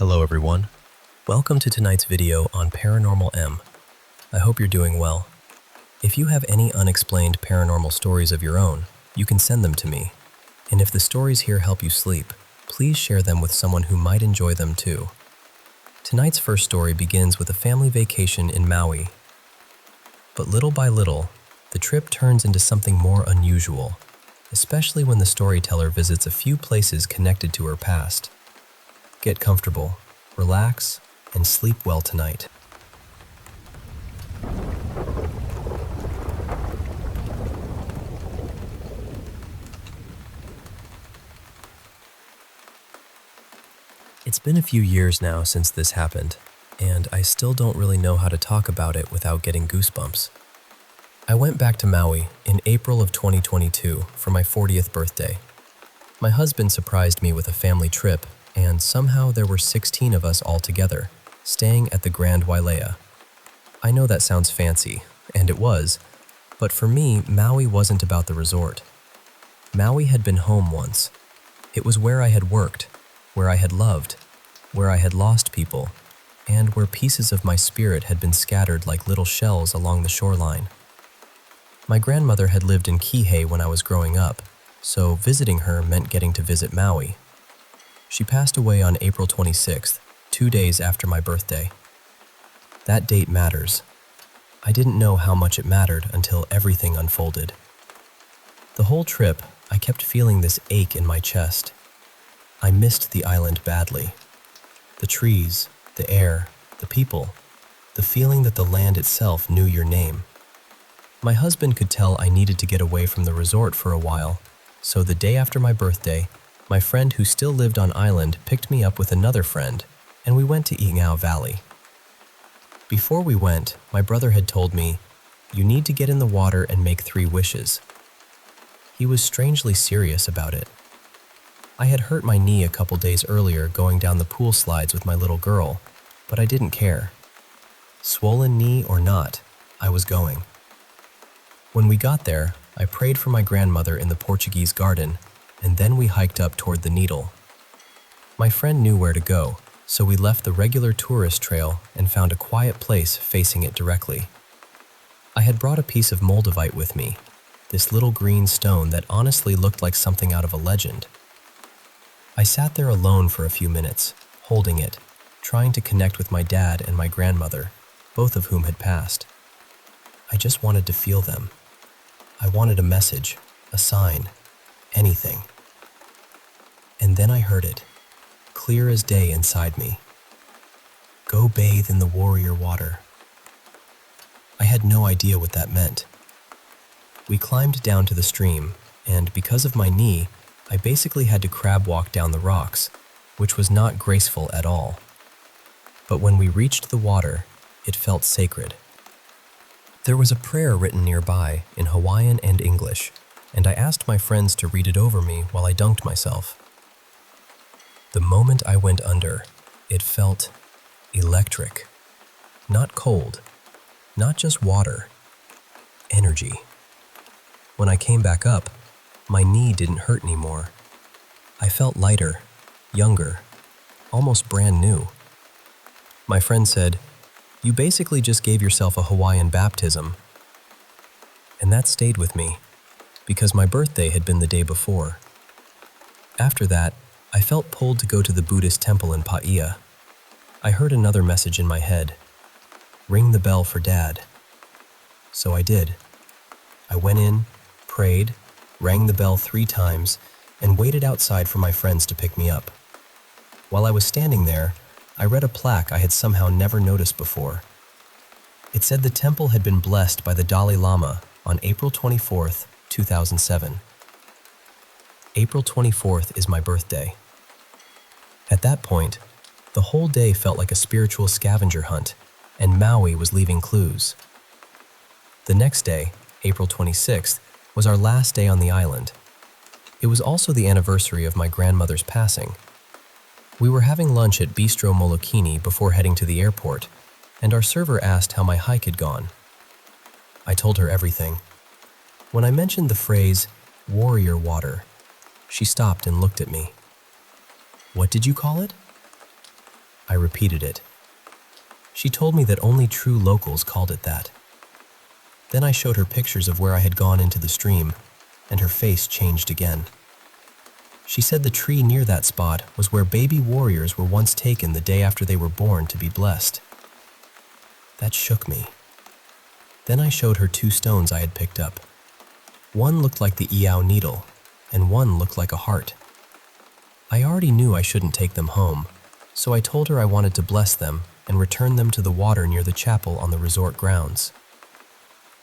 Hello everyone. Welcome to tonight's video on Paranormal M. I hope you're doing well. If you have any unexplained paranormal stories of your own, you can send them to me. And if the stories here help you sleep, please share them with someone who might enjoy them too. Tonight's first story begins with a family vacation in Maui. But little by little, the trip turns into something more unusual, especially when the storyteller visits a few places connected to her past. Get comfortable, relax, and sleep well tonight. It's been a few years now since this happened, and I still don't really know how to talk about it without getting goosebumps. I went back to Maui in April of 2022 for my 40th birthday. My husband surprised me with a family trip, and somehow there were 16 of us all together, staying at the Grand Wailea. I know that sounds fancy, and it was, but for me, Maui wasn't about the resort. Maui had been home once. It was where I had worked, where I had loved, where I had lost people, and where pieces of my spirit had been scattered like little shells along the shoreline. My grandmother had lived in Kihei when I was growing up, so visiting her meant getting to visit Maui. She passed away on April 26th, 2 days after my birthday. That date matters. I didn't know how much it mattered until everything unfolded. The whole trip, I kept feeling this ache in my chest. I missed the island badly. The trees, the air, the people, the feeling that the land itself knew your name. My husband could tell I needed to get away from the resort for a while, so the day after my birthday, my friend who still lived on island picked me up with another friend, and we went to Ingao Valley. Before we went, my brother had told me, "You need to get in the water and make 3 wishes." He was strangely serious about it. I had hurt my knee a couple days earlier going down the pool slides with my little girl, but I didn't care. Swollen knee or not, I was going. When we got there, I prayed for my grandmother in the Portuguese garden, and then we hiked up toward the needle. My friend knew where to go, so we left the regular tourist trail and found a quiet place facing it directly. I had brought a piece of moldavite with me, this little green stone that honestly looked like something out of a legend. I sat there alone for a few minutes, holding it, trying to connect with my dad and my grandmother, both of whom had passed. I just wanted to feel them. I wanted a message, a sign, anything. And then I heard it, clear as day inside me. Go bathe in the warrior water. I had no idea what that meant. We climbed down to the stream, and because of my knee, I basically had to crab walk down the rocks, which was not graceful at all. But when we reached the water, it felt sacred. There was a prayer written nearby in Hawaiian and English, and I asked my friends to read it over me while I dunked myself. The moment I went under, it felt electric. Not cold, not just water, energy. When I came back up, my knee didn't hurt anymore. I felt lighter, younger, almost brand new. My friend said, "You basically just gave yourself a Hawaiian baptism." And that stayed with me, because my birthday had been the day before. After that, I felt pulled to go to the Buddhist temple in Paia. I heard another message in my head, "Ring the bell for Dad." So I did. I went in, prayed, rang the bell 3 times, and waited outside for my friends to pick me up. While I was standing there, I read a plaque I had somehow never noticed before. It said the temple had been blessed by the Dalai Lama on April 24th, 2007. April 24th is my birthday. At that point, the whole day felt like a spiritual scavenger hunt, and Maui was leaving clues. The next day, April 26th, was our last day on the island. It was also the anniversary of my grandmother's passing. We were having lunch at Bistro Molokini before heading to the airport, and our server asked how my hike had gone. I told her everything. When I mentioned the phrase, warrior water, she stopped and looked at me. "What did you call it?" I repeated it. She told me that only true locals called it that. Then I showed her pictures of where I had gone into the stream, and her face changed again. She said the tree near that spot was where baby warriors were once taken the day after they were born to be blessed. That shook me. Then I showed her 2 stones I had picked up. One looked like the Iao needle, and one looked like a heart. I already knew I shouldn't take them home, so I told her I wanted to bless them and return them to the water near the chapel on the resort grounds.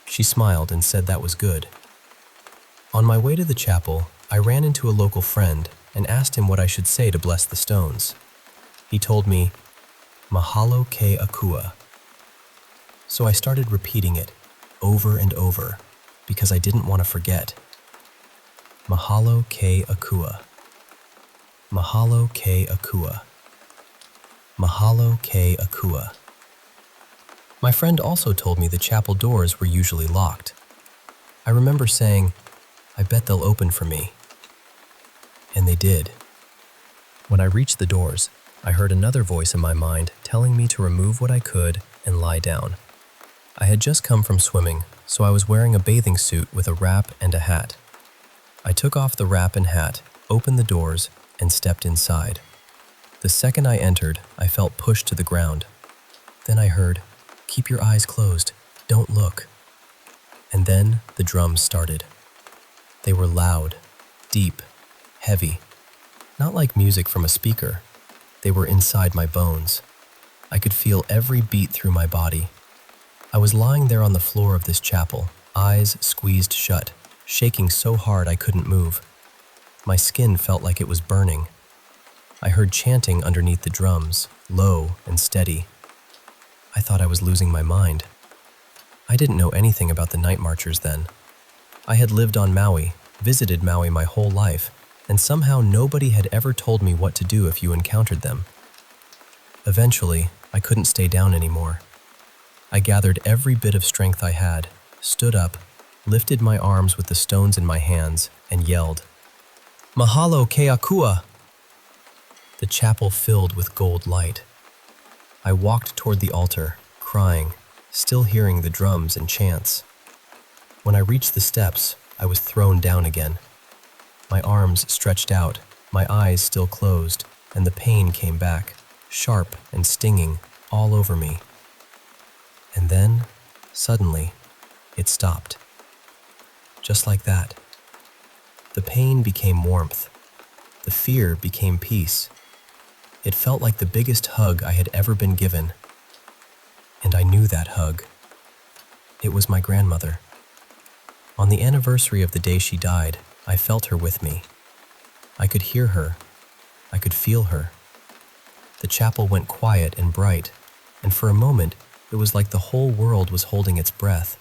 She smiled and said that was good. On my way to the chapel, I ran into a local friend and asked him what I should say to bless the stones. He told me, "Mahalo ke akua." So I started repeating it over and over because I didn't want to forget. Mahalo ke akua. Mahalo ke akua. Mahalo ke akua. My friend also told me the chapel doors were usually locked. I remember saying, "I bet they'll open for me." And they did. When I reached the doors, I heard another voice in my mind telling me to remove what I could and lie down. I had just come from swimming, so I was wearing a bathing suit with a wrap and a hat. I took off the wrap and hat, opened the doors, and stepped inside. The second I entered, I felt pushed to the ground. Then I heard, "Keep your eyes closed, don't look." And then the drums started. They were loud, deep, heavy, not like music from a speaker. They were inside my bones. I could feel every beat through my body. I was lying there on the floor of this chapel, eyes squeezed shut, shaking so hard I couldn't move. My skin felt like it was burning. I heard chanting underneath the drums, low and steady. I thought I was losing my mind. I didn't know anything about the night marchers then. I had lived on Maui, visited Maui my whole life, and somehow nobody had ever told me what to do if you encountered them. Eventually, I couldn't stay down anymore. I gathered every bit of strength I had, stood up, lifted my arms with the stones in my hands, and yelled, "Mahalo ke akua!" The chapel filled with gold light. I walked toward the altar, crying, still hearing the drums and chants. When I reached the steps, I was thrown down again. My arms stretched out, my eyes still closed, and the pain came back, sharp and stinging, all over me. And then, suddenly, it stopped. Just like that. The pain became warmth. The fear became peace. It felt like the biggest hug I had ever been given. And I knew that hug. It was my grandmother. On the anniversary of the day she died, I felt her with me. I could hear her. I could feel her. The chapel went quiet and bright, and for a moment, it was like the whole world was holding its breath.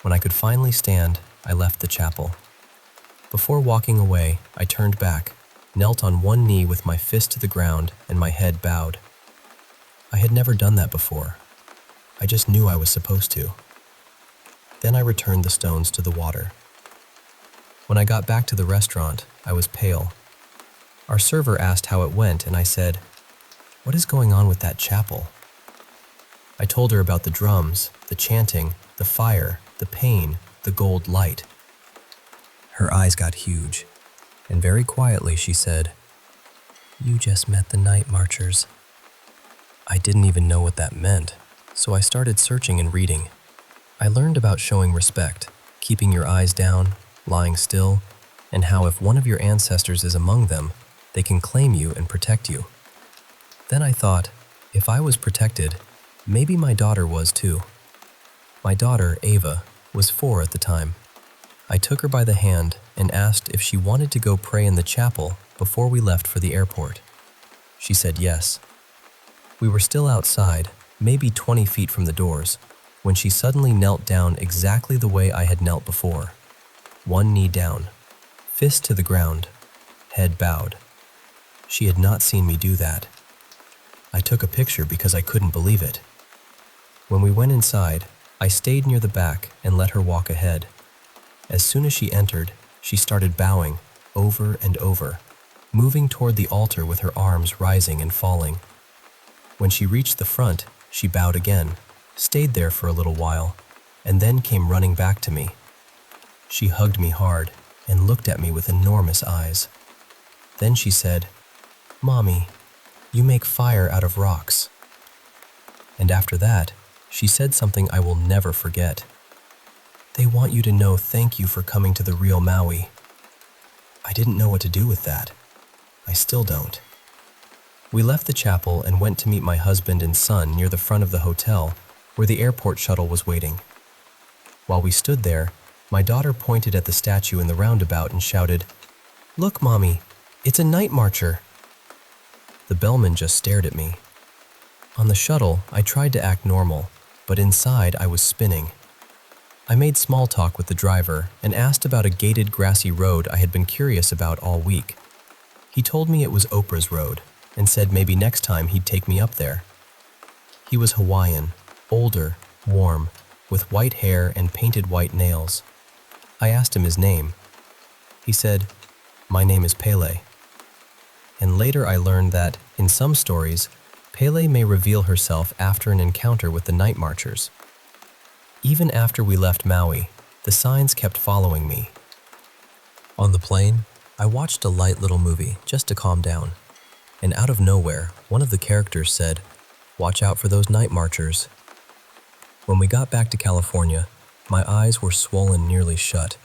When I could finally stand, I left the chapel. Before walking away, I turned back, knelt on one knee with my fist to the ground and my head bowed. I had never done that before. I just knew I was supposed to. Then I returned the stones to the water. When I got back to the restaurant, I was pale. Our server asked how it went, and I said, "What is going on with that chapel?" I told her about the drums, the chanting, the fire, the pain, the gold light. Her eyes got huge, and very quietly she said, "You just met the night marchers." I didn't even know what that meant, so I started searching and reading. I learned about showing respect, keeping your eyes down, lying still, and how if one of your ancestors is among them, they can claim you and protect you. Then I thought, if I was protected, maybe my daughter was too. My daughter, Ava, was 4 at the time. I took her by the hand and asked if she wanted to go pray in the chapel before we left for the airport. She said yes. We were still outside, maybe 20 feet from the doors, when she suddenly knelt down exactly the way I had knelt before. One knee down, fist to the ground, head bowed. She had not seen me do that. I took a picture because I couldn't believe it. When we went inside, I stayed near the back and let her walk ahead. As soon as she entered, she started bowing over and over, moving toward the altar with her arms rising and falling. When she reached the front, she bowed again, stayed there for a little while, and then came running back to me. She hugged me hard and looked at me with enormous eyes. Then she said, "Mommy, you make fire out of rocks." And after that, she said something I will never forget. "They want you to know thank you for coming to the real Maui." I didn't know what to do with that. I still don't. We left the chapel and went to meet my husband and son near the front of the hotel where the airport shuttle was waiting. While we stood there, my daughter pointed at the statue in the roundabout and shouted, "Look, Mommy, it's a night marcher." The bellman just stared at me. On the shuttle, I tried to act normal, but inside I was spinning. I made small talk with the driver and asked about a gated grassy road I had been curious about all week. He told me it was Oprah's road and said maybe next time he'd take me up there. He was Hawaiian, older, warm, with white hair and painted white nails. I asked him his name. He said, "My name is Pele." And later I learned that, in some stories, Pele may reveal herself after an encounter with the night marchers. Even after we left Maui, the signs kept following me. On the plane, I watched a light little movie just to calm down. And out of nowhere, one of the characters said, "Watch out for those night marchers." When we got back to California, my eyes were swollen nearly shut.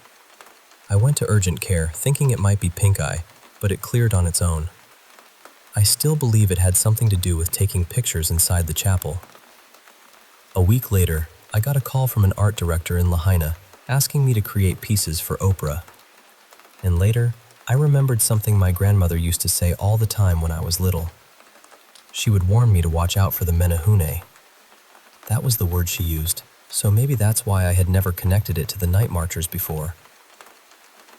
I went to urgent care thinking it might be pink eye, but it cleared on its own. I still believe it had something to do with taking pictures inside the chapel. A week later, I got a call from an art director in Lahaina asking me to create pieces for Oprah. And later, I remembered something my grandmother used to say all the time when I was little. She would warn me to watch out for the menehune. That was the word she used, so maybe that's why I had never connected it to the night marchers before.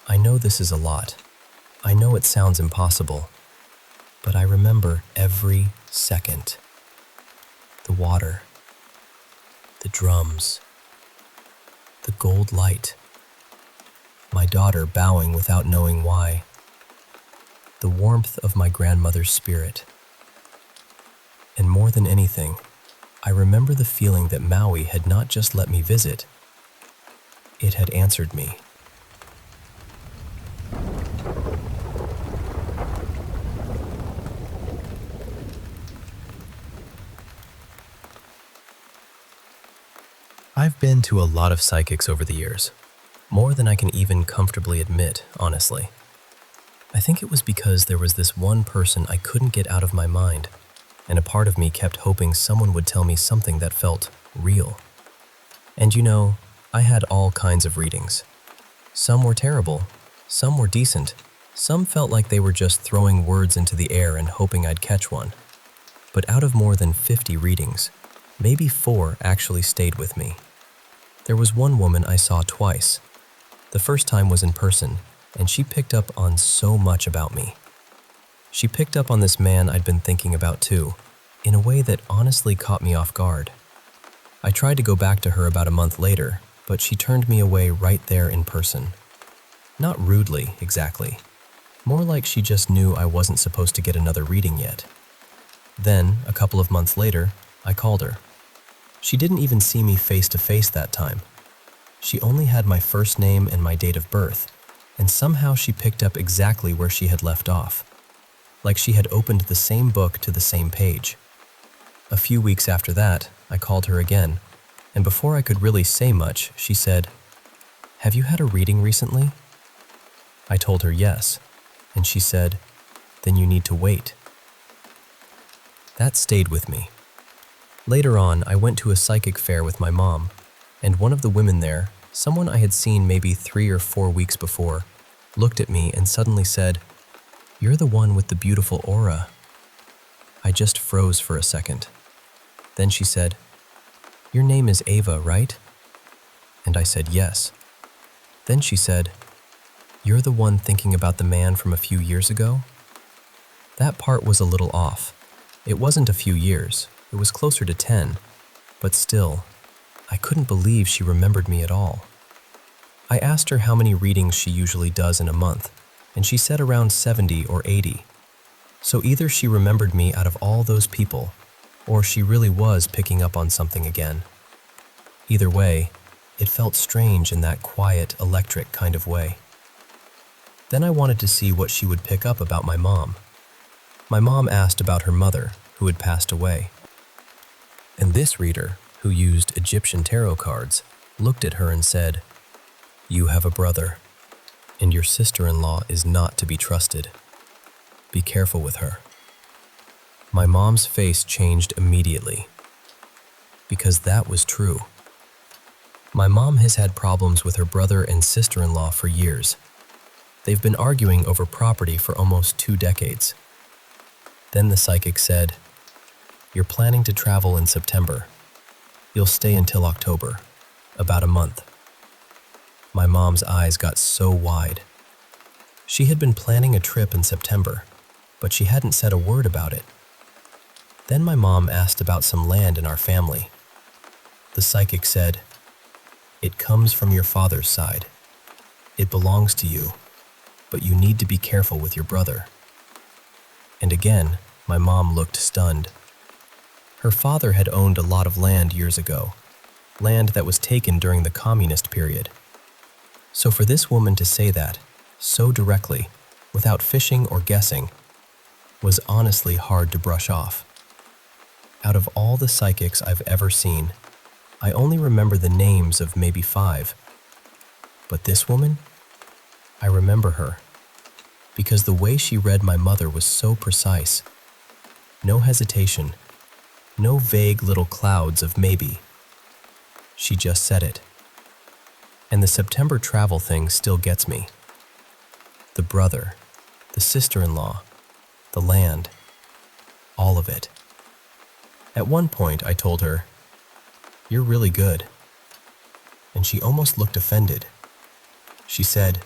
I know this is a lot. I know it sounds impossible. But I remember every second. The water. The drums. The gold light. My daughter bowing without knowing why. The warmth of my grandmother's spirit. And more than anything, I remember the feeling that Maui had not just let me visit, it had answered me. I've been to a lot of psychics over the years. More than I can even comfortably admit, honestly. I think it was because there was this one person I couldn't get out of my mind, and a part of me kept hoping someone would tell me something that felt real. And you know, I had all kinds of readings. Some were terrible, some were decent, some felt like they were just throwing words into the air and hoping I'd catch one. But out of more than 50 readings, maybe 4 actually stayed with me. There was one woman I saw twice. The first time was in person, and she picked up on so much about me. She picked up on this man I'd been thinking about too, in a way that honestly caught me off guard. I tried to go back to her about a month later, but she turned me away right there in person. Not rudely, exactly. More like she just knew I wasn't supposed to get another reading yet. Then, a couple of months later, I called her. She didn't even see me face to face that time. She only had my first name and my date of birth, and somehow she picked up exactly where she had left off, like she had opened the same book to the same page. A few weeks after that, I called her again, and before I could really say much, she said, "Have you had a reading recently?" I told her yes, and she said, "Then you need to wait." That stayed with me. Later on, I went to a psychic fair with my mom, and one of the women there, someone I had seen maybe 3 or 4 weeks before, looked at me and suddenly said, "You're the one with the beautiful aura." I just froze for a second. Then she said, "Your name is Ava, right?" And I said yes. Then she said, "You're the one thinking about the man from a few years ago?" That part was a little off. It wasn't a few years, it was closer to 10, but still, I couldn't believe she remembered me at all. I asked her how many readings she usually does in a month, and she said around 70 or 80. So either she remembered me out of all those people, or she really was picking up on something again. Either way, it felt strange in that quiet, electric kind of way. Then I wanted to see what she would pick up about my mom. My mom asked about her mother, who had passed away. And this reader, who used Egyptian tarot cards, looked at her and said, "You have a brother, and your sister-in-law is not to be trusted. Be careful with her." My mom's face changed immediately, because that was true. My mom has had problems with her brother and sister-in-law for years. They've been arguing over property for almost 2 decades. Then the psychic said, "You're planning to travel in September. You'll stay until October, about a month." My mom's eyes got so wide. She had been planning a trip in September, but she hadn't said a word about it. Then my mom asked about some land in our family. The psychic said, "It comes from your father's side. It belongs to you, but you need to be careful with your brother." And again, my mom looked stunned. Her father had owned a lot of land years ago, land that was taken during the communist period. So for this woman to say that, so directly, without fishing or guessing, was honestly hard to brush off. Out of all the psychics I've ever seen, I only remember the names of maybe 5. But this woman? I remember her, because the way she read my mother was so precise. No hesitation, no vague little clouds of maybe. She just said it. And the September travel thing still gets me. The brother, the sister-in-law, the land, all of it. At one point, I told her, "You're really good." And she almost looked offended. She said,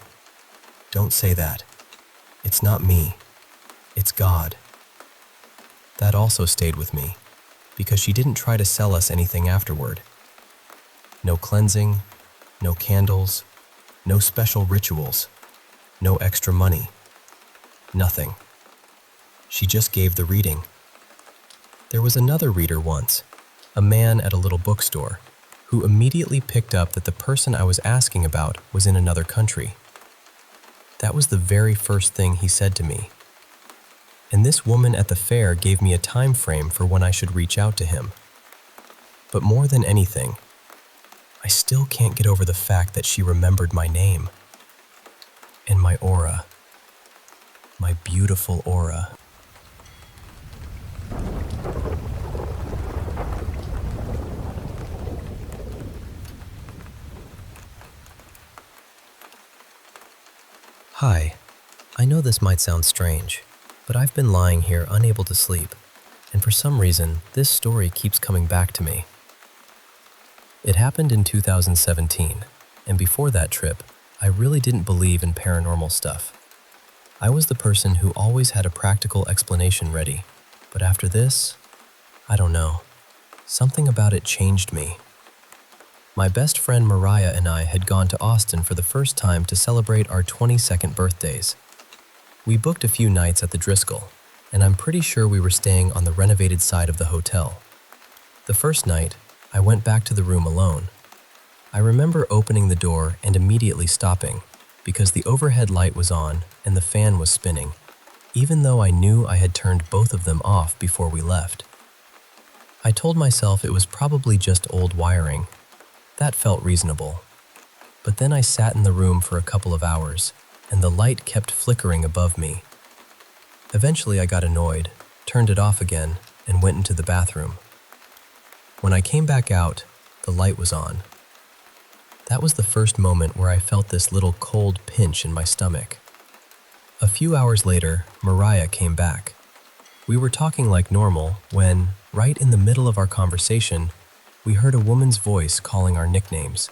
"Don't say that. It's not me. It's God." That also stayed with me, because she didn't try to sell us anything afterward. No cleansing, no candles, no special rituals, no extra money. Nothing. She just gave the reading. There was another reader once, a man at a little bookstore, who immediately picked up that the person I was asking about was in another country. That was the very first thing he said to me. And this woman at the fair gave me a time frame for when I should reach out to him. But more than anything, I still can't get over the fact that she remembered my name and my aura, my beautiful aura. Hi, I know this might sound strange, but I've been lying here unable to sleep, and for some reason, this story keeps coming back to me. It happened in 2017, and before that trip, I really didn't believe in paranormal stuff. I was the person who always had a practical explanation ready, but after this, I don't know. Something about it changed me. My best friend Mariah and I had gone to Austin for the first time to celebrate our 22nd birthdays. We booked a few nights at the Driscoll, and I'm pretty sure we were staying on the renovated side of the hotel. The first night, I went back to the room alone. I remember opening the door and immediately stopping, because the overhead light was on and the fan was spinning, even though I knew I had turned both of them off before we left. I told myself it was probably just old wiring. That felt reasonable. But then I sat in the room for a couple of hours, and the light kept flickering above me. Eventually I got annoyed, turned it off again, and went into the bathroom. When I came back out, the light was on. That was the first moment where I felt this little cold pinch in my stomach. A few hours later, Mariah came back. We were talking like normal when, right in the middle of our conversation, we heard a woman's voice calling our nicknames.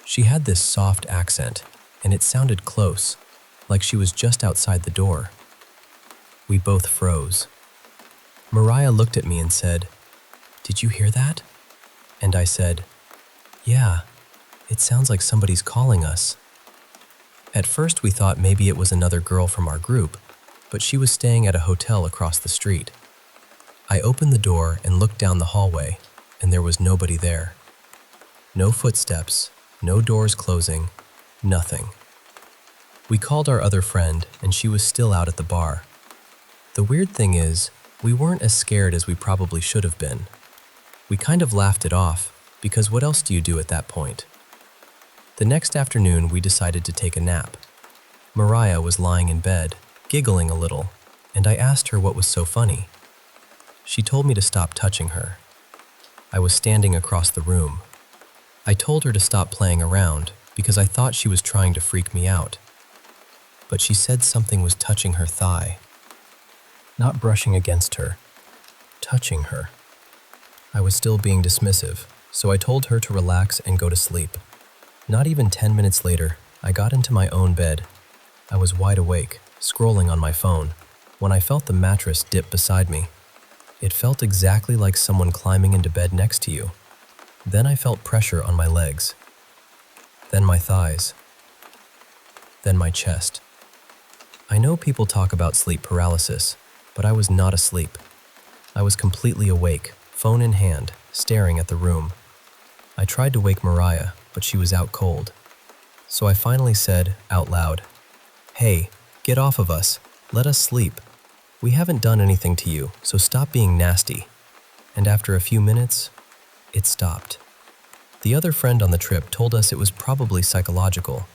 She had this soft accent, and it sounded close, like she was just outside the door. We both froze. Mariah looked at me and said, "Did you hear that?" And I said, "Yeah, it sounds like somebody's calling us." At first we thought maybe it was another girl from our group, but she was staying at a hotel across the street. I opened the door and looked down the hallway, and there was nobody there. No footsteps, no doors closing, nothing. We called our other friend, and she was still out at the bar. The weird thing is, we weren't as scared as we probably should have been. We kind of laughed it off, because what else do you do at that point? The next afternoon, we decided to take a nap. Mariah was lying in bed, giggling a little, and I asked her what was so funny. She told me to stop touching her. I was standing across the room. I told her to stop playing around because I thought she was trying to freak me out. But she said something was touching her thigh. Not brushing against her, touching her. I was still being dismissive, so I told her to relax and go to sleep. Not even 10 minutes later, I got into my own bed. I was wide awake, scrolling on my phone, when I felt the mattress dip beside me. It felt exactly like someone climbing into bed next to you. Then I felt pressure on my legs. Then my thighs. Then my chest. I know people talk about sleep paralysis, but I was not asleep. I was completely awake, phone in hand, staring at the room. I tried to wake Mariah, but she was out cold. So I finally said, out loud, "Hey, get off of us. Let us sleep. We haven't done anything to you, so stop being nasty." And after a few minutes, it stopped. The other friend on the trip told us it was probably psychological.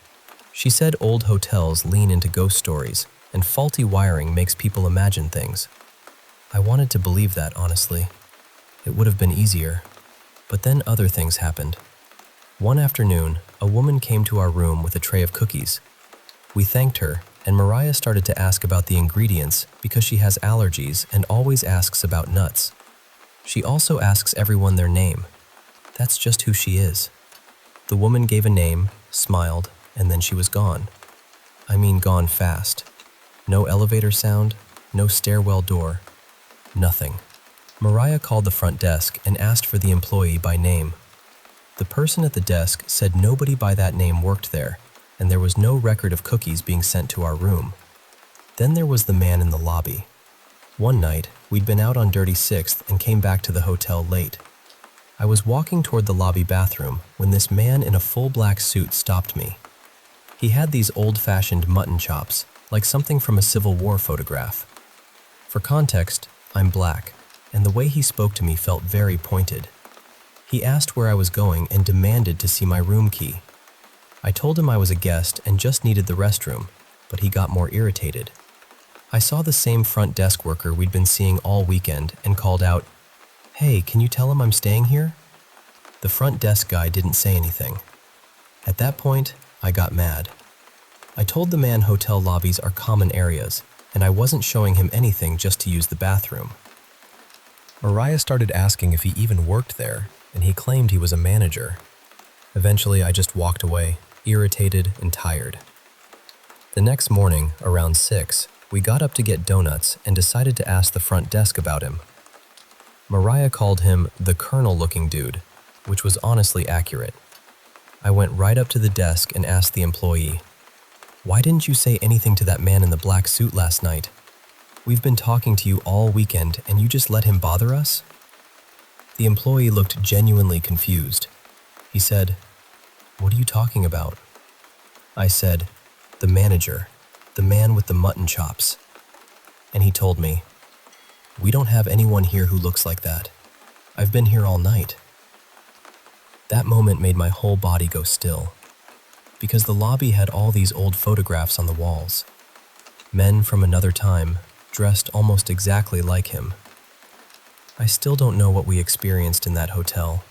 She said old hotels lean into ghost stories, and faulty wiring makes people imagine things. I wanted to believe that, honestly. It would have been easier. But then other things happened. One afternoon, a woman came to our room with a tray of cookies. We thanked her, and Mariah started to ask about the ingredients because she has allergies and always asks about nuts. She also asks everyone their name. That's just who she is. The woman gave a name, smiled, and then she was gone. I mean, gone fast. No elevator sound, no stairwell door, nothing. Mariah called the front desk and asked for the employee by name. The person at the desk said nobody by that name worked there, and there was no record of cookies being sent to our room. Then there was the man in the lobby. One night, we'd been out on Dirty Sixth and came back to the hotel late. I was walking toward the lobby bathroom when this man in a full black suit stopped me. He had these old-fashioned mutton chops, like something from a Civil War photograph. For context, I'm black, and the way he spoke to me felt very pointed. He asked where I was going and demanded to see my room key. I told him I was a guest and just needed the restroom, but he got more irritated. I saw the same front desk worker we'd been seeing all weekend and called out, "Hey, can you tell him I'm staying here?" The front desk guy didn't say anything. At that point, I got mad. I told the man hotel lobbies are common areas, and I wasn't showing him anything just to use the bathroom. Mariah started asking if he even worked there, and he claimed he was a manager. Eventually, I just walked away, irritated and tired. The next morning, around 6, we got up to get donuts and decided to ask the front desk about him. Mariah called him the colonel-looking dude, which was honestly accurate. I went right up to the desk and asked the employee, "Why didn't you say anything to that man in the black suit last night? We've been talking to you all weekend and you just let him bother us?" The employee looked genuinely confused. He said, "What are you talking about?" I said, "The manager, the man with the mutton chops." And he told me, "We don't have anyone here who looks like that. I've been here all night." That moment made my whole body go still, because the lobby had all these old photographs on the walls. Men from another time, dressed almost exactly like him. I still don't know what we experienced in that hotel.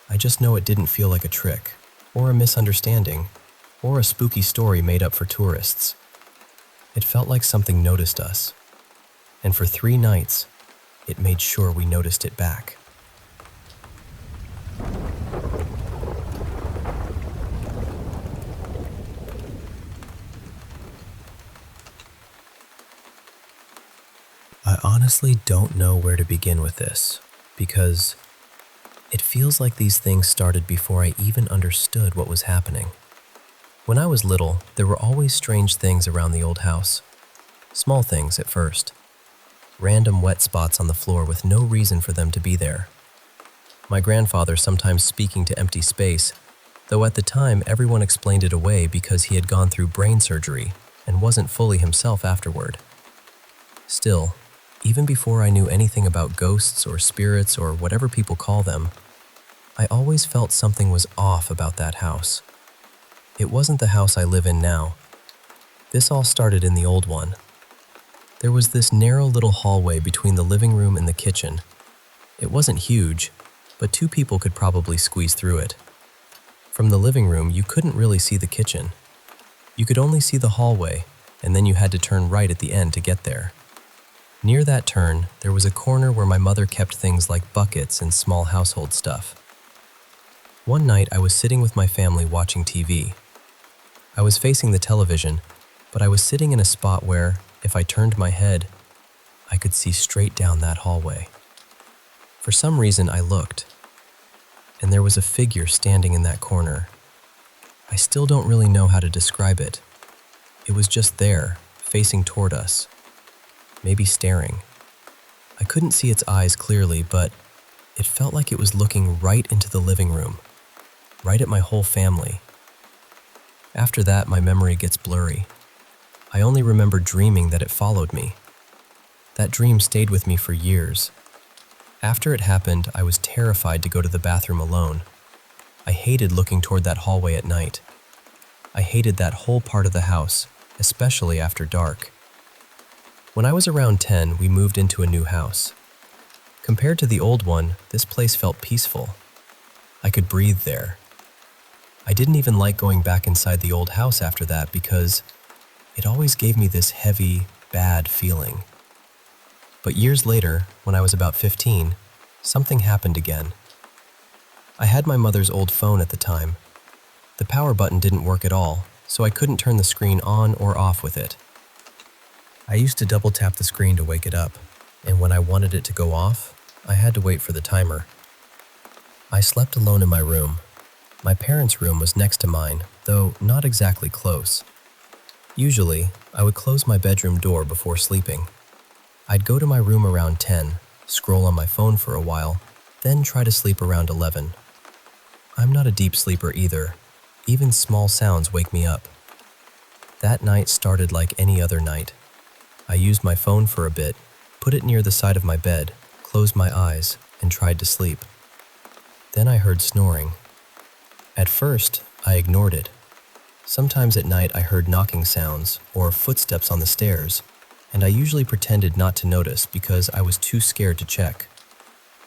I just know it didn't feel like a trick, or a misunderstanding, or a spooky story made up for tourists. It felt like something noticed us, and for 3 nights, it made sure we noticed it back. I honestly don't know where to begin with this, because it feels like these things started before I even understood what was happening. When I was little, there were always strange things around the old house. Small things at first. random wet spots on the floor with no reason for them to be there. My grandfather sometimes speaking to empty space, though at the time everyone explained it away because he had gone through brain surgery and wasn't fully himself afterward. Still, even before I knew anything about ghosts or spirits or whatever people call them, I always felt something was off about that house. It wasn't the house I live in now. This all started in the old one. There was this narrow little hallway between the living room and the kitchen. It wasn't huge, but 2 people could probably squeeze through it. From the living room, you couldn't really see the kitchen. You could only see the hallway, and then you had to turn right at the end to get there. Near that turn, there was a corner where my mother kept things like buckets and small household stuff. One night, I was sitting with my family watching TV. I was facing the television, but I was sitting in a spot where, if I turned my head, I could see straight down that hallway. For some reason, I looked, and there was a figure standing in that corner. I still don't really know how to describe it. It was just there, facing toward us, maybe staring. I couldn't see its eyes clearly, but it felt like it was looking right into the living room, right at my whole family. After that, my memory gets blurry. I only remember dreaming that it followed me. That dream stayed with me for years. After it happened, I was terrified to go to the bathroom alone. I hated looking toward that hallway at night. I hated that whole part of the house, especially after dark. When I was around 10, we moved into a new house. Compared to the old one, this place felt peaceful. I could breathe there. I didn't even like going back inside the old house after that because it always gave me this heavy, bad feeling. But years later, when I was about 15, something happened again. I had my mother's old phone at the time. The power button didn't work at all, so I couldn't turn the screen on or off with it. I used to double tap the screen to wake it up, and when I wanted it to go off, I had to wait for the timer. I slept alone in my room. My parents' room was next to mine, though not exactly close. Usually, I would close my bedroom door before sleeping. I'd go to my room around 10, scroll on my phone for a while, then try to sleep around 11. I'm not a deep sleeper either. Even small sounds wake me up. That night started like any other night. I used my phone for a bit, put it near the side of my bed, closed my eyes, and tried to sleep. Then I heard snoring. At first, I ignored it. Sometimes at night I heard knocking sounds or footsteps on the stairs, and I usually pretended not to notice because I was too scared to check.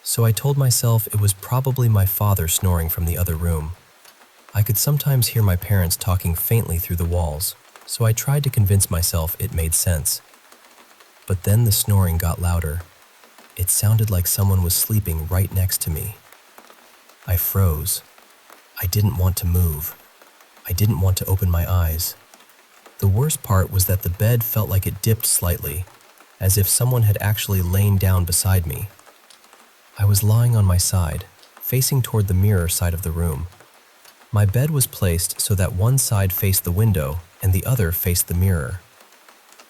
So I told myself it was probably my father snoring from the other room. I could sometimes hear my parents talking faintly through the walls, so I tried to convince myself it made sense. But then the snoring got louder. It sounded like someone was sleeping right next to me. I froze. I didn't want to move. I didn't want to open my eyes. The worst part was that the bed felt like it dipped slightly, as if someone had actually lain down beside me. I was lying on my side, facing toward the mirror side of the room. My bed was placed so that one side faced the window and the other faced the mirror.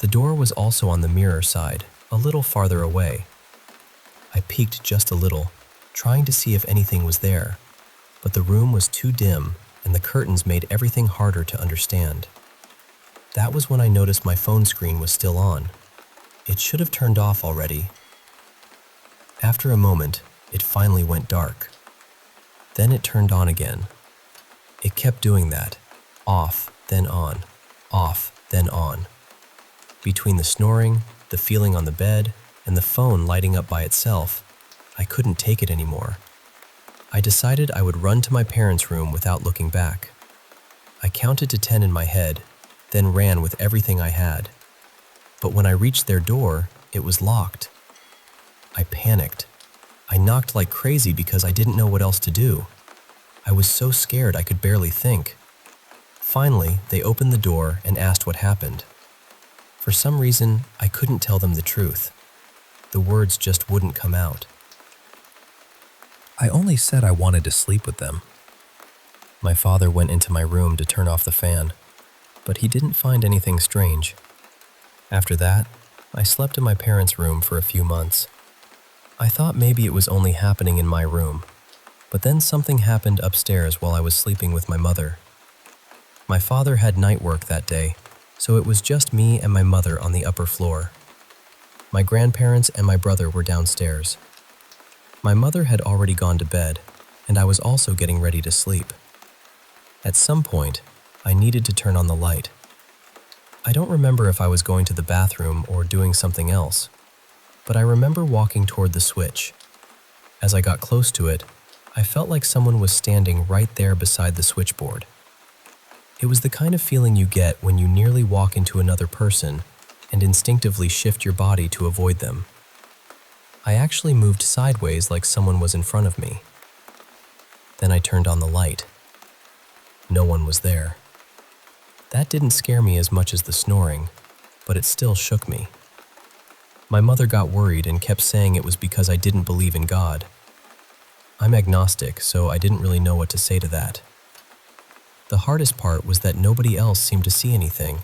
The door was also on the mirror side, a little farther away. I peeked just a little, trying to see if anything was there, but the room was too dim and the curtains made everything harder to understand. That was when I noticed my phone screen was still on. It should have turned off already. After a moment, it finally went dark. Then it turned on again. It kept doing that, off, then on, off, then on. Between the snoring, the feeling on the bed, and the phone lighting up by itself, I couldn't take it anymore. I decided I would run to my parents' room without looking back. I counted to 10 in my head, then ran with everything I had. But when I reached their door, it was locked. I panicked. I knocked like crazy because I didn't know what else to do. I was so scared I could barely think. Finally, they opened the door and asked what happened. For some reason, I couldn't tell them the truth. The words just wouldn't come out. I only said I wanted to sleep with them. My father went into my room to turn off the fan, but he didn't find anything strange. After that, I slept in my parents' room for a few months. I thought maybe it was only happening in my room, but then something happened upstairs while I was sleeping with my mother. My father had night work that day, so it was just me and my mother on the upper floor. My grandparents and my brother were downstairs. My mother had already gone to bed, and I was also getting ready to sleep. At some point, I needed to turn on the light. I don't remember if I was going to the bathroom or doing something else, but I remember walking toward the switch. As I got close to it, I felt like someone was standing right there beside the switchboard. It was the kind of feeling you get when you nearly walk into another person and instinctively shift your body to avoid them. I actually moved sideways like someone was in front of me. Then I turned on the light. No one was there. That didn't scare me as much as the snoring, but it still shook me. My mother got worried and kept saying it was because I didn't believe in God. I'm agnostic, so I didn't really know what to say to that. The hardest part was that nobody else seemed to see anything.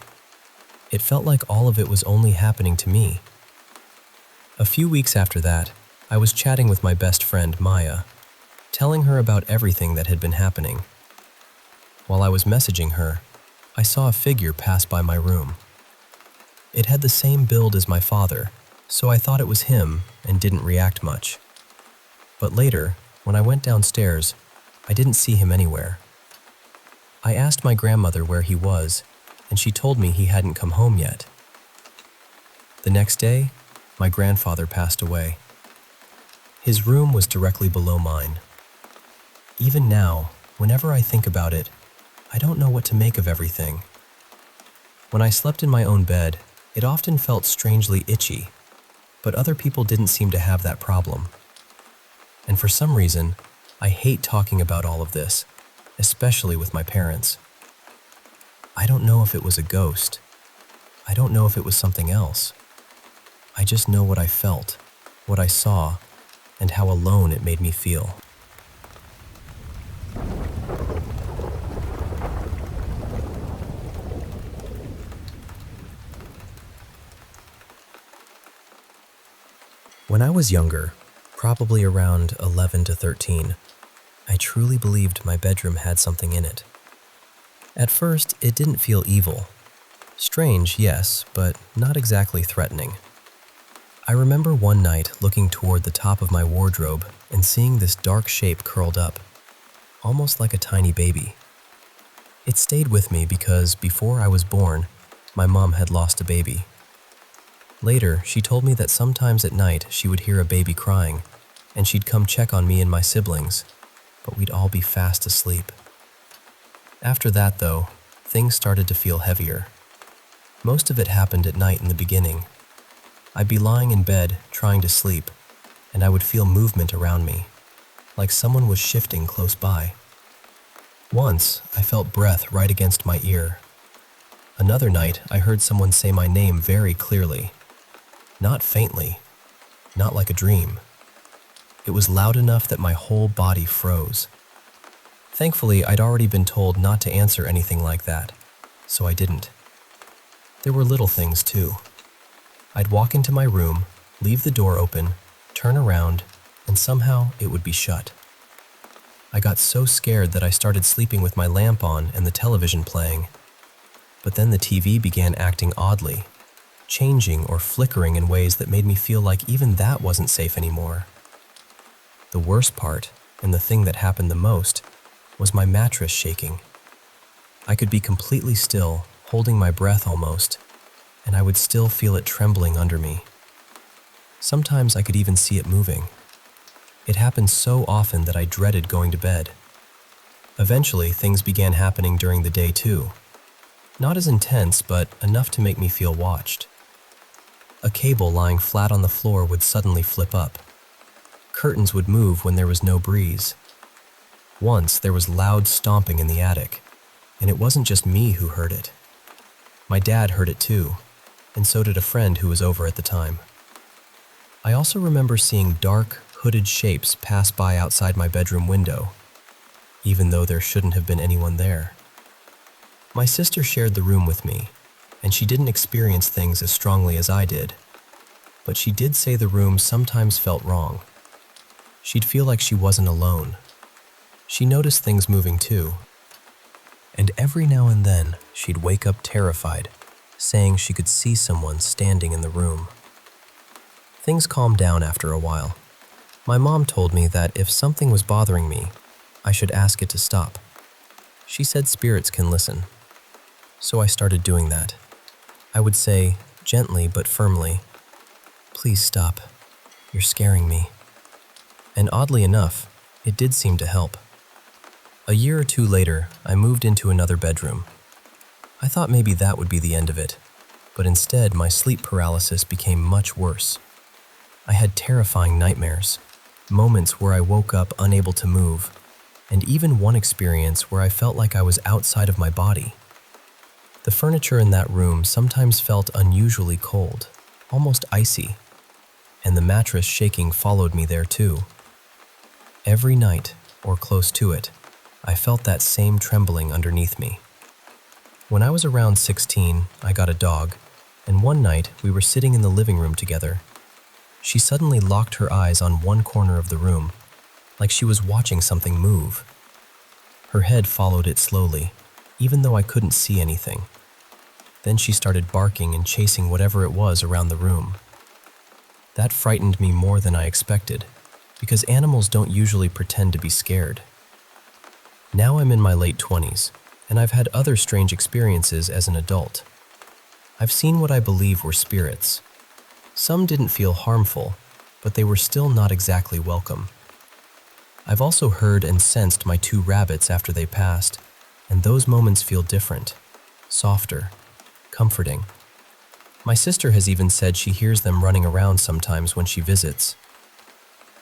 It felt like all of it was only happening to me. A few weeks after that, I was chatting with my best friend, Maya, telling her about everything that had been happening. While I was messaging her, I saw a figure pass by my room. It had the same build as my father, so I thought it was him and didn't react much. But later, when I went downstairs, I didn't see him anywhere. I asked my grandmother where he was, and she told me he hadn't come home yet. The next day, my grandfather passed away. His room was directly below mine. Even now, whenever I think about it, I don't know what to make of everything. When I slept in my own bed, it often felt strangely itchy, but other people didn't seem to have that problem. And for some reason, I hate talking about all of this, especially with my parents. I don't know if it was a ghost. I don't know if it was something else. I just know what I felt, what I saw, and how alone it made me feel. When I was younger, probably around 11 to 13, I truly believed my bedroom had something in it. At first, it didn't feel evil. Strange, yes, but not exactly threatening. I remember one night looking toward the top of my wardrobe and seeing this dark shape curled up, almost like a tiny baby. It stayed with me because before I was born, my mom had lost a baby. Later, she told me that sometimes at night she would hear a baby crying, and she'd come check on me and my siblings, but we'd all be fast asleep. After that, though, things started to feel heavier. Most of it happened at night in the beginning. I'd be lying in bed, trying to sleep, and I would feel movement around me, like someone was shifting close by. Once, I felt breath right against my ear. Another night, I heard someone say my name very clearly. Not faintly, not like a dream. It was loud enough that my whole body froze. Thankfully, I'd already been told not to answer anything like that, so I didn't. There were little things too. I'd walk into my room, leave the door open, turn around, and somehow it would be shut. I got so scared that I started sleeping with my lamp on and the television playing. But then the TV began acting oddly, changing or flickering in ways that made me feel like even that wasn't safe anymore. The worst part, and the thing that happened the most, was my mattress shaking. I could be completely still, holding my breath almost, and I would still feel it trembling under me. Sometimes I could even see it moving. It happened so often that I dreaded going to bed. Eventually, things began happening during the day too. Not as intense, but enough to make me feel watched. A cable lying flat on the floor would suddenly flip up. Curtains would move when there was no breeze. Once, there was loud stomping in the attic, and it wasn't just me who heard it. My dad heard it too, and so did a friend who was over at the time. I also remember seeing dark, hooded shapes pass by outside my bedroom window, even though there shouldn't have been anyone there. My sister shared the room with me, and she didn't experience things as strongly as I did, but she did say the room sometimes felt wrong. She'd feel like she wasn't alone. She noticed things moving too. And every now and then, she'd wake up terrified, saying she could see someone standing in the room. Things calmed down after a while. My mom told me that if something was bothering me, I should ask it to stop. She said spirits can listen. So I started doing that. I would say, gently but firmly, "Please stop. You're scaring me." And oddly enough, it did seem to help. A year or two later, I moved into another bedroom. I thought maybe that would be the end of it, but instead my sleep paralysis became much worse. I had terrifying nightmares, moments where I woke up unable to move, and even one experience where I felt like I was outside of my body. The furniture in that room sometimes felt unusually cold, almost icy, and the mattress shaking followed me there too. Every night, or close to it, I felt that same trembling underneath me. When I was around 16, I got a dog, and one night we were sitting in the living room together. She suddenly locked her eyes on one corner of the room, like she was watching something move. Her head followed it slowly, even though I couldn't see anything. Then she started barking and chasing whatever it was around the room. That frightened me more than I expected, because animals don't usually pretend to be scared. Now I'm in my late 20s, and I've had other strange experiences as an adult. I've seen what I believe were spirits. Some didn't feel harmful, but they were still not exactly welcome. I've also heard and sensed my 2 rabbits after they passed, and those moments feel different, softer, comforting. My sister has even said she hears them running around sometimes when she visits.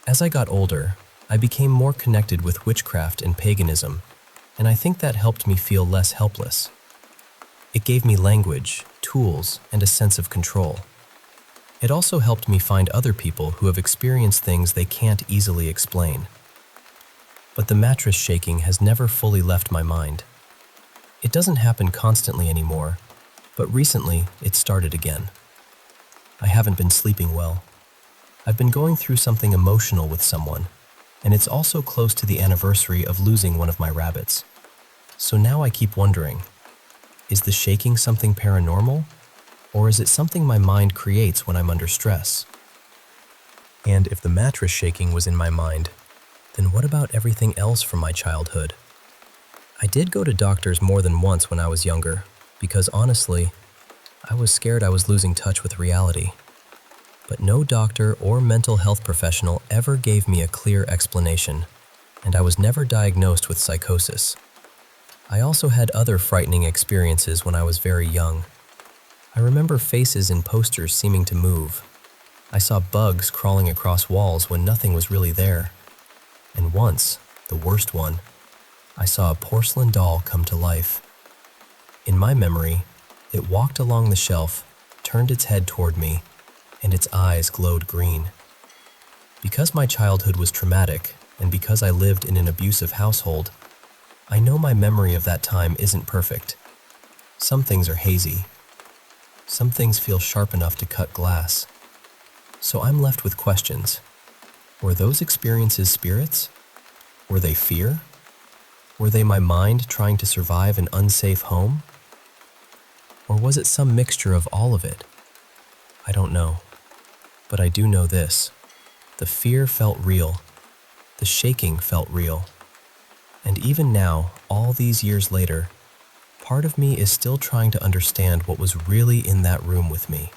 As I got older, I became more connected with witchcraft and paganism, and I think that helped me feel less helpless. It gave me language, tools, and a sense of control. It also helped me find other people who have experienced things they can't easily explain. But the mattress shaking has never fully left my mind. It doesn't happen constantly anymore, but recently it started again. I haven't been sleeping well. I've been going through something emotional with someone, and it's also close to the anniversary of losing one of my rabbits. So now I keep wondering, is the shaking something paranormal, or is it something my mind creates when I'm under stress? And if the mattress shaking was in my mind, then what about everything else from my childhood? I did go to doctors more than once when I was younger, because honestly, I was scared I was losing touch with reality. But no doctor or mental health professional ever gave me a clear explanation, and I was never diagnosed with psychosis. I also had other frightening experiences when I was very young. I remember faces in posters seeming to move. I saw bugs crawling across walls when nothing was really there. And once, the worst one, I saw a porcelain doll come to life. In my memory, it walked along the shelf, turned its head toward me, and its eyes glowed green. Because my childhood was traumatic, and because I lived in an abusive household, I know my memory of that time isn't perfect. Some things are hazy. Some things feel sharp enough to cut glass. So I'm left with questions. Were those experiences spirits? Were they fear? Were they my mind trying to survive an unsafe home? Or was it some mixture of all of it? I don't know. But I do know this. The fear felt real. The shaking felt real. And even now, all these years later, part of me is still trying to understand what was really in that room with me.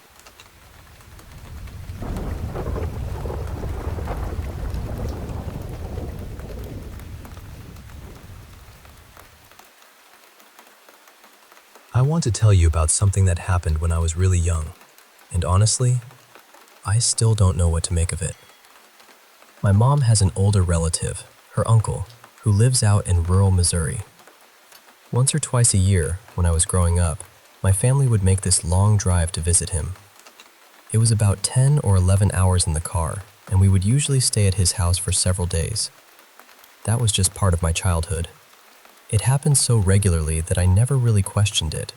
I want to tell you about something that happened when I was really young, and honestly, I still don't know what to make of it. My mom has an older relative, her uncle, who lives out in rural Missouri. Once or twice a year, when I was growing up, my family would make this long drive to visit him. It was about 10 or 11 hours in the car, and we would usually stay at his house for several days. That was just part of my childhood. It happened so regularly that I never really questioned it.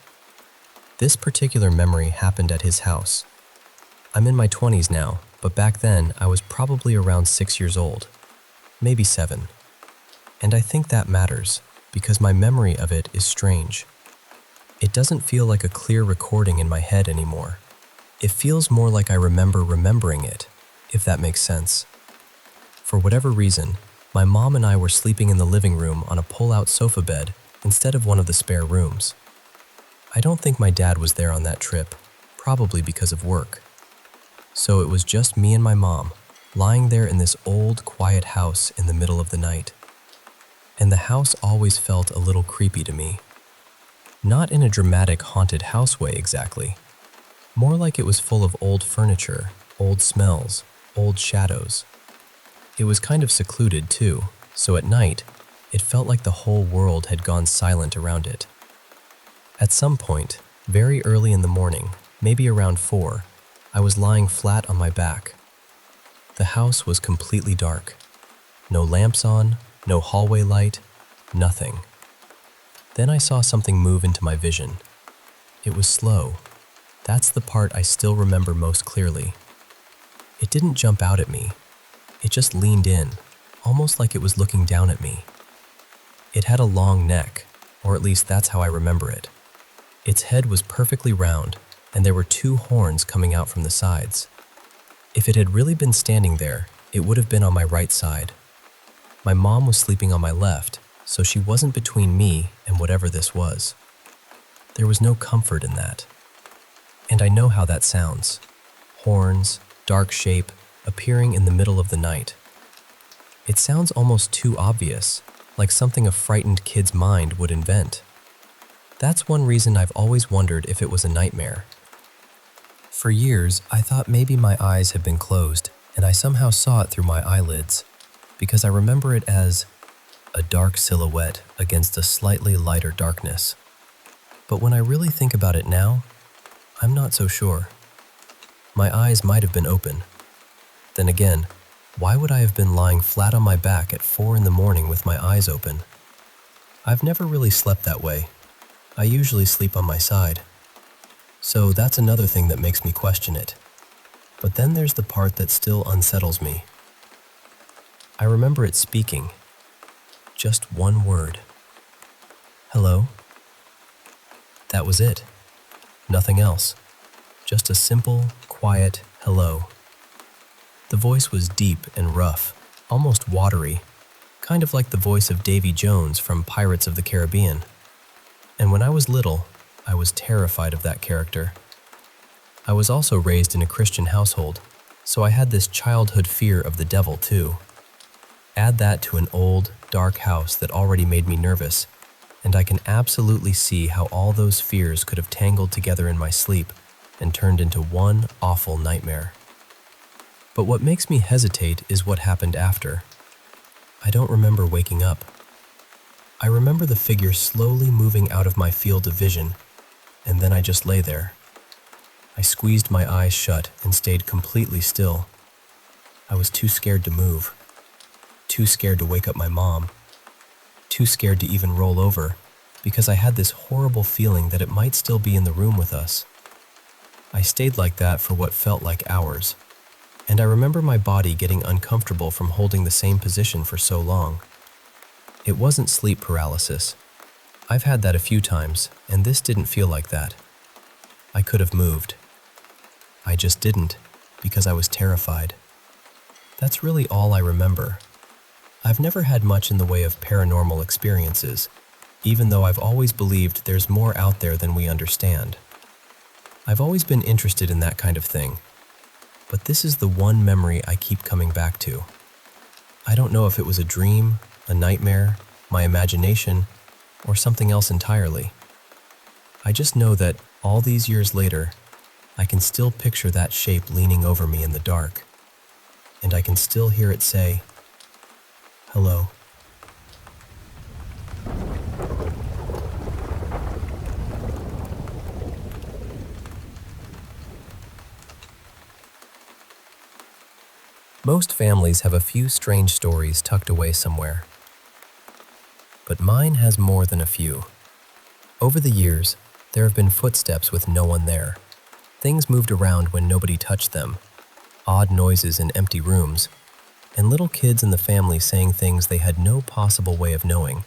This particular memory happened at his house. I'm in my 20s now, but back then I was probably around 6 years old, maybe 7. And I think that matters, because my memory of it is strange. It doesn't feel like a clear recording in my head anymore. It feels more like I remember remembering it, if that makes sense. For whatever reason, my mom and I were sleeping in the living room on a pull-out sofa bed instead of one of the spare rooms. I don't think my dad was there on that trip, probably because of work. So it was just me and my mom, lying there in this old, quiet house in the middle of the night. And the house always felt a little creepy to me. Not in a dramatic haunted house way exactly. More like it was full of old furniture, old smells, old shadows. It was kind of secluded too, so at night, it felt like the whole world had gone silent around it. At some point, very early in the morning, maybe around 4, I was lying flat on my back. The house was completely dark. No lamps on, no hallway light, nothing. Then I saw something move into my vision. It was slow. That's the part I still remember most clearly. It didn't jump out at me. It just leaned in, almost like it was looking down at me. It had a long neck, or at least that's how I remember it. Its head was perfectly round, and there were 2 horns coming out from the sides. If it had really been standing there, it would have been on my right side. My mom was sleeping on my left, so she wasn't between me and whatever this was. There was no comfort in that. And I know how that sounds. Horns, dark shape, appearing in the middle of the night. It sounds almost too obvious, like something a frightened kid's mind would invent. That's one reason I've always wondered if it was a nightmare. For years, I thought maybe my eyes had been closed, and I somehow saw it through my eyelids, because I remember it as a dark silhouette against a slightly lighter darkness. But when I really think about it now, I'm not so sure. My eyes might have been open. Then again, why would I have been lying flat on my back at 4 in the morning with my eyes open? I've never really slept that way. I usually sleep on my side. So that's another thing that makes me question it. But then there's the part that still unsettles me. I remember it speaking. Just one word. Hello? That was it. Nothing else. Just a simple, quiet hello. The voice was deep and rough, almost watery, kind of like the voice of Davy Jones from Pirates of the Caribbean. And when I was little, I was terrified of that character. I was also raised in a Christian household, so I had this childhood fear of the devil too. Add that to an old, dark house that already made me nervous, and I can absolutely see how all those fears could have tangled together in my sleep and turned into one awful nightmare. But what makes me hesitate is what happened after. I don't remember waking up. I remember the figure slowly moving out of my field of vision, and then I just lay there. I squeezed my eyes shut and stayed completely still. I was too scared to move, too scared to wake up my mom, too scared to even roll over, because I had this horrible feeling that it might still be in the room with us. I stayed like that for what felt like hours, and I remember my body getting uncomfortable from holding the same position for so long. It wasn't sleep paralysis. I've had that a few times, and this didn't feel like that. I could have moved. I just didn't, because I was terrified. That's really all I remember. I've never had much in the way of paranormal experiences, even though I've always believed there's more out there than we understand. I've always been interested in that kind of thing, but this is the one memory I keep coming back to. I don't know if it was a dream, a nightmare, my imagination, or something else entirely. I just know that all these years later, I can still picture that shape leaning over me in the dark, and I can still hear it say, hello. Most families have a few strange stories tucked away somewhere. But mine has more than a few. Over the years, there have been footsteps with no one there. Things moved around when nobody touched them, odd noises in empty rooms, and little kids in the family saying things they had no possible way of knowing.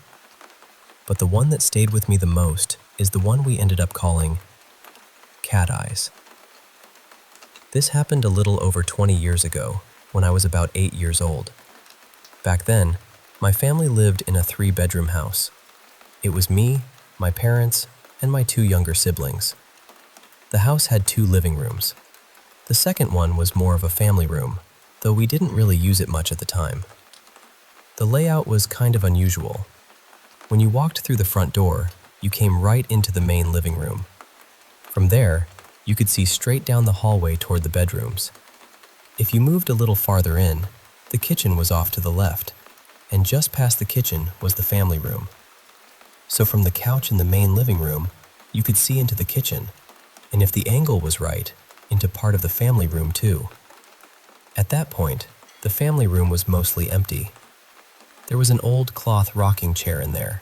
But the one that stayed with me the most is the one we ended up calling cat eyes. This happened a little over 20 years ago, when I was about 8 years old. Back then, my family lived in a 3-bedroom house. It was me, my parents, and my 2 younger siblings. The house had 2 living rooms. The second one was more of a family room, though we didn't really use it much at the time. The layout was kind of unusual. When you walked through the front door, you came right into the main living room. From there, you could see straight down the hallway toward the bedrooms. If you moved a little farther in, the kitchen was off to the left, and just past the kitchen was the family room. So from the couch in the main living room, you could see into the kitchen, and if the angle was right, into part of the family room too. At that point, the family room was mostly empty. There was an old cloth rocking chair in there,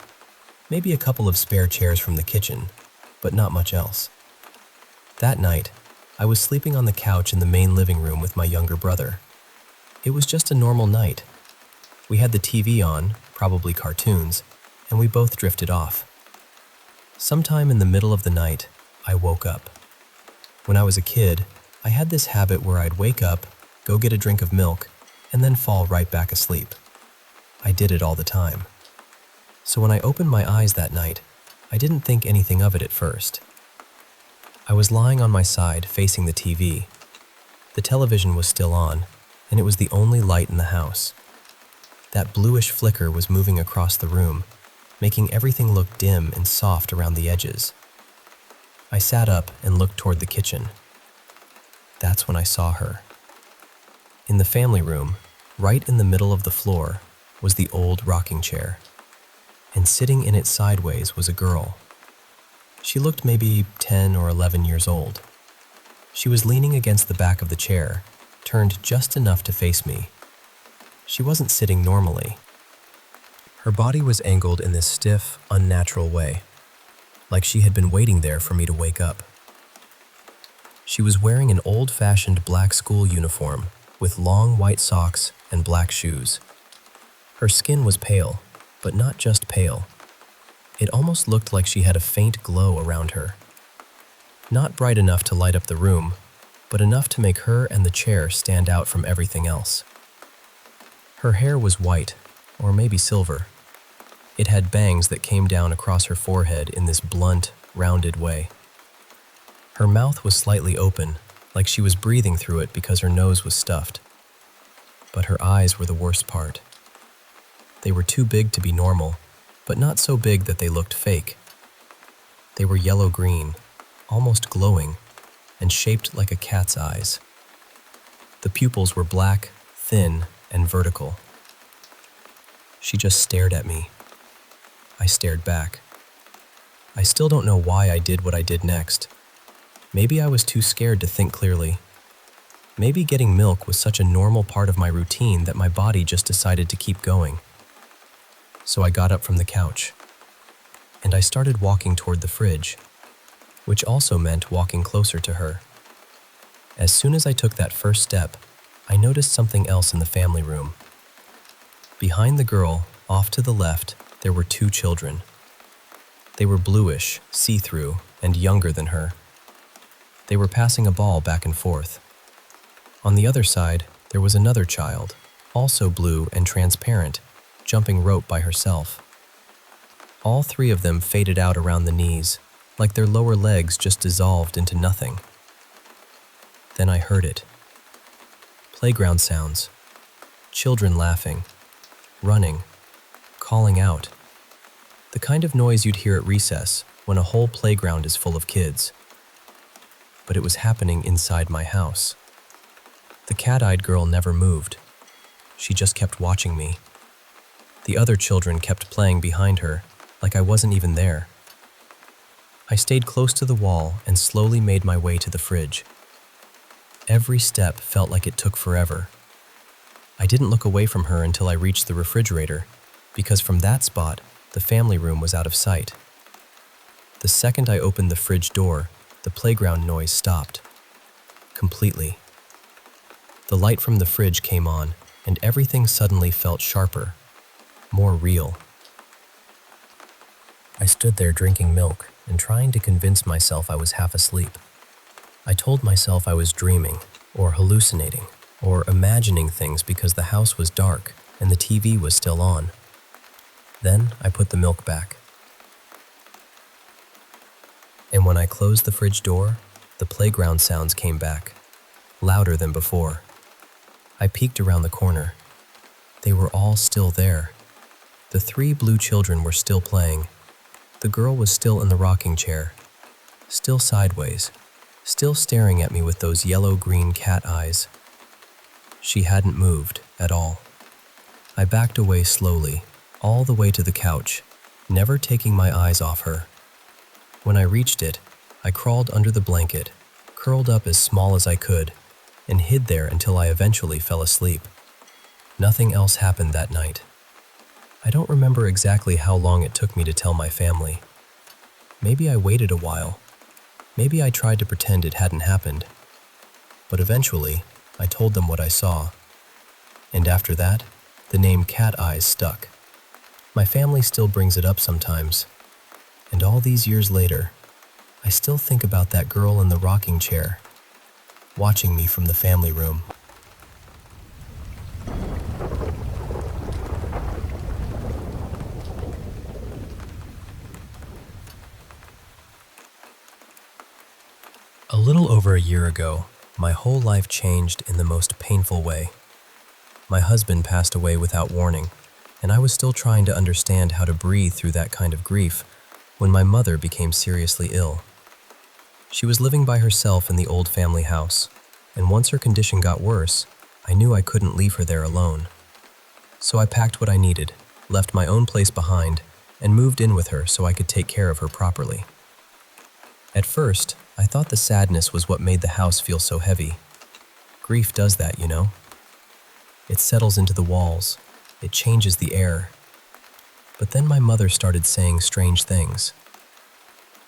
maybe a couple of spare chairs from the kitchen, but not much else. That night, I was sleeping on the couch in the main living room with my younger brother. It was just a normal night. We had the TV on, probably cartoons, and we both drifted off. Sometime in the middle of the night, I woke up. When I was a kid, I had this habit where I'd wake up, go get a drink of milk, and then fall right back asleep. I did it all the time. So when I opened my eyes that night, I didn't think anything of it at first. I was lying on my side facing the TV. The television was still on, and it was the only light in the house. That bluish flicker was moving across the room, making everything look dim and soft around the edges. I sat up and looked toward the kitchen. That's when I saw her. In the family room, right in the middle of the floor, was the old rocking chair, and sitting in it sideways was a girl. She looked maybe 10 or 11 years old. She was leaning against the back of the chair, turned just enough to face me. She wasn't sitting normally. Her body was angled in this stiff, unnatural way, like she had been waiting there for me to wake up. She was wearing an old-fashioned black school uniform with long white socks and black shoes. Her skin was pale, but not just pale. It almost looked like she had a faint glow around her. Not bright enough to light up the room, but enough to make her and the chair stand out from everything else. Her hair was white, or maybe silver. It had bangs that came down across her forehead in this blunt, rounded way. Her mouth was slightly open, like she was breathing through it because her nose was stuffed. But her eyes were the worst part. They were too big to be normal, but not so big that they looked fake. They were yellow-green, almost glowing, and shaped like a cat's eyes. The pupils were black, thin, and vertical. She just stared at me. I stared back. I still don't know why I did what I did next. Maybe I was too scared to think clearly. Maybe getting milk was such a normal part of my routine that my body just decided to keep going. So I got up from the couch, and I started walking toward the fridge, which also meant walking closer to her. As soon as I took that first step, I noticed something else in the family room. Behind the girl, off to the left, there were 2 children. They were bluish, see-through, and younger than her. They were passing a ball back and forth. On the other side, there was another child, also blue and transparent, jumping rope by herself. All 3 of them faded out around the knees, like their lower legs just dissolved into nothing. Then I heard it. Playground sounds. Children laughing, running, calling out. The kind of noise you'd hear at recess when a whole playground is full of kids. But it was happening inside my house. The cat-eyed girl never moved. She just kept watching me. The other children kept playing behind her, like I wasn't even there. I stayed close to the wall and slowly made my way to the fridge. Every step felt like it took forever. I didn't look away from her until I reached the refrigerator, because from that spot, the family room was out of sight. The second I opened the fridge door, the playground noise stopped. completely. The light from the fridge came on, and everything suddenly felt sharper, more real. I stood there drinking milk and trying to convince myself I was half asleep. I told myself I was dreaming, or hallucinating, or imagining things because the house was dark and the TV was still on. Then I put the milk back. And when I closed the fridge door, the playground sounds came back, louder than before. I peeked around the corner. They were all still there. The 3 blue children were still playing. The girl was still in the rocking chair, still sideways, still staring at me with those yellow-green cat eyes. She hadn't moved at all. I backed away slowly, all the way to the couch, never taking my eyes off her. When I reached it, I crawled under the blanket, curled up as small as I could, and hid there until I eventually fell asleep. Nothing else happened that night. I don't remember exactly how long it took me to tell my family. Maybe I waited a while. Maybe I tried to pretend it hadn't happened. But eventually, I told them what I saw. And after that, the name Cat Eyes stuck. My family still brings it up sometimes. And all these years later, I still think about that girl in the rocking chair, watching me from the family room. A little over a year ago, my whole life changed in the most painful way. My husband passed away without warning, and I was still trying to understand how to breathe through that kind of grief when my mother became seriously ill. She was living by herself in the old family house, and once her condition got worse, I knew I couldn't leave her there alone. So I packed what I needed, left my own place behind, and moved in with her so I could take care of her properly. At first, I thought the sadness was what made the house feel so heavy. Grief does that, you know? It settles into the walls. It changes the air. But then my mother started saying strange things.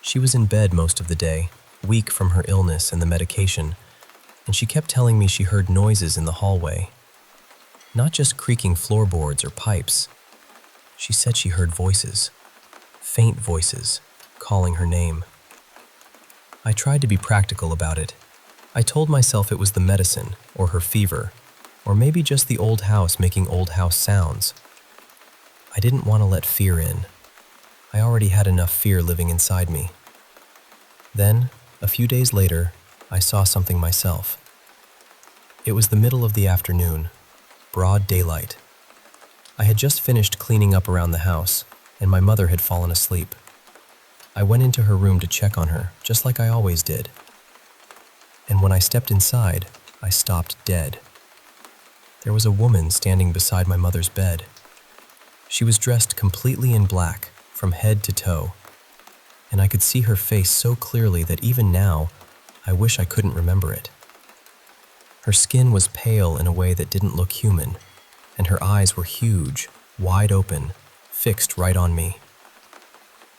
She was in bed most of the day, weak from her illness and the medication, and she kept telling me she heard noises in the hallway. Not just creaking floorboards or pipes. She said she heard voices, faint voices, calling her name. I tried to be practical about it. I told myself it was the medicine, or her fever, or maybe just the old house making old house sounds. I didn't want to let fear in. I already had enough fear living inside me. Then, a few days later, I saw something myself. It was the middle of the afternoon, broad daylight. I had just finished cleaning up around the house, and my mother had fallen asleep. I went into her room to check on her, just like I always did. And when I stepped inside, I stopped dead. There was a woman standing beside my mother's bed. She was dressed completely in black, from head to toe, and I could see her face so clearly that even now, I wish I couldn't remember it. Her skin was pale in a way that didn't look human, and her eyes were huge, wide open, fixed right on me.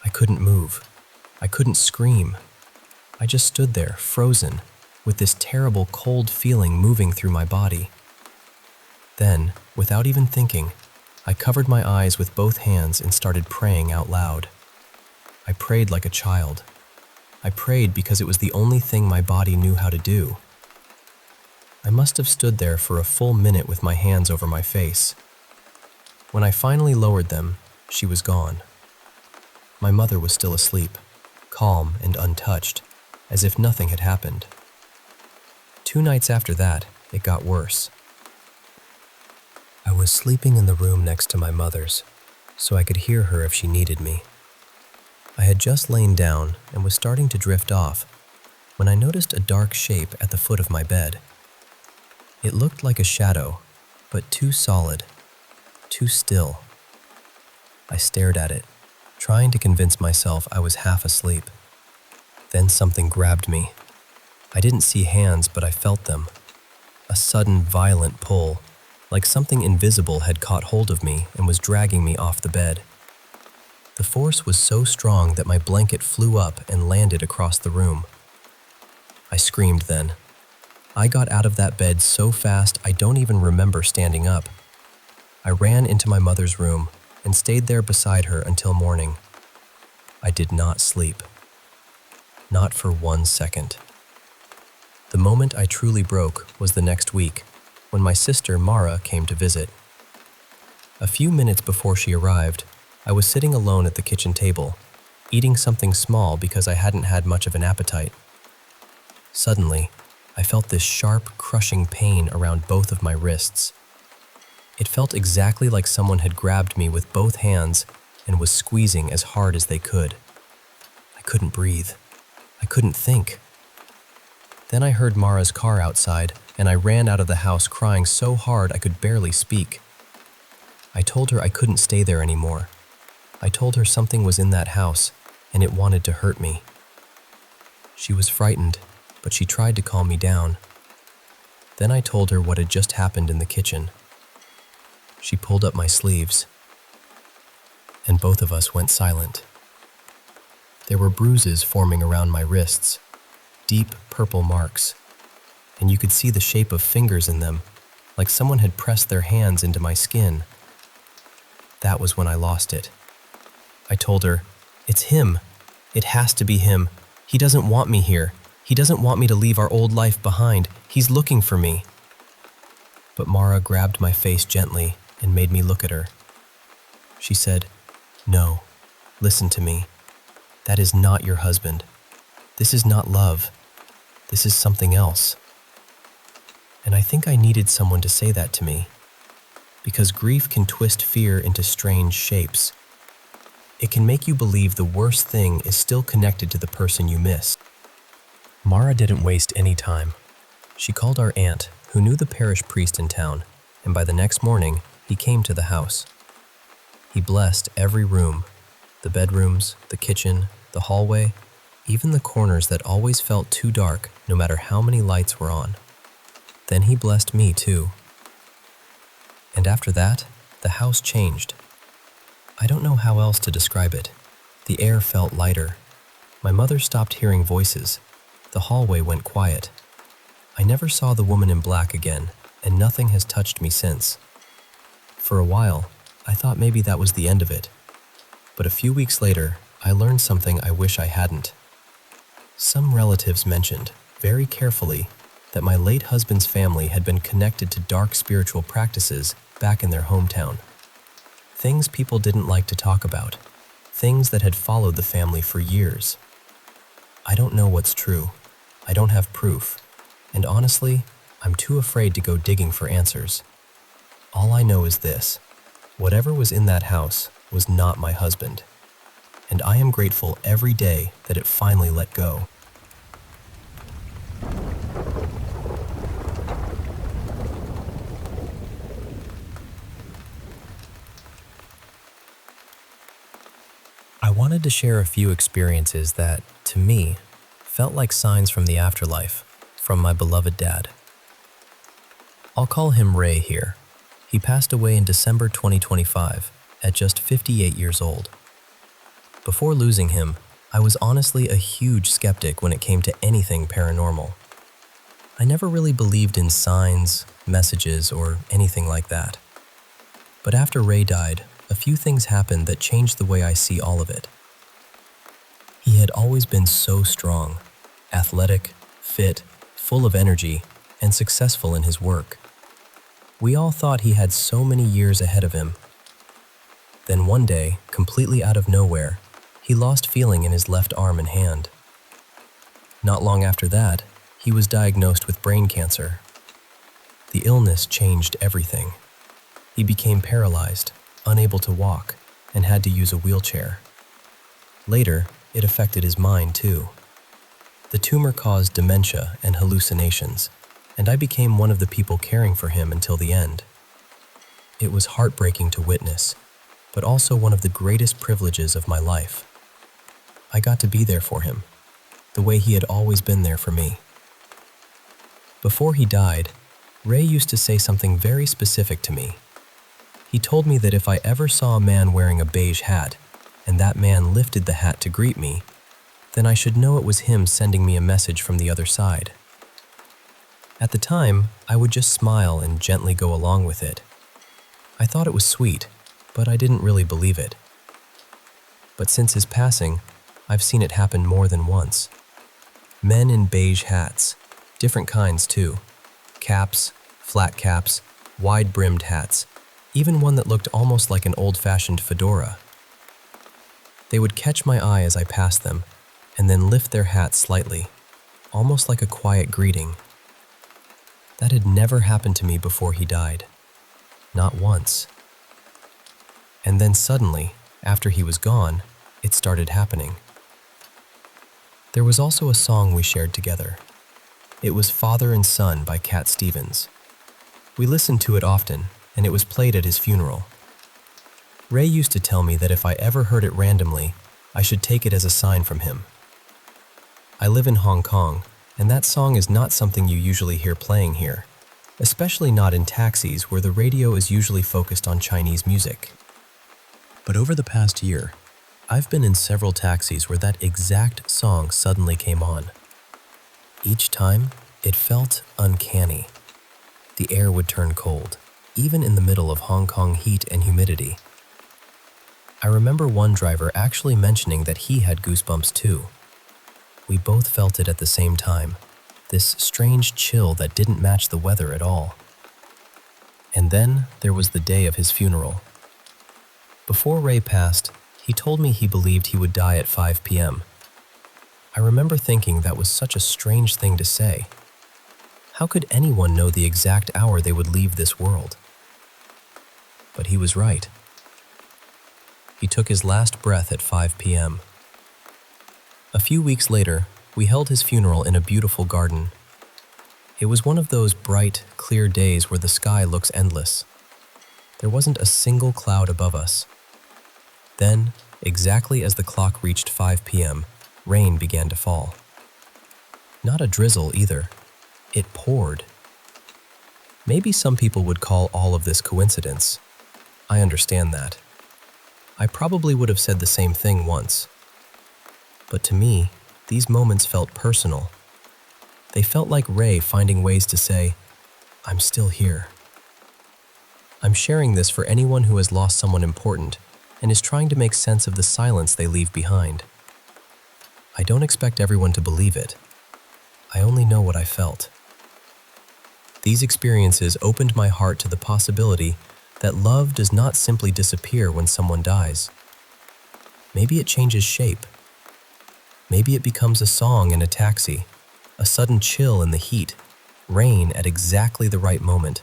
I couldn't move. I couldn't scream. I just stood there, frozen, with this terrible cold feeling moving through my body. Then, without even thinking, I covered my eyes with both hands and started praying out loud. I prayed like a child. I prayed because it was the only thing my body knew how to do. I must have stood there for a full minute with my hands over my face. When I finally lowered them, she was gone. My mother was still asleep, calm and untouched, as if nothing had happened. 2 nights after that, it got worse. I was sleeping in the room next to my mother's, so I could hear her if she needed me. I had just lain down and was starting to drift off when I noticed a dark shape at the foot of my bed. It looked like a shadow, but too solid, too still. I stared at it, trying to convince myself I was half asleep. Then something grabbed me. I didn't see hands, but I felt them. A sudden, violent pull, like something invisible had caught hold of me and was dragging me off the bed. The force was so strong that my blanket flew up and landed across the room. I screamed then. I got out of that bed so fast I don't even remember standing up. I ran into my mother's room and stayed there beside her until morning. I did not sleep. Not for 1 second. The moment I truly broke was the next week, when my sister Mara came to visit. A few minutes before she arrived, I was sitting alone at the kitchen table, eating something small because I hadn't had much of an appetite. Suddenly, I felt this sharp, crushing pain around both of my wrists. It felt exactly like someone had grabbed me with both hands and was squeezing as hard as they could. I couldn't breathe. I couldn't think. Then I heard Mara's car outside, and I ran out of the house crying so hard I could barely speak. I told her I couldn't stay there anymore. I told her something was in that house, and it wanted to hurt me. She was frightened, but she tried to calm me down. Then I told her what had just happened in the kitchen. She pulled up my sleeves, and both of us went silent. There were bruises forming around my wrists, deep purple marks, and you could see the shape of fingers in them, like someone had pressed their hands into my skin. That was when I lost it. I told her, "It's him. It has to be him. He doesn't want me here. He doesn't want me to leave our old life behind. He's looking for me." But Mara grabbed my face gently and made me look at her. She said, "No, listen to me. That is not your husband. This is not love. This is something else." And I think I needed someone to say that to me, because grief can twist fear into strange shapes. It can make you believe the worst thing is still connected to the person you miss. Mara didn't waste any time. She called our aunt, who knew the parish priest in town, and by the next morning, he came to the house. He blessed every room, the bedrooms, the kitchen, the hallway, even the corners that always felt too dark no matter how many lights were on. Then he blessed me too. And after that, the house changed. I don't know how else to describe it. The air felt lighter. My mother stopped hearing voices. The hallway went quiet. I never saw the woman in black again, and nothing has touched me since. For a while, I thought maybe that was the end of it. But a few weeks later, I learned something I wish I hadn't. Some relatives mentioned, very carefully, that my late husband's family had been connected to dark spiritual practices back in their hometown. Things people didn't like to talk about, things that had followed the family for years. I don't know what's true. I don't have proof. And honestly, I'm too afraid to go digging for answers. All I know is this: whatever was in that house was not my husband. And I am grateful every day that it finally let go. I wanted to share a few experiences that, to me, felt like signs from the afterlife, from my beloved dad. I'll call him Ray here. He passed away in December 2025 at just 58 years old. Before losing him, I was honestly a huge skeptic when it came to anything paranormal. I never really believed in signs, messages, or anything like that. But after Ray died, a few things happened that changed the way I see all of it. He had always been so strong, athletic, fit, full of energy, and successful in his work. We all thought he had so many years ahead of him. Then one day, completely out of nowhere, he lost feeling in his left arm and hand. Not long after that, he was diagnosed with brain cancer. The illness changed everything. He became paralyzed, unable to walk, and had to use a wheelchair. Later, it affected his mind too. The tumor caused dementia and hallucinations, and I became one of the people caring for him until the end. It was heartbreaking to witness, but also one of the greatest privileges of my life. I got to be there for him, the way he had always been there for me. Before he died, Ray used to say something very specific to me. He told me that if I ever saw a man wearing a beige hat, and that man lifted the hat to greet me, then I should know it was him sending me a message from the other side. At the time, I would just smile and gently go along with it. I thought it was sweet, but I didn't really believe it. But since his passing, I've seen it happen more than once. Men in beige hats, different kinds too. Caps, flat caps, wide-brimmed hats, even one that looked almost like an old-fashioned fedora. They would catch my eye as I passed them, and then lift their hats slightly, almost like a quiet greeting. That had never happened to me before he died. Not once. And then suddenly, after he was gone, it started happening. There was also a song we shared together. It was Father and Son by Cat Stevens. We listened to it often, and it was played at his funeral. Ray used to tell me that if I ever heard it randomly, I should take it as a sign from him. I live in Hong Kong, and that song is not something you usually hear playing here, especially not in taxis where the radio is usually focused on Chinese music. But over the past year, I've been in several taxis where that exact song suddenly came on. Each time, it felt uncanny. The air would turn cold, even in the middle of Hong Kong heat and humidity. I remember one driver actually mentioning that he had goosebumps too. We both felt it at the same time, this strange chill that didn't match the weather at all. And then there was the day of his funeral. Before Ray passed, he told me he believed he would die at 5 p.m. I remember thinking that was such a strange thing to say. How could anyone know the exact hour they would leave this world? But he was right. He took his last breath at 5 p.m. A few weeks later, we held his funeral in a beautiful garden. It was one of those bright, clear days where the sky looks endless. There wasn't a single cloud above us. Then, exactly as the clock reached 5 p.m., rain began to fall. Not a drizzle either. It poured. Maybe some people would call all of this coincidence. I understand that. I probably would have said the same thing once. But to me, these moments felt personal. They felt like Ray finding ways to say, "I'm still here." I'm sharing this for anyone who has lost someone important and is trying to make sense of the silence they leave behind. I don't expect everyone to believe it. I only know what I felt. These experiences opened my heart to the possibility that love does not simply disappear when someone dies. Maybe it changes shape. Maybe it becomes a song in a taxi, a sudden chill in the heat, rain at exactly the right moment,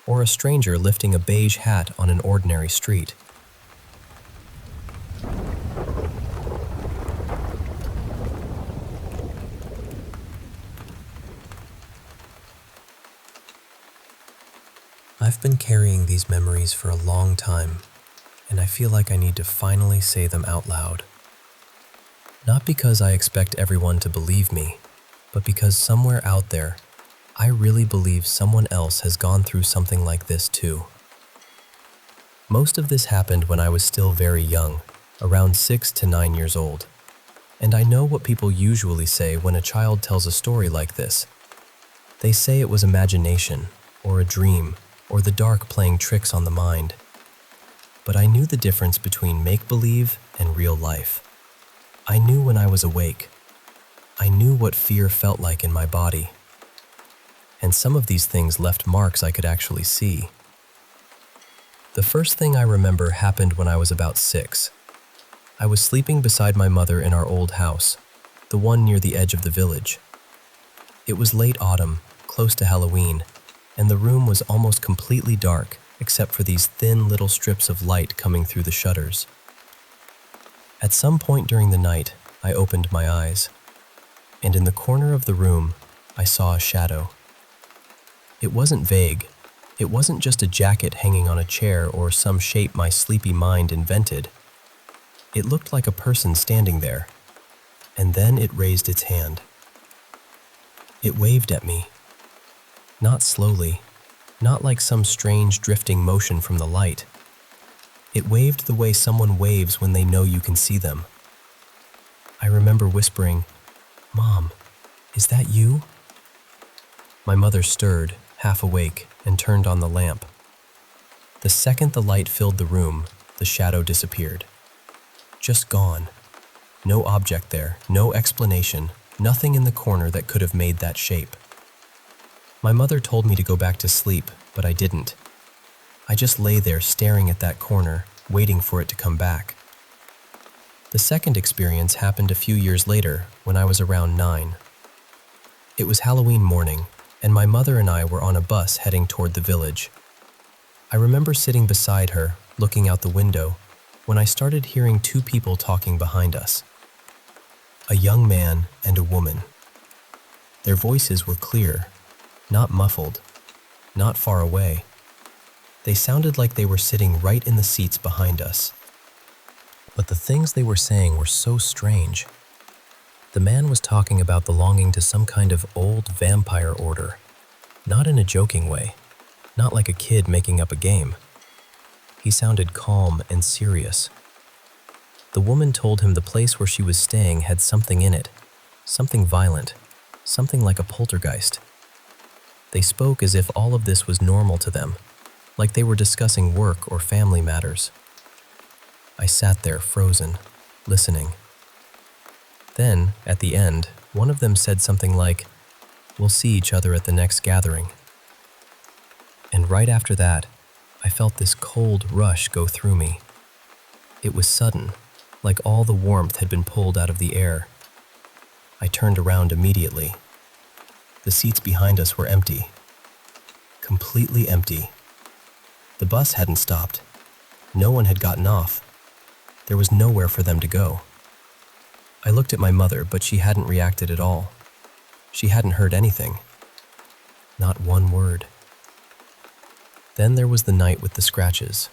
or a stranger lifting a beige hat on an ordinary street. I've been carrying these memories for a long time, and I feel like I need to finally say them out loud. Not because I expect everyone to believe me, but because somewhere out there, I really believe someone else has gone through something like this too. Most of this happened when I was still very young, around 6 to 9 years old. And I know what people usually say when a child tells a story like this. They say it was imagination, or a dream, or the dark playing tricks on the mind. But I knew the difference between make-believe and real life. I knew when I was awake. I knew what fear felt like in my body. And some of these things left marks I could actually see. The first thing I remember happened when I was about 6. I was sleeping beside my mother in our old house, the one near the edge of the village. It was late autumn, close to Halloween, and the room was almost completely dark except for these thin little strips of light coming through the shutters. At some point during the night, I opened my eyes, and in the corner of the room, I saw a shadow. It wasn't vague. It wasn't just a jacket hanging on a chair or some shape my sleepy mind invented. It looked like a person standing there, and then it raised its hand. It waved at me. Not slowly, not like some strange drifting motion from the light. It waved the way someone waves when they know you can see them. I remember whispering, "Mom, is that you?" My mother stirred, half awake, and turned on the lamp. The second the light filled the room, the shadow disappeared. Just gone. No object there, no explanation, nothing in the corner that could have made that shape. My mother told me to go back to sleep, but I didn't. I just lay there staring at that corner, waiting for it to come back. The second experience happened a few years later when I was around 9. It was Halloween morning, and my mother and I were on a bus heading toward the village. I remember sitting beside her, looking out the window, when I started hearing two people talking behind us. A young man and a woman. Their voices were clear, not muffled, not far away. They sounded like they were sitting right in the seats behind us. But the things they were saying were so strange. The man was talking about belonging to some kind of old vampire order, not in a joking way, not like a kid making up a game. He sounded calm and serious. The woman told him the place where she was staying had something in it, something violent, something like a poltergeist. They spoke as if all of this was normal to them, like they were discussing work or family matters. I sat there frozen, listening. Then, at the end, one of them said something like, "We'll see each other at the next gathering." And right after that, I felt this cold rush go through me. It was sudden, like all the warmth had been pulled out of the air. I turned around immediately. The seats behind us were empty. Completely empty. The bus hadn't stopped. No one had gotten off. There was nowhere for them to go. I looked at my mother, but she hadn't reacted at all. She hadn't heard anything. Not one word. Then there was the night with the scratches.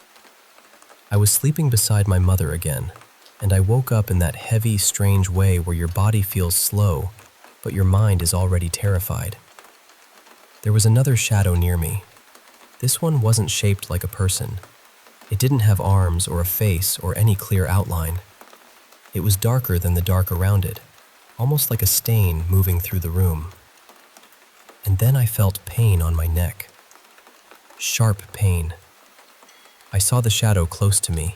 I was sleeping beside my mother again, and I woke up in that heavy, strange way where your body feels slow, but your mind is already terrified. There was another shadow near me. This one wasn't shaped like a person. It didn't have arms or a face or any clear outline. It was darker than the dark around it, almost like a stain moving through the room. And then I felt pain on my neck. Sharp pain. I saw the shadow close to me,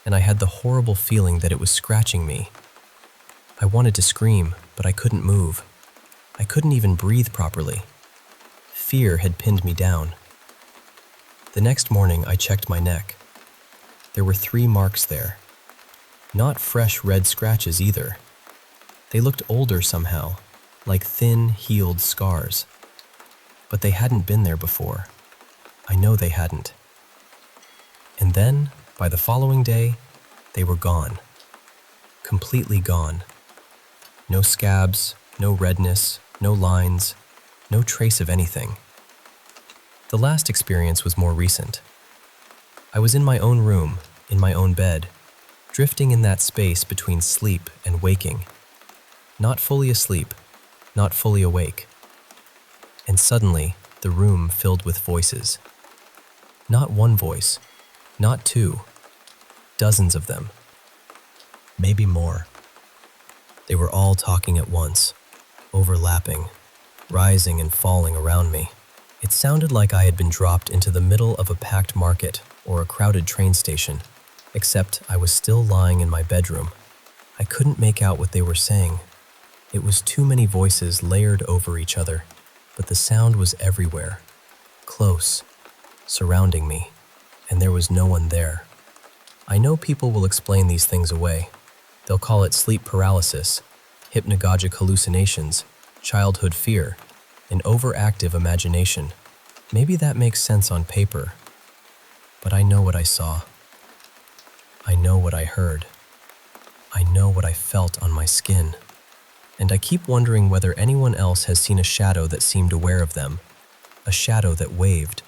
and I had the horrible feeling that it was scratching me. I wanted to scream, but I couldn't move. I couldn't even breathe properly. Fear had pinned me down. The next morning, I checked my neck. There were 3 marks there. Not fresh red scratches either. They looked older somehow, like thin, healed scars. But they hadn't been there before. I know they hadn't. And then, by the following day, they were gone. Completely gone. No scabs, no redness, no lines, no trace of anything. The last experience was more recent. I was in my own room, in my own bed, drifting in that space between sleep and waking. Not fully asleep, not fully awake. And suddenly, the room filled with voices. Not one voice, not 2, dozens of them. Maybe more. They were all talking at once, overlapping, rising and falling around me. It sounded like I had been dropped into the middle of a packed market or a crowded train station, except I was still lying in my bedroom. I couldn't make out what they were saying. It was too many voices layered over each other, but the sound was everywhere, close, surrounding me, and there was no one there. I know people will explain these things away. They'll call it sleep paralysis, hypnagogic hallucinations, childhood fear, an overactive imagination. Maybe that makes sense on paper, but I know what I saw. I know what I heard. I know what I felt on my skin. And I keep wondering whether anyone else has seen a shadow that seemed aware of them, a shadow that waved,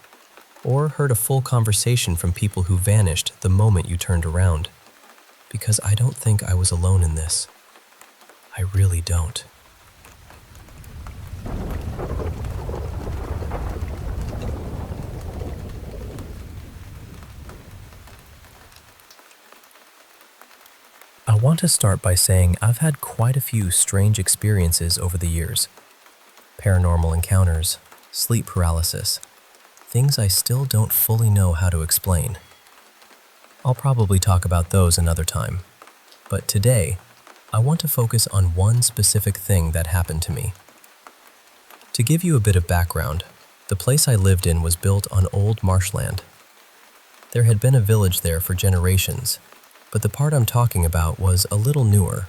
or heard a full conversation from people who vanished the moment you turned around. Because I don't think I was alone in this. I really don't. I want to start by saying I've had quite a few strange experiences over the years. Paranormal encounters, sleep paralysis, things I still don't fully know how to explain. I'll probably talk about those another time, but today, I want to focus on one specific thing that happened to me. To give you a bit of background, the place I lived in was built on old marshland. There had been a village there for generations, but the part I'm talking about was a little newer.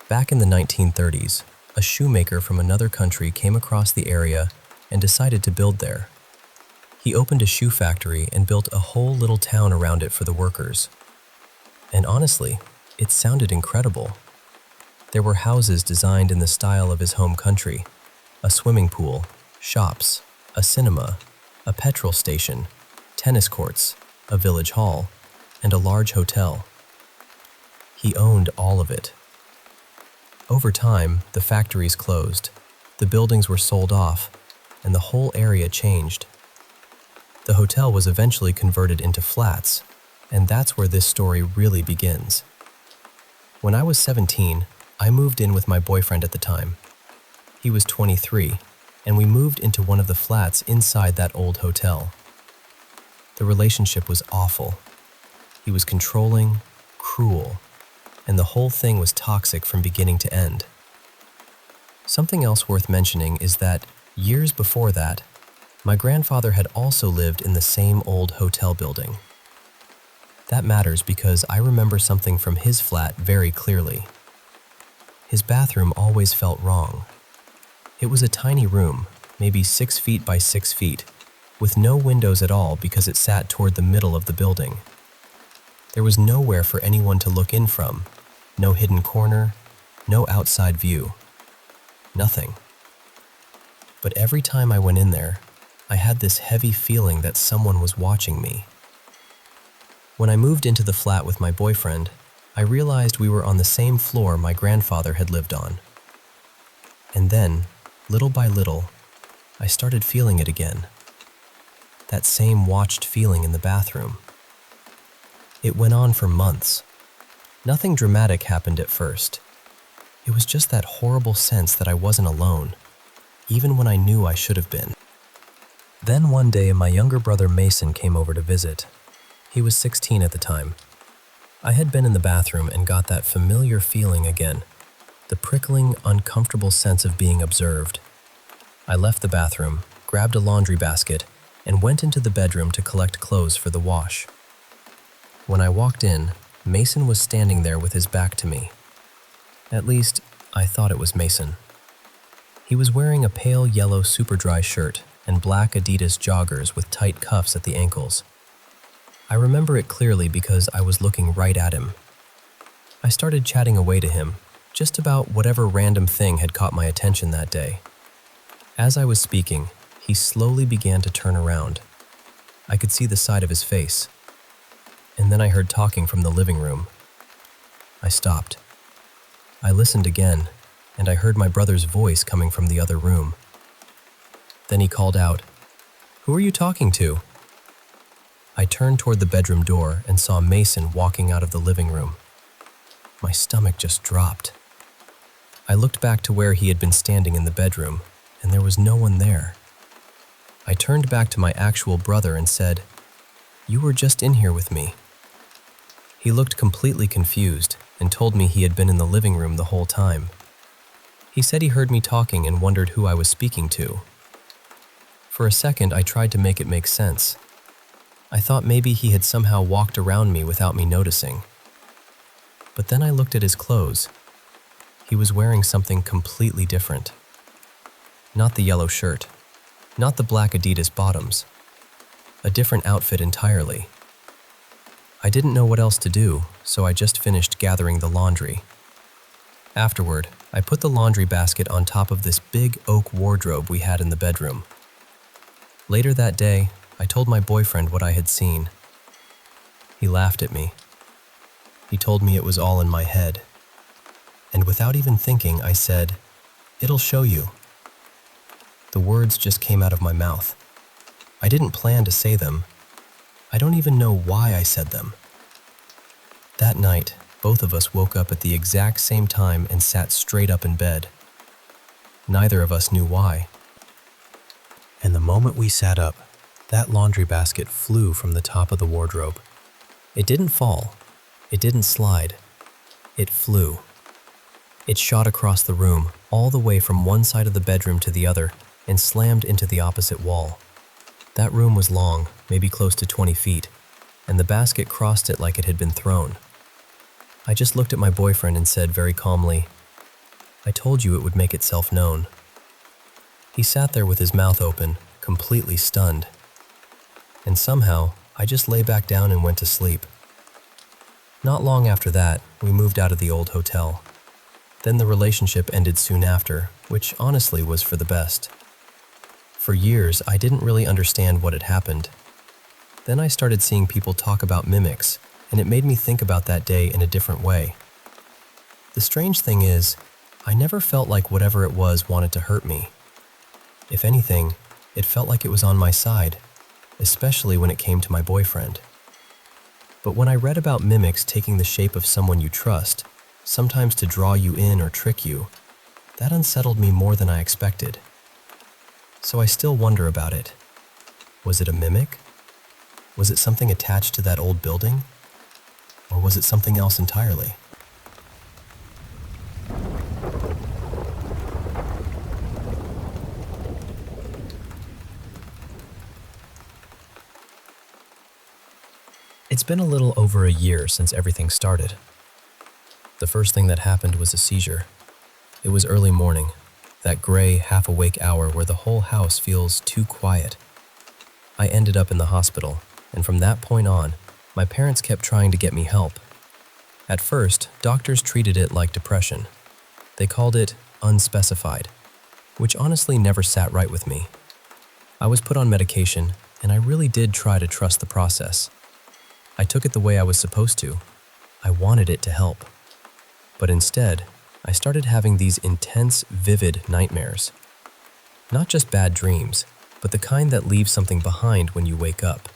Back in the 1930s, a shoemaker from another country came across the area and decided to build there. He opened a shoe factory and built a whole little town around it for the workers. And honestly, it sounded incredible. There were houses designed in the style of his home country, a swimming pool, shops, a cinema, a petrol station, tennis courts, a village hall, and a large hotel. He owned all of it. Over time, the factories closed, the buildings were sold off, and the whole area changed. The hotel was eventually converted into flats, and that's where this story really begins. When I was 17, I moved in with my boyfriend at the time. He was 23, and we moved into one of the flats inside that old hotel. The relationship was awful. He was controlling, cruel, and the whole thing was toxic from beginning to end. Something else worth mentioning is that, years before that, my grandfather had also lived in the same old hotel building. That matters because I remember something from his flat very clearly. His bathroom always felt wrong. It was a tiny room, maybe 6 feet by 6 feet, with no windows at all because it sat toward the middle of the building. There was nowhere for anyone to look in from, no hidden corner, no outside view. Nothing. But every time I went in there, I had this heavy feeling that someone was watching me. When I moved into the flat with my boyfriend, I realized we were on the same floor my grandfather had lived on. And then, little by little, I started feeling it again. That same watched feeling in the bathroom. It went on for months. Nothing dramatic happened at first. It was just that horrible sense that I wasn't alone, even when I knew I should have been. Then one day, my younger brother Mason came over to visit. He was 16 at the time. I had been in the bathroom and got that familiar feeling again, the prickling, uncomfortable sense of being observed. I left the bathroom, grabbed a laundry basket, and went into the bedroom to collect clothes for the wash. When I walked in, Mason was standing there with his back to me. At least, I thought it was Mason. He was wearing a pale yellow super dry shirt and black Adidas joggers with tight cuffs at the ankles. I remember it clearly because I was looking right at him. I started chatting away to him, just about whatever random thing had caught my attention that day. As I was speaking, he slowly began to turn around. I could see the side of his face. And then I heard talking from the living room. I stopped. I listened again, and I heard my brother's voice coming from the other room. Then he called out, "Who are you talking to?" I turned toward the bedroom door and saw Mason walking out of the living room. My stomach just dropped. I looked back to where he had been standing in the bedroom, and there was no one there. I turned back to my actual brother and said, "You were just in here with me." He looked completely confused and told me he had been in the living room the whole time. He said he heard me talking and wondered who I was speaking to. For a second, I tried to make it make sense. I thought maybe he had somehow walked around me without me noticing. But then I looked at his clothes. He was wearing something completely different. Not the yellow shirt, not the black Adidas bottoms. A different outfit entirely. I didn't know what else to do, so I just finished gathering the laundry. Afterward, I put the laundry basket on top of this big oak wardrobe we had in the bedroom. Later that day, I told my boyfriend what I had seen. He laughed at me. He told me it was all in my head. And without even thinking, I said, "It'll show you." The words just came out of my mouth. I didn't plan to say them. I don't even know why I said them. That night, both of us woke up at the exact same time and sat straight up in bed. Neither of us knew why. And the moment we sat up, that laundry basket flew from the top of the wardrobe. It didn't fall. It didn't slide. It flew. It shot across the room, all the way from one side of the bedroom to the other, and slammed into the opposite wall. That room was long, maybe close to 20 feet, and the basket crossed it like it had been thrown. I just looked at my boyfriend and said very calmly, "I told you it would make itself known." He sat there with his mouth open, completely stunned. And somehow, I just lay back down and went to sleep. Not long after that, we moved out of the old hotel. Then the relationship ended soon after, which honestly was for the best. For years, I didn't really understand what had happened. Then I started seeing people talk about mimics, and it made me think about that day in a different way. The strange thing is, I never felt like whatever it was wanted to hurt me. If anything, it felt like it was on my side, especially when it came to my boyfriend. But when I read about mimics taking the shape of someone you trust, sometimes to draw you in or trick you, that unsettled me more than I expected. So I still wonder about it. Was it a mimic? Was it something attached to that old building? Or was it something else entirely? It's been a little over a year since everything started. The first thing that happened was a seizure. It was early morning, that gray, half-awake hour where the whole house feels too quiet. I ended up in the hospital, and from that point on, my parents kept trying to get me help. At first, doctors treated it like depression. They called it unspecified, which honestly never sat right with me. I was put on medication, and I really did try to trust the process. I took it the way I was supposed to. I wanted it to help. But instead, I started having these intense, vivid nightmares. Not just bad dreams, but the kind that leave something behind when you wake up.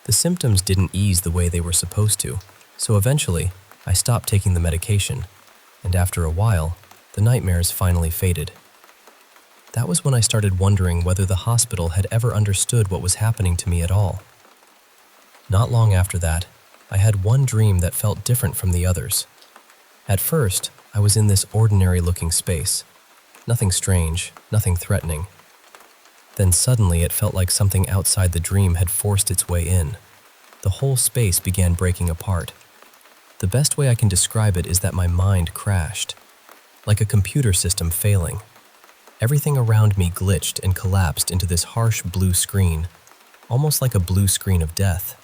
The symptoms didn't ease the way they were supposed to, so eventually, I stopped taking the medication, and after a while, the nightmares finally faded. That was when I started wondering whether the hospital had ever understood what was happening to me at all. Not long after that, I had one dream that felt different from the others. At first, I was in this ordinary-looking space. Nothing strange, nothing threatening. Then suddenly it felt like something outside the dream had forced its way in. The whole space began breaking apart. The best way I can describe it is that my mind crashed, like a computer system failing. Everything around me glitched and collapsed into this harsh blue screen, almost like a blue screen of death.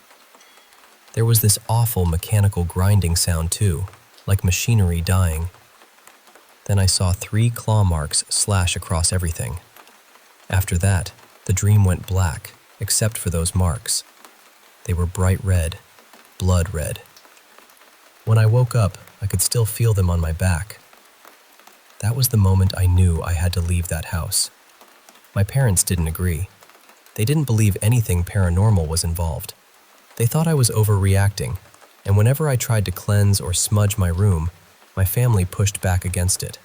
There was this awful mechanical grinding sound too, like machinery dying. Then I saw 3 claw marks slash across everything. After that, the dream went black, except for those marks. They were bright red, blood red. When I woke up, I could still feel them on my back. That was the moment I knew I had to leave that house. My parents didn't agree. They didn't believe anything paranormal was involved. They thought I was overreacting, and whenever I tried to cleanse or smudge my room, my family pushed back against it.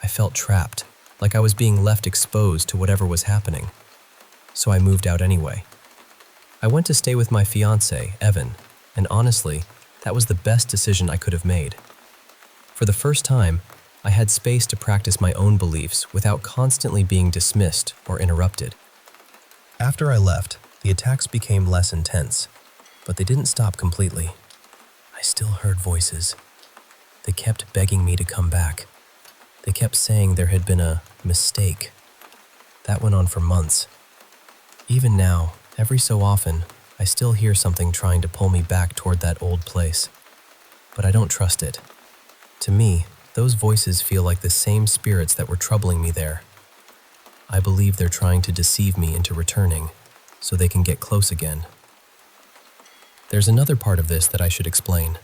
I felt trapped, like I was being left exposed to whatever was happening. So I moved out anyway. I went to stay with my fiancé, Evan, and honestly, that was the best decision I could have made. For the first time, I had space to practice my own beliefs without constantly being dismissed or interrupted. After I left, the attacks became less intense, but they didn't stop completely. I still heard voices. They kept begging me to come back. They kept saying there had been a mistake. That went on for months. Even now, every so often, I still hear something trying to pull me back toward that old place. But I don't trust it. To me, those voices feel like the same spirits that were troubling me there. I believe they're trying to deceive me into returning, so they can get close again. There's another part of this that I should explain.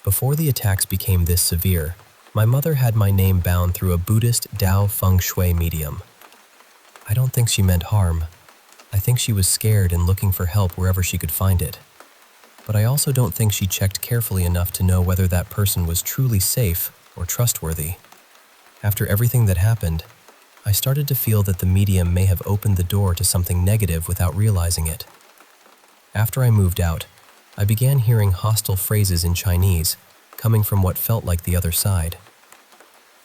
Before the attacks became this severe, my mother had my name bound through a Buddhist Tao Feng Shui medium. I don't think she meant harm. I think she was scared and looking for help wherever she could find it. But I also don't think she checked carefully enough to know whether that person was truly safe or trustworthy. After everything that happened, I started to feel that the medium may have opened the door to something negative without realizing it. After I moved out, I began hearing hostile phrases in Chinese coming from what felt like the other side.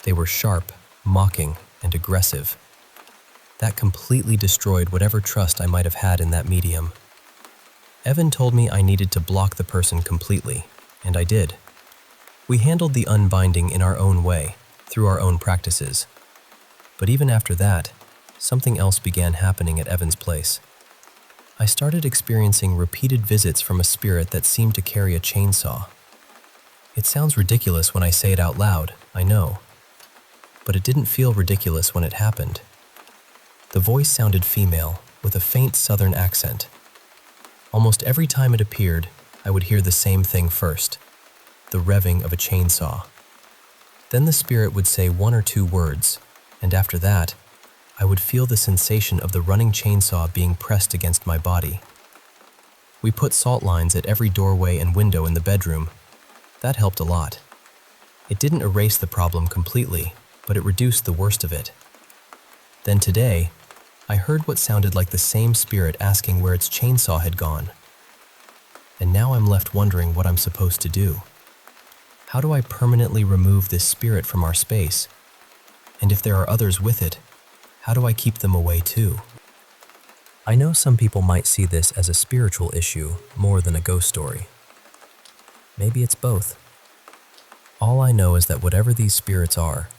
They were sharp, mocking, and aggressive. That completely destroyed whatever trust I might have had in that medium. Evan told me I needed to block the person completely, and I did. We handled the unbinding in our own way, through our own practices. But even after that, something else began happening at Evan's place. I started experiencing repeated visits from a spirit that seemed to carry a chainsaw. It sounds ridiculous when I say it out loud, I know. But it didn't feel ridiculous when it happened. The voice sounded female, with a faint southern accent. Almost every time it appeared, I would hear the same thing first, the revving of a chainsaw. Then the spirit would say one or two words, and after that, I would feel the sensation of the running chainsaw being pressed against my body. We put salt lines at every doorway and window in the bedroom. That helped a lot. It didn't erase the problem completely, but it reduced the worst of it. Then today, I heard what sounded like the same spirit asking where its chainsaw had gone. And now I'm left wondering what I'm supposed to do. How do I permanently remove this spirit from our space? And if there are others with it, how do I keep them away too? I know some people might see this as a spiritual issue more than a ghost story. Maybe it's both. All I know is that whatever these spirits are,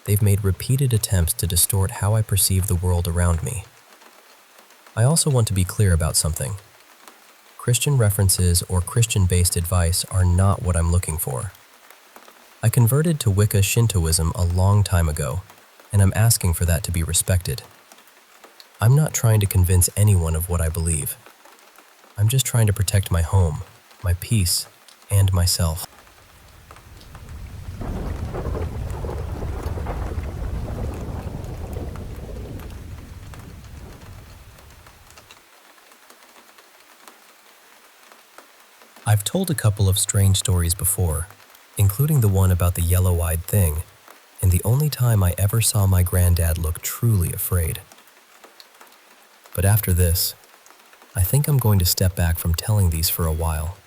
they've made repeated attempts to distort how I perceive the world around me. I also want to be clear about something. Christian references or Christian-based advice are not what I'm looking for. I converted to Wicca Shintoism a long time ago, and I'm asking for that to be respected. I'm not trying to convince anyone of what I believe. I'm just trying to protect my home, my peace, and myself. I've told a couple of strange stories before, including the one about the yellow-eyed thing, and the only time I ever saw my granddad look truly afraid. But after this, I think I'm going to step back from telling these for a while,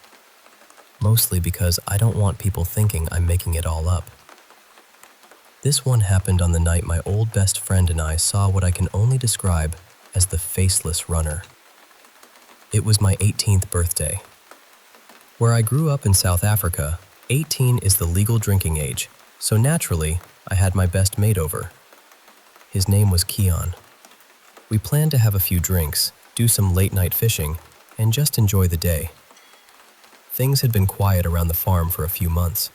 mostly because I don't want people thinking I'm making it all up. This one happened on the night my old best friend and I saw what I can only describe as the faceless runner. It was my 18th birthday. Where I grew up in South Africa, 18 is the legal drinking age, so naturally, I had my best mate over. His name was Keon. We planned to have a few drinks, do some late-night fishing, and just enjoy the day. Things had been quiet around the farm for a few months.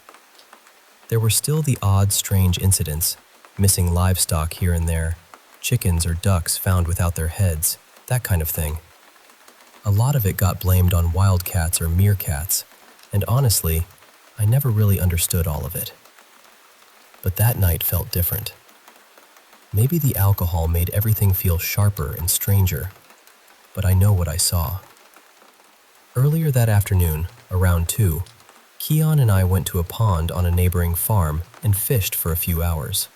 There were still the odd, strange incidents, missing livestock here and there, chickens or ducks found without their heads, that kind of thing. A lot of it got blamed on wildcats or meerkats, and honestly, I never really understood all of it. But that night felt different. Maybe the alcohol made everything feel sharper and stranger, but I know what I saw. Earlier that afternoon, around 2, Keon and I went to a pond on a neighboring farm and fished for a few hours.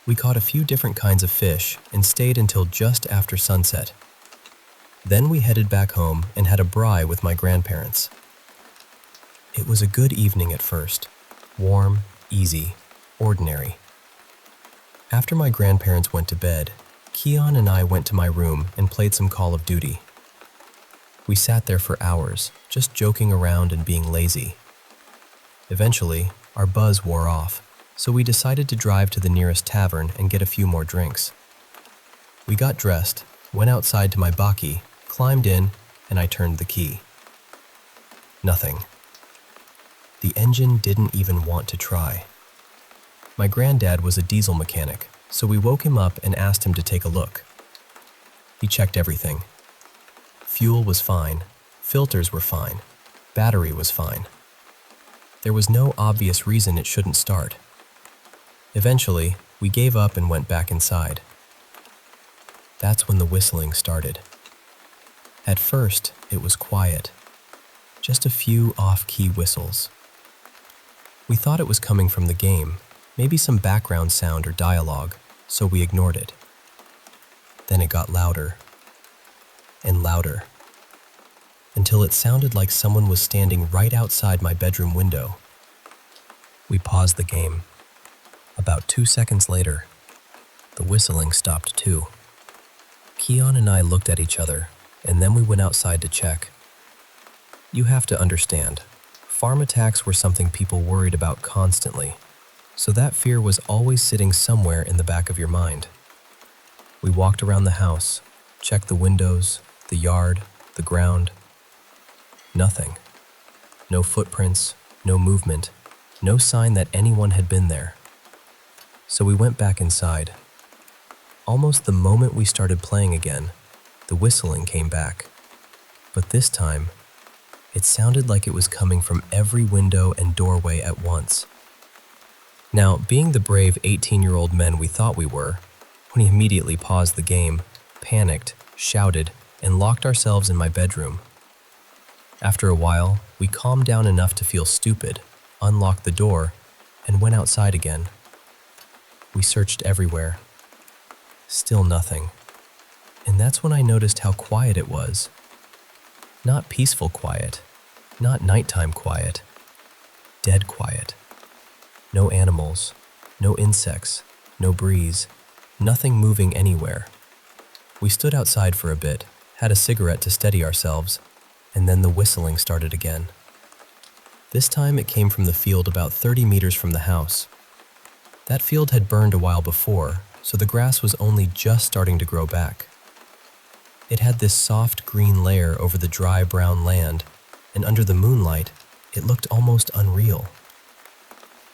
We caught a few different kinds of fish and stayed until just after sunset. Then we headed back home and had a braai with my grandparents. It was a good evening at first, warm, easy, ordinary. After my grandparents went to bed, Keon and I went to my room and played some Call of Duty. We sat there for hours, just joking around and being lazy. Eventually, our buzz wore off, so we decided to drive to the nearest tavern and get a few more drinks. We got dressed, went outside to my bakkie, climbed in, and I turned the key. Nothing. The engine didn't even want to try. My granddad was a diesel mechanic, so we woke him up and asked him to take a look. He checked everything. Fuel was fine, filters were fine, battery was fine. There was no obvious reason it shouldn't start. Eventually, we gave up and went back inside. That's when the whistling started. At first, it was quiet, just a few off-key whistles. We thought it was coming from the game, maybe some background sound or dialogue, so we ignored it. Then it got louder and louder, until it sounded like someone was standing right outside my bedroom window. We paused the game. About 2 seconds later, the whistling stopped too. Keon and I looked at each other, and then we went outside to check. You have to understand, farm attacks were something people worried about constantly, so that fear was always sitting somewhere in the back of your mind. We walked around the house, checked the windows, the yard, the ground. Nothing. No footprints, no movement, no sign that anyone had been there. So we went back inside. Almost the moment we started playing again, the whistling came back. But this time, it sounded like it was coming from every window and doorway at once. Now, being the brave 18-year-old men we thought we were, we immediately paused the game, panicked, shouted, and locked ourselves in my bedroom. After a while, we calmed down enough to feel stupid, unlocked the door, and went outside again. We searched everywhere. Still nothing. And that's when I noticed how quiet it was. Not peaceful quiet, not nighttime quiet, dead quiet. No animals, no insects, no breeze, nothing moving anywhere. We stood outside for a bit, had a cigarette to steady ourselves, and then the whistling started again. This time it came from the field about 30 meters from the house. That field had burned a while before, so the grass was only just starting to grow back. It had this soft green layer over the dry brown land, and under the moonlight, it looked almost unreal.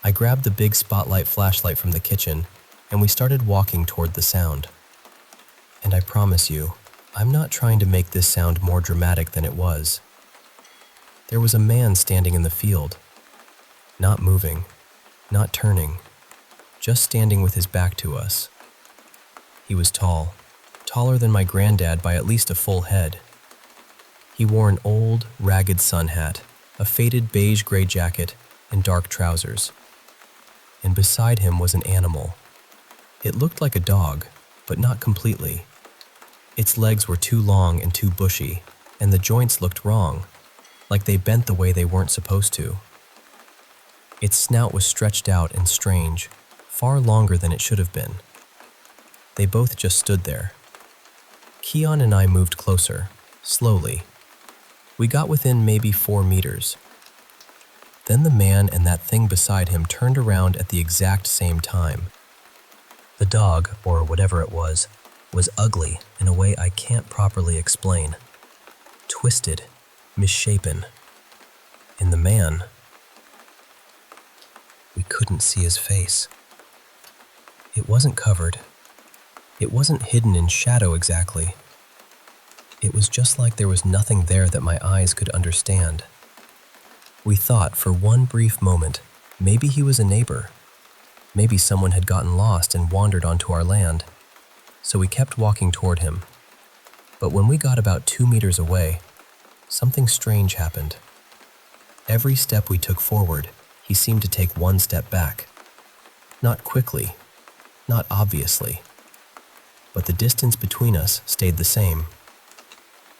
I grabbed the big spotlight flashlight from the kitchen, and we started walking toward the sound. And I promise you, I'm not trying to make this sound more dramatic than it was. There was a man standing in the field, not moving, not turning, just standing with his back to us. He was tall, taller than my granddad by at least a full head. He wore an old, ragged sun hat, a faded beige-gray jacket, and dark trousers. And beside him was an animal. It looked like a dog, but not completely. Its legs were too long and too bushy, and the joints looked wrong, like they bent the way they weren't supposed to. Its snout was stretched out and strange, far longer than it should have been. They both just stood there. Keon and I moved closer, slowly. We got within maybe 4 meters. Then the man and that thing beside him turned around at the exact same time. The dog, or whatever it was ugly in a way I can't properly explain. Twisted, misshapen. And the man, we couldn't see his face. It wasn't covered. It wasn't hidden in shadow exactly. It was just like there was nothing there that my eyes could understand. We thought for one brief moment, maybe he was a neighbor. Maybe someone had gotten lost and wandered onto our land. So we kept walking toward him. But when we got about 2 meters away, something strange happened. Every step we took forward, he seemed to take 1 step back. Not quickly, not obviously, but the distance between us stayed the same.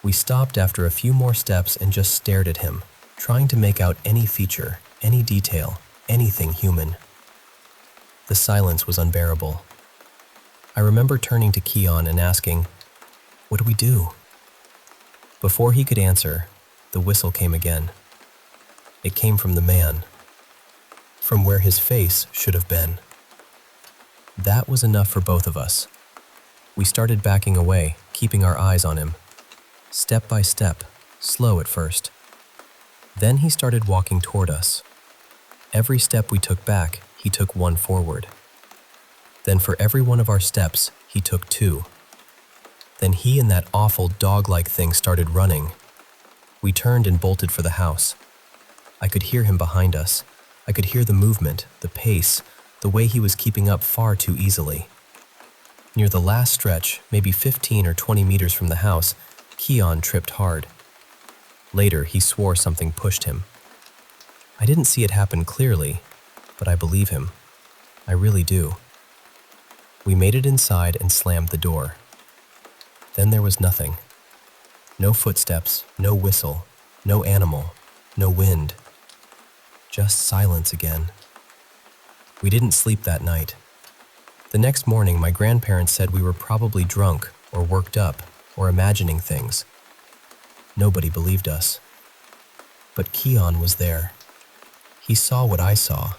We stopped after a few more steps and just stared at him, trying to make out any feature, any detail, anything human. The silence was unbearable. I remember turning to Keon and asking, "What do we do?" Before he could answer, the whistle came again. It came from the man, from where his face should have been. That was enough for both of us. We started backing away, keeping our eyes on him. Step by step, slow at first. Then he started walking toward us. Every step we took back, he took 1 forward. Then for every one of our steps, he took 2. Then he and that awful dog-like thing started running. We turned and bolted for the house. I could hear him behind us. I could hear the movement, the pace, the way he was keeping up far too easily. Near the last stretch, maybe 15 or 20 meters from the house, Keon tripped hard. Later, he swore something pushed him. I didn't see it happen clearly, but I believe him. I really do. We made it inside and slammed the door. Then there was nothing. No footsteps, no whistle, no animal, no wind. Just silence again. We didn't sleep that night. The next morning, my grandparents said we were probably drunk or worked up or imagining things. Nobody believed us. But Keon was there. He saw what I saw.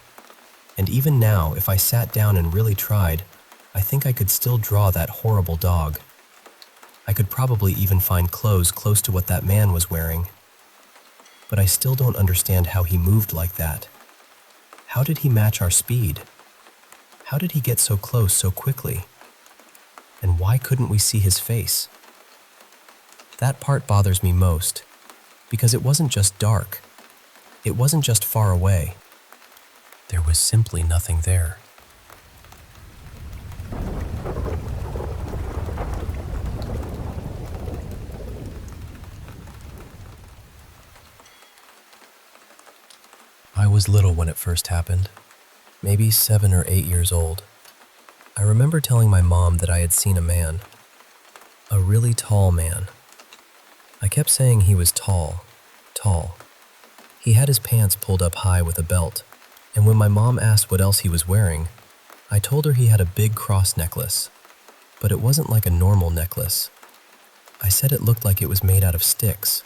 And even now, if I sat down and really tried, I think I could still draw that horrible dog. I could probably even find clothes close to what that man was wearing. But I still don't understand how he moved like that. How did he match our speed? How did he get so close so quickly? And why couldn't we see his face? That part bothers me most, because it wasn't just dark. It wasn't just far away. There was simply nothing there. I was little when it first happened, maybe 7 or 8 years old. I remember telling my mom that I had seen a man, a really tall man. I kept saying he was tall, tall. He had his pants pulled up high with a belt, and when my mom asked what else he was wearing, I told her he had a big cross necklace, but it wasn't like a normal necklace. I said it looked like it was made out of sticks.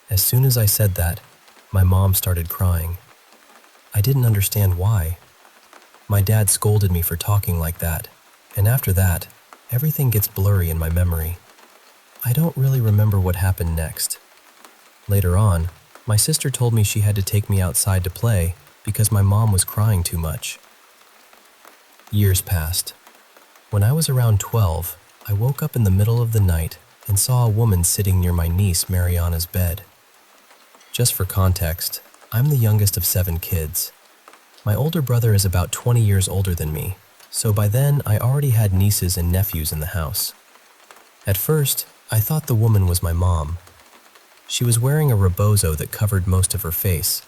As soon as I said that, my mom started crying. I didn't understand why. My dad scolded me for talking like that, and after that, everything gets blurry in my memory. I don't really remember what happened next. Later on, my sister told me she had to take me outside to play because my mom was crying too much. Years passed. When I was around 12, I woke up in the middle of the night and saw a woman sitting near my niece Mariana's bed. Just for context, I'm the youngest of 7 kids. My older brother is about 20 years older than me, so by then I already had nieces and nephews in the house. At first, I thought the woman was my mom. She was wearing a rebozo that covered most of her face,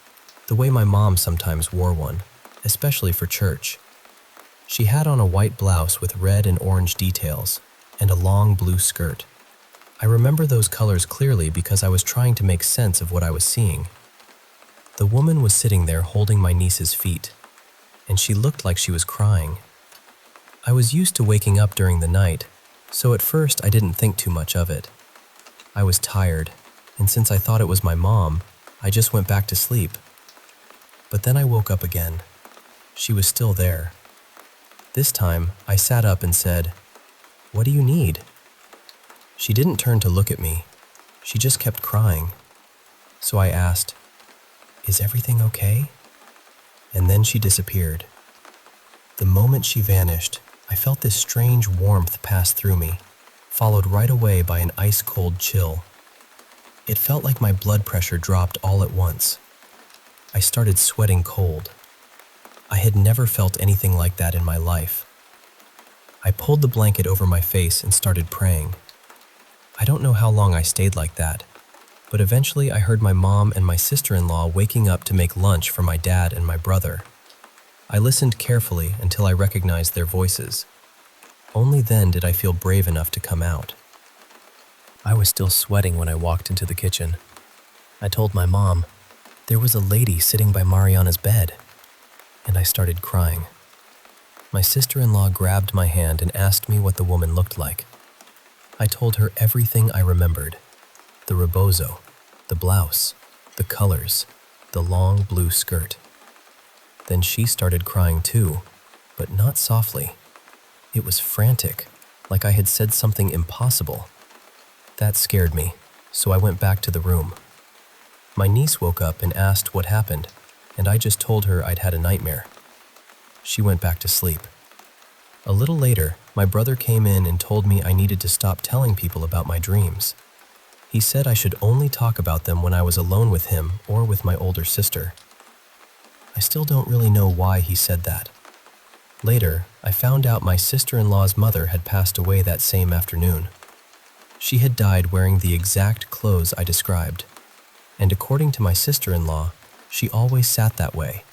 the way my mom sometimes wore one, especially for church. She had on a white blouse with red and orange details, and a long blue skirt. I remember those colors clearly because I was trying to make sense of what I was seeing. The woman was sitting there holding my niece's feet, and she looked like she was crying. I was used to waking up during the night, so at first I didn't think too much of it. I was tired, and since I thought it was my mom, I just went back to sleep. But then I woke up again. She was still there. This time, I sat up and said, "What do you need?" She didn't turn to look at me. She just kept crying. So I asked, "Is everything okay?" And then she disappeared. The moment she vanished, I felt this strange warmth pass through me, followed right away by an ice-cold chill. It felt like my blood pressure dropped all at once. I started sweating cold. I had never felt anything like that in my life. I pulled the blanket over my face and started praying. I don't know how long I stayed like that, but eventually I heard my mom and my sister-in-law waking up to make lunch for my dad and my brother. I listened carefully until I recognized their voices. Only then did I feel brave enough to come out. I was still sweating when I walked into the kitchen. I told my mom, "There was a lady sitting by Mariana's bed," and I started crying. My sister-in-law grabbed my hand and asked me what the woman looked like. I told her everything I remembered. The rebozo, the blouse, the colors, the long blue skirt. Then she started crying too, but not softly. It was frantic, like I had said something impossible. That scared me, so I went back to the room. My niece woke up and asked what happened, and I just told her I'd had a nightmare. She went back to sleep. A little later, my brother came in and told me I needed to stop telling people about my dreams. He said I should only talk about them when I was alone with him or with my older sister. I still don't really know why he said that. Later, I found out my sister-in-law's mother had passed away that same afternoon. She had died wearing the exact clothes I described, and according to my sister-in-law, she always sat that way,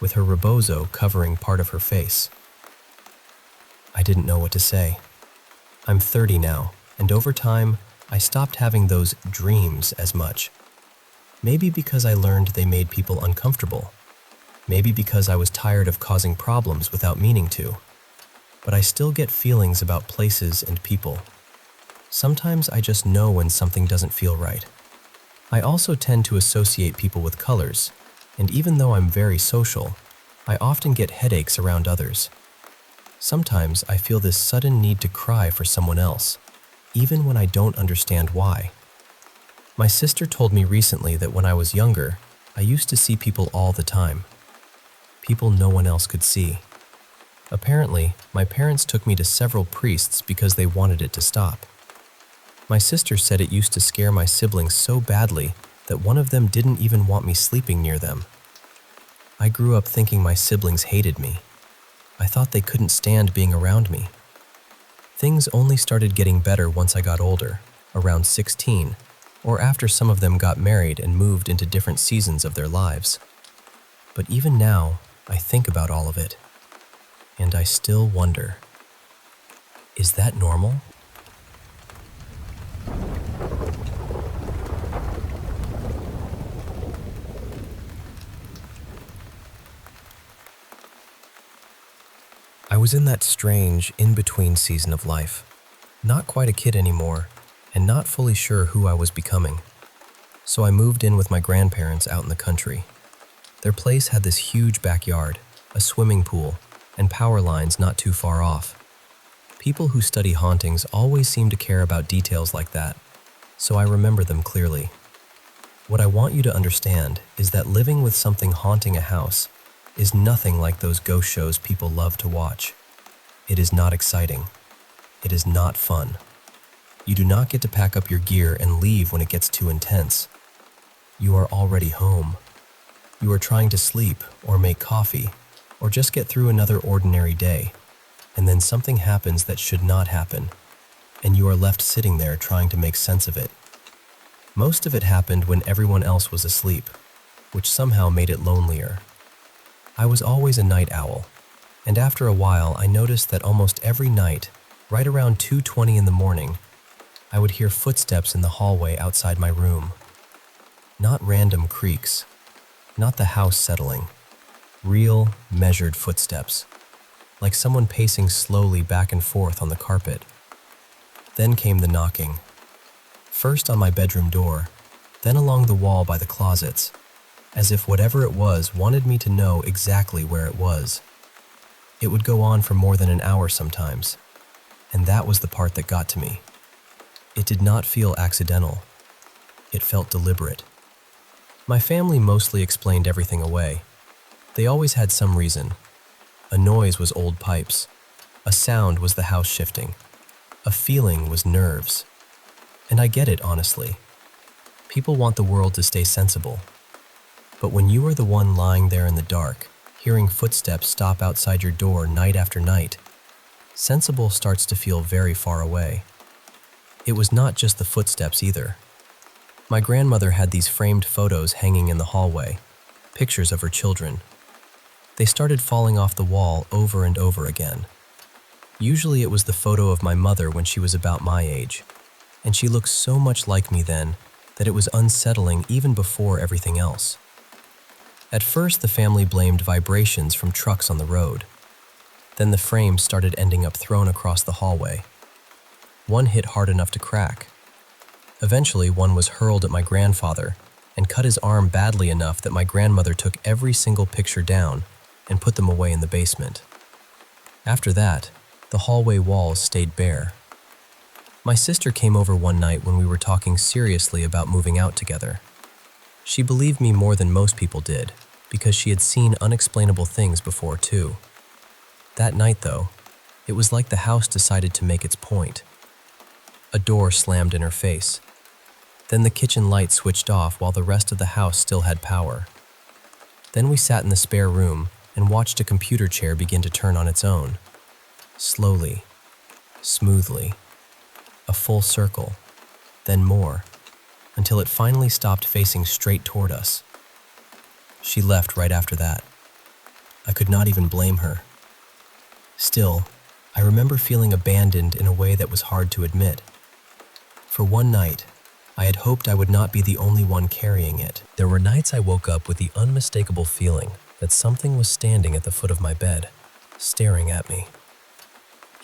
with her rebozo covering part of her face. I didn't know what to say. I'm 30 now, and over time, I stopped having those dreams as much. Maybe because I learned they made people uncomfortable. Maybe because I was tired of causing problems without meaning to. But I still get feelings about places and people. Sometimes I just know when something doesn't feel right. I also tend to associate people with colors, and even though I'm very social, I often get headaches around others. Sometimes I feel this sudden need to cry for someone else, even when I don't understand why. My sister told me recently that when I was younger, I used to see people all the time. People no one else could see. Apparently, my parents took me to several priests because they wanted it to stop. My sister said it used to scare my siblings so badly that one of them didn't even want me sleeping near them. I grew up thinking my siblings hated me. I thought they couldn't stand being around me. Things only started getting better once I got older, around 16, or after some of them got married and moved into different seasons of their lives. But even now, I think about all of it, and I still wonder, is that normal? I was in that strange, in-between season of life, not quite a kid anymore, and not fully sure who I was becoming. So I moved in with my grandparents out in the country. Their place had this huge backyard, a swimming pool, and power lines not too far off. People who study hauntings always seem to care about details like that, so I remember them clearly. What I want you to understand is that living with something haunting a house is nothing like those ghost shows people love to watch. It is not exciting. It is not fun. You do not get to pack up your gear and leave when it gets too intense. You are already home. You are trying to sleep or make coffee or just get through another ordinary day, and then something happens that should not happen, and you are left sitting there trying to make sense of it. Most of it happened when everyone else was asleep, which somehow made it lonelier. I was always a night owl, and after a while I noticed that almost every night, right around 2:20 in the morning, I would hear footsteps in the hallway outside my room. Not random creaks, not the house settling, real, measured footsteps, like someone pacing slowly back and forth on the carpet. Then came the knocking, first on my bedroom door, then along the wall by the closets, as if whatever it was wanted me to know exactly where it was. It would go on for more than an hour sometimes, and that was the part that got to me. It did not feel accidental. It felt deliberate. My family mostly explained everything away. They always had some reason. A noise was old pipes. A sound was the house shifting. A feeling was nerves. And I get it, honestly. People want the world to stay sensible. But when you are the one lying there in the dark, hearing footsteps stop outside your door night after night, sensible starts to feel very far away. It was not just the footsteps either. My grandmother had these framed photos hanging in the hallway, pictures of her children. They started falling off the wall over and over again. Usually it was the photo of my mother when she was about my age, and she looked so much like me then that it was unsettling even before everything else. At first, the family blamed vibrations from trucks on the road. Then the frames started ending up thrown across the hallway. One hit hard enough to crack. Eventually, one was hurled at my grandfather and cut his arm badly enough that my grandmother took every single picture down and put them away in the basement. After that, the hallway walls stayed bare. My sister came over one night when we were talking seriously about moving out together. She believed me more than most people did, because she had seen unexplainable things before too. That night, though, it was like the house decided to make its point. A door slammed in her face. Then the kitchen light switched off while the rest of the house still had power. Then we sat in the spare room and watched a computer chair begin to turn on its own. Slowly, smoothly, a full circle, then more, until it finally stopped facing straight toward us. She left right after that. I could not even blame her. Still, I remember feeling abandoned in a way that was hard to admit. For one night, I had hoped I would not be the only one carrying it. There were nights I woke up with the unmistakable feeling that something was standing at the foot of my bed, staring at me.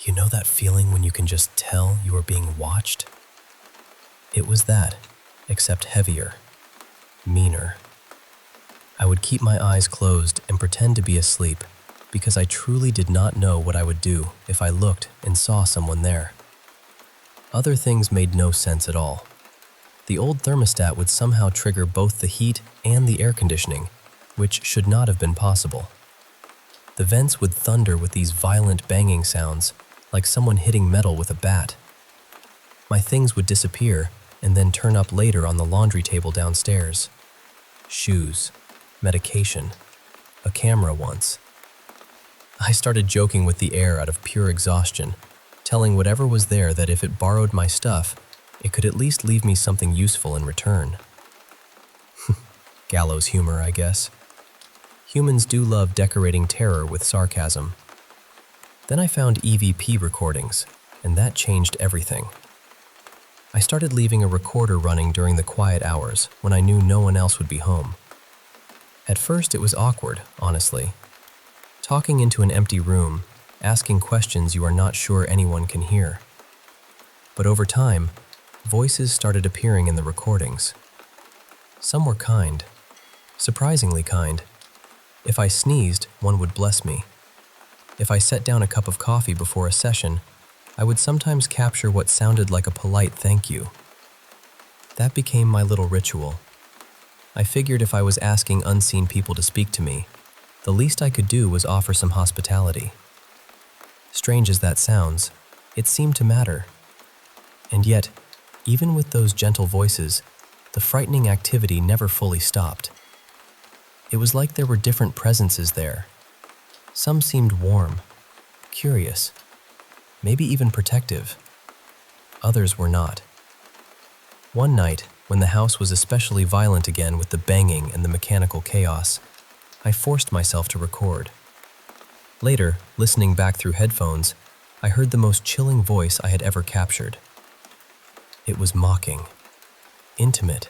You know that feeling when you can just tell you are being watched? It was that, except heavier, meaner. I would keep my eyes closed and pretend to be asleep because I truly did not know what I would do if I looked and saw someone there. Other things made no sense at all. The old thermostat would somehow trigger both the heat and the air conditioning, which should not have been possible. The vents would thunder with these violent banging sounds, like someone hitting metal with a bat. My things would disappear and then turn up later on the laundry table downstairs. Shoes, medication, a camera once. I started joking with the air out of pure exhaustion, telling whatever was there that if it borrowed my stuff, it could at least leave me something useful in return. Gallows humor, I guess. Humans do love decorating terror with sarcasm. Then I found EVP recordings, and that changed everything. I started leaving a recorder running during the quiet hours when I knew no one else would be home. At first it was awkward, honestly. Talking into an empty room, asking questions you are not sure anyone can hear. But over time, voices started appearing in the recordings. Some were kind, surprisingly kind. If I sneezed, one would bless me. If I set down a cup of coffee before a session, I would sometimes capture what sounded like a polite thank you. That became my little ritual. I figured if I was asking unseen people to speak to me, the least I could do was offer some hospitality. Strange as that sounds, it seemed to matter. And yet, even with those gentle voices, the frightening activity never fully stopped. It was like there were different presences there. Some seemed warm, curious, maybe even protective. Others were not. One night, when the house was especially violent again with the banging and the mechanical chaos, I forced myself to record. Later, listening back through headphones, I heard the most chilling voice I had ever captured. It was mocking, intimate.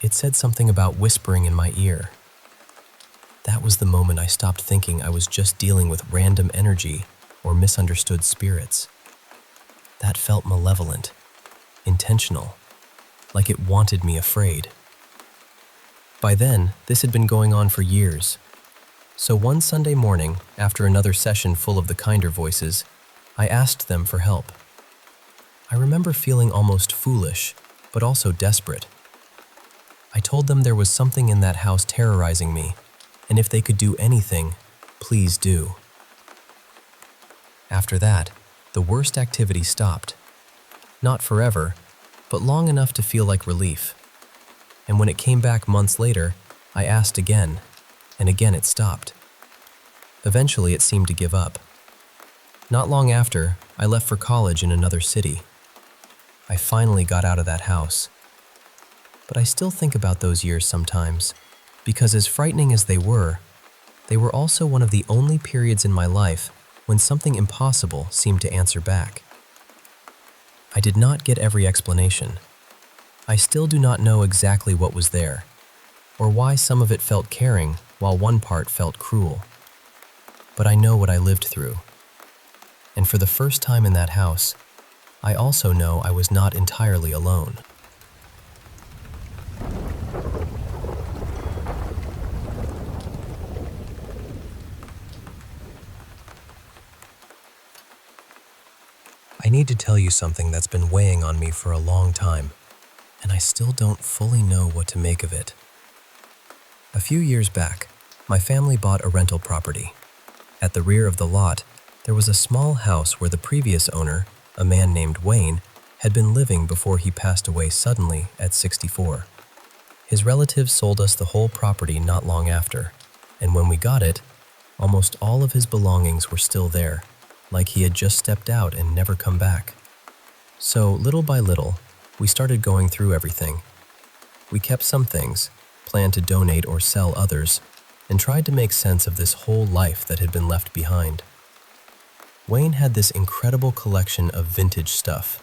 It said something about whispering in my ear. That was the moment I stopped thinking I was just dealing with random energy or misunderstood spirits. That felt malevolent, intentional, like it wanted me afraid. By then, this had been going on for years. So one Sunday morning, after another session full of the kinder voices, I asked them for help. I remember feeling almost foolish, but also desperate. I told them there was something in that house terrorizing me, and if they could do anything, please do. After that, the worst activity stopped. Not forever, but long enough to feel like relief. And when it came back months later, I asked again, and again it stopped. Eventually, it seemed to give up. Not long after, I left for college in another city. I finally got out of that house. But I still think about those years sometimes, because as frightening as they were also one of the only periods in my life when something impossible seemed to answer back. I did not get every explanation. I still do not know exactly what was there, or why some of it felt caring while one part felt cruel. But I know what I lived through. And for the first time in that house, I also know I was not entirely alone. I need to tell you something that's been weighing on me for a long time, and I still don't fully know what to make of it. A few years back, my family bought a rental property. At the rear of the lot, there was a small house where the previous owner, a man named Wayne, had been living before he passed away suddenly at 64. His relatives sold us the whole property not long after, and when we got it, almost all of his belongings were still there, like he had just stepped out and never come back. So, little by little, we started going through everything. We kept some things, planned to donate or sell others, and tried to make sense of this whole life that had been left behind. Wayne had this incredible collection of vintage stuff.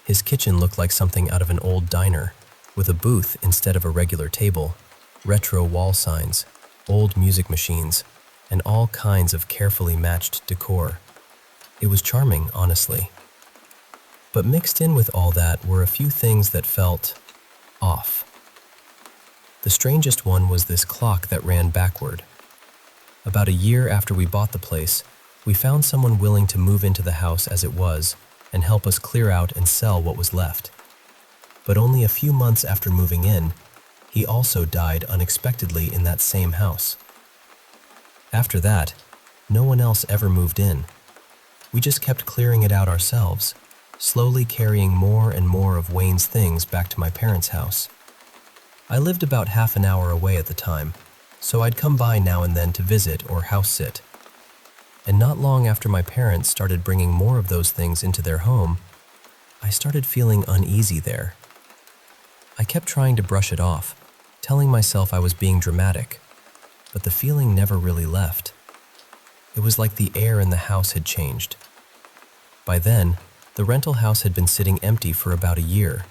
His kitchen looked like something out of an old diner, with a booth instead of a regular table, retro wall signs, old music machines, and all kinds of carefully matched decor. It was charming, honestly. But mixed in with all that were a few things that felt off. The strangest one was this clock that ran backward. About a year after we bought the place, we found someone willing to move into the house as it was and help us clear out and sell what was left. But only a few months after moving in, he also died unexpectedly in that same house. After that, no one else ever moved in. We just kept clearing it out ourselves, slowly carrying more and more of Wayne's things back to my parents' house. I lived about half an hour away at the time, so I'd come by now and then to visit or house sit. And not long after my parents started bringing more of those things into their home, I started feeling uneasy there. I kept trying to brush it off, telling myself I was being dramatic, but the feeling never really left. It was like the air in the house had changed. By then, the rental house had been sitting empty for about a year,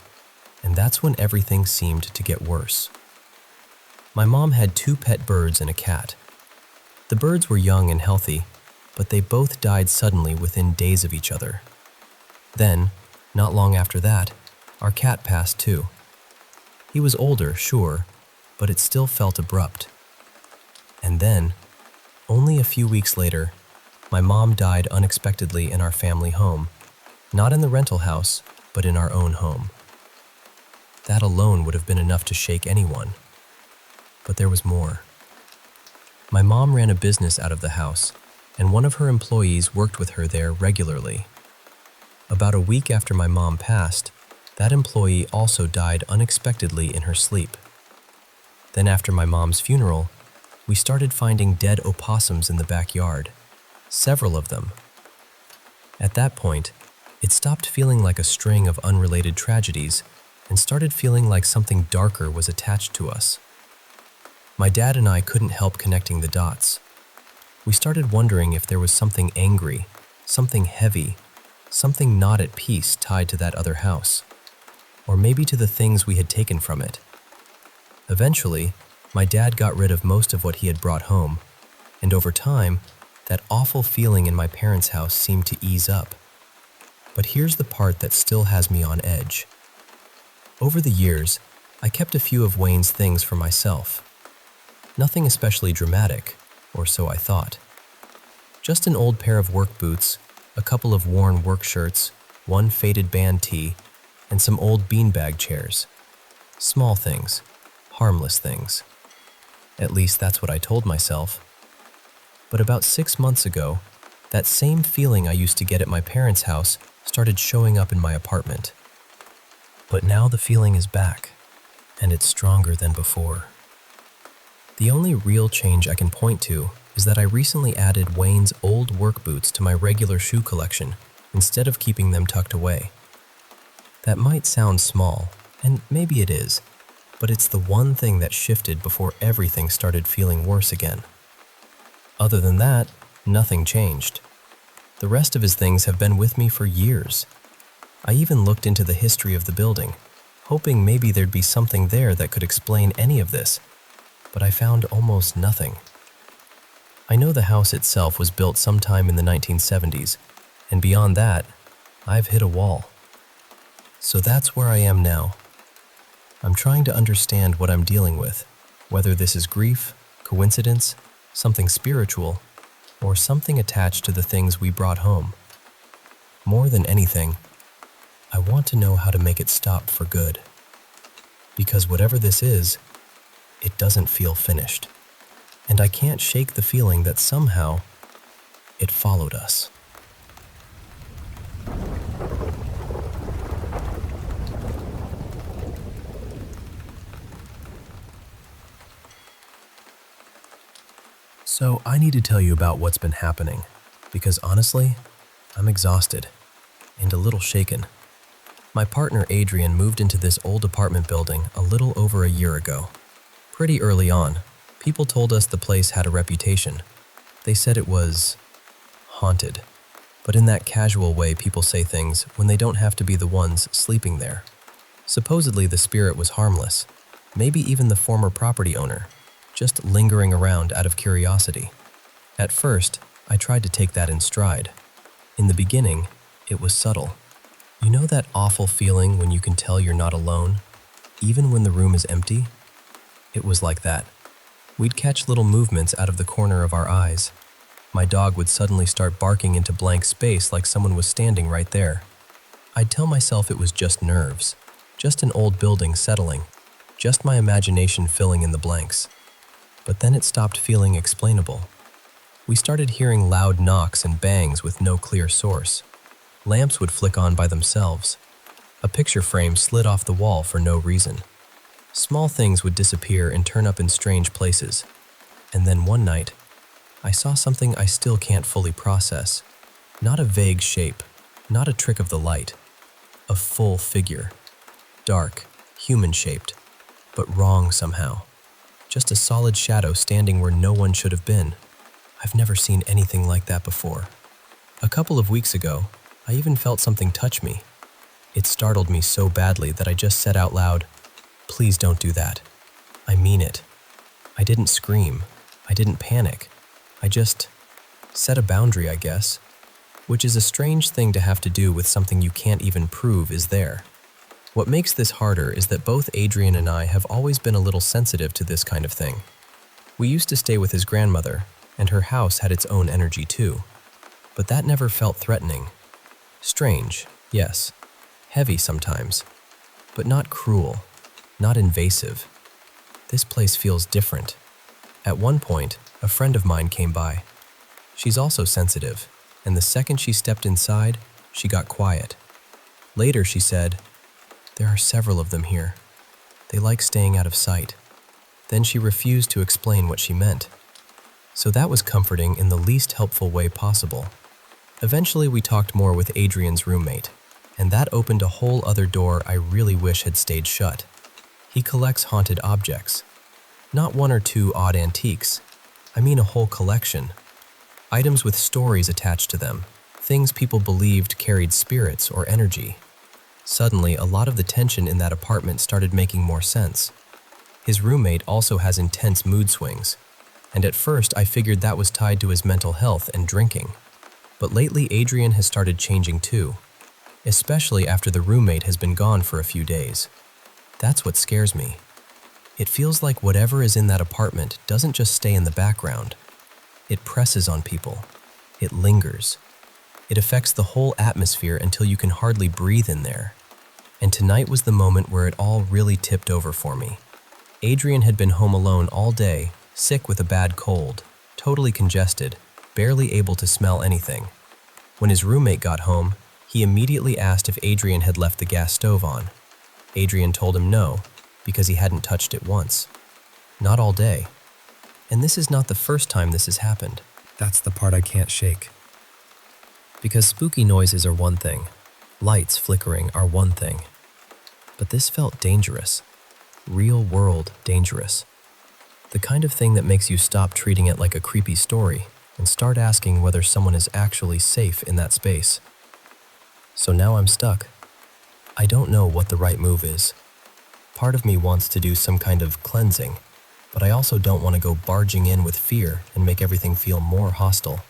and that's when everything seemed to get worse. My mom had 2 pet birds and a cat. The birds were young and healthy, but they both died suddenly within days of each other. Then, not long after that, our cat passed too. He was older, sure, but it still felt abrupt. And then, only a few weeks later, my mom died unexpectedly in our family home, not in the rental house, but in our own home. That alone would have been enough to shake anyone. But there was more. My mom ran a business out of the house, and one of her employees worked with her there regularly. About a week after my mom passed, that employee also died unexpectedly in her sleep. Then after my mom's funeral, we started finding dead opossums in the backyard, several of them. At that point, it stopped feeling like a string of unrelated tragedies and started feeling like something darker was attached to us. My dad and I couldn't help connecting the dots. We started wondering if there was something angry, something heavy, something not at peace tied to that other house, or maybe to the things we had taken from it. Eventually, my dad got rid of most of what he had brought home, and over time, that awful feeling in my parents' house seemed to ease up. But here's the part that still has me on edge. Over the years, I kept a few of Wayne's things for myself. Nothing especially dramatic, or so I thought. Just an old pair of work boots, a couple of worn work shirts, one faded band tee, and some old beanbag chairs. Small things, harmless things. At least that's what I told myself. But about 6 months ago, that same feeling I used to get at my parents' house started showing up in my apartment. But now the feeling is back, and it's stronger than before. The only real change I can point to is that I recently added Wayne's old work boots to my regular shoe collection instead of keeping them tucked away. That might sound small, and maybe it is, but it's the one thing that shifted before everything started feeling worse again. Other than that, nothing changed. The rest of his things have been with me for years. I even looked into the history of the building, hoping maybe there'd be something there that could explain any of this, but I found almost nothing. I know the house itself was built sometime in the 1970s, and beyond that, I've hit a wall. So that's where I am now. I'm trying to understand what I'm dealing with, whether this is grief, coincidence, something spiritual, or something attached to the things we brought home. More than anything, I want to know how to make it stop for good. Because whatever this is, it doesn't feel finished. And I can't shake the feeling that somehow it followed us. So I need to tell you about what's been happening, because honestly, I'm exhausted and a little shaken. My partner Adrian moved into this old apartment building a little over a year ago. Pretty early on, people told us the place had a reputation. They said it was haunted. but in that casual way people say things when they don't have to be the ones sleeping there. Supposedly the spirit was harmless, maybe even the former property owner, just lingering around out of curiosity. At first, I tried to take that in stride. In the beginning, it was subtle. You know that awful feeling when you can tell you're not alone, even when the room is empty? It was like that. We'd catch little movements out of the corner of our eyes. My dog would suddenly start barking into blank space like someone was standing right there. I'd tell myself it was just nerves, just an old building settling, just my imagination filling in the blanks. But then it stopped feeling explainable. We started hearing loud knocks and bangs with no clear source. Lamps would flick on by themselves. A picture frame slid off the wall for no reason. Small things would disappear and turn up in strange places. And then one night, I saw something I still can't fully process. Not a vague shape, not a trick of the light. A full figure. Dark, human-shaped, but wrong somehow. Just a solid shadow standing where no one should have been. I've never seen anything like that before. A couple of weeks ago, I even felt something touch me. It startled me so badly that I just said out loud, "Please don't do that. I mean it." I didn't scream. I didn't panic. I just set a boundary, I guess, which is a strange thing to have to do with something you can't even prove is there. What makes this harder is that both Adrian and I have always been a little sensitive to this kind of thing. We used to stay with his grandmother, and her house had its own energy too. But that never felt threatening. Strange, yes. Heavy sometimes. But not cruel. Not invasive. This place feels different. At one point, a friend of mine came by. She's also sensitive, and the second she stepped inside, she got quiet. Later, she said, "There are several of them here. They like staying out of sight." Then she refused to explain what she meant. So that was comforting in the least helpful way possible. Eventually, we talked more with Adrian's roommate, and that opened a whole other door I really wish had stayed shut. He collects haunted objects. Not one or two odd antiques. I mean a whole collection. Items with stories attached to them, things people believed carried spirits or energy. Suddenly, a lot of the tension in that apartment started making more sense. His roommate also has intense mood swings, and at first I figured that was tied to his mental health and drinking. But lately, Adrian has started changing too, especially after the roommate has been gone for a few days. That's what scares me. It feels like whatever is in that apartment doesn't just stay in the background. It presses on people. It lingers. It affects the whole atmosphere until you can hardly breathe in there. And tonight was the moment where it all really tipped over for me. Adrian had been home alone all day, sick with a bad cold, totally congested, barely able to smell anything. When his roommate got home, he immediately asked if Adrian had left the gas stove on. Adrian told him no, because he hadn't touched it once. Not all day. And this is not the first time this has happened. That's the part I can't shake. Because spooky noises are one thing, lights flickering are one thing. But this felt dangerous. Real world dangerous. The kind of thing that makes you stop treating it like a creepy story and start asking whether someone is actually safe in that space. So now I'm stuck. I don't know what the right move is. Part of me wants to do some kind of cleansing, but I also don't want to go barging in with fear and make everything feel more hostile.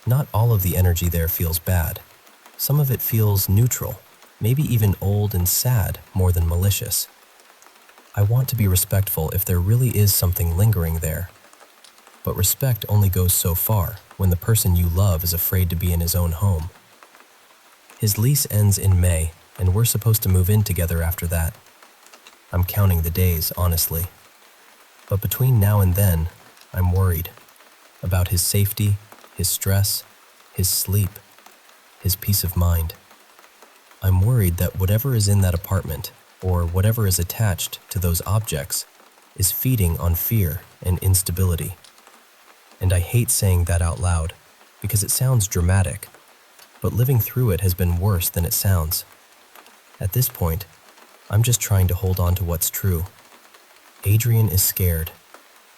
Not all of the energy there feels bad. Some of it feels neutral, maybe even old and sad more than malicious. I want to be respectful if there really is something lingering there. But respect only goes so far when the person you love is afraid to be in his own home. His lease ends in May, and we're supposed to move in together after that. I'm counting the days, honestly. But between now and then, I'm worried about his safety, his stress, his sleep, his peace of mind. I'm worried that whatever is in that apartment, or whatever is attached to those objects, is feeding on fear and instability. And I hate saying that out loud, because it sounds dramatic, but living through it has been worse than it sounds. At this point, I'm just trying to hold on to what's true. Adrian is scared.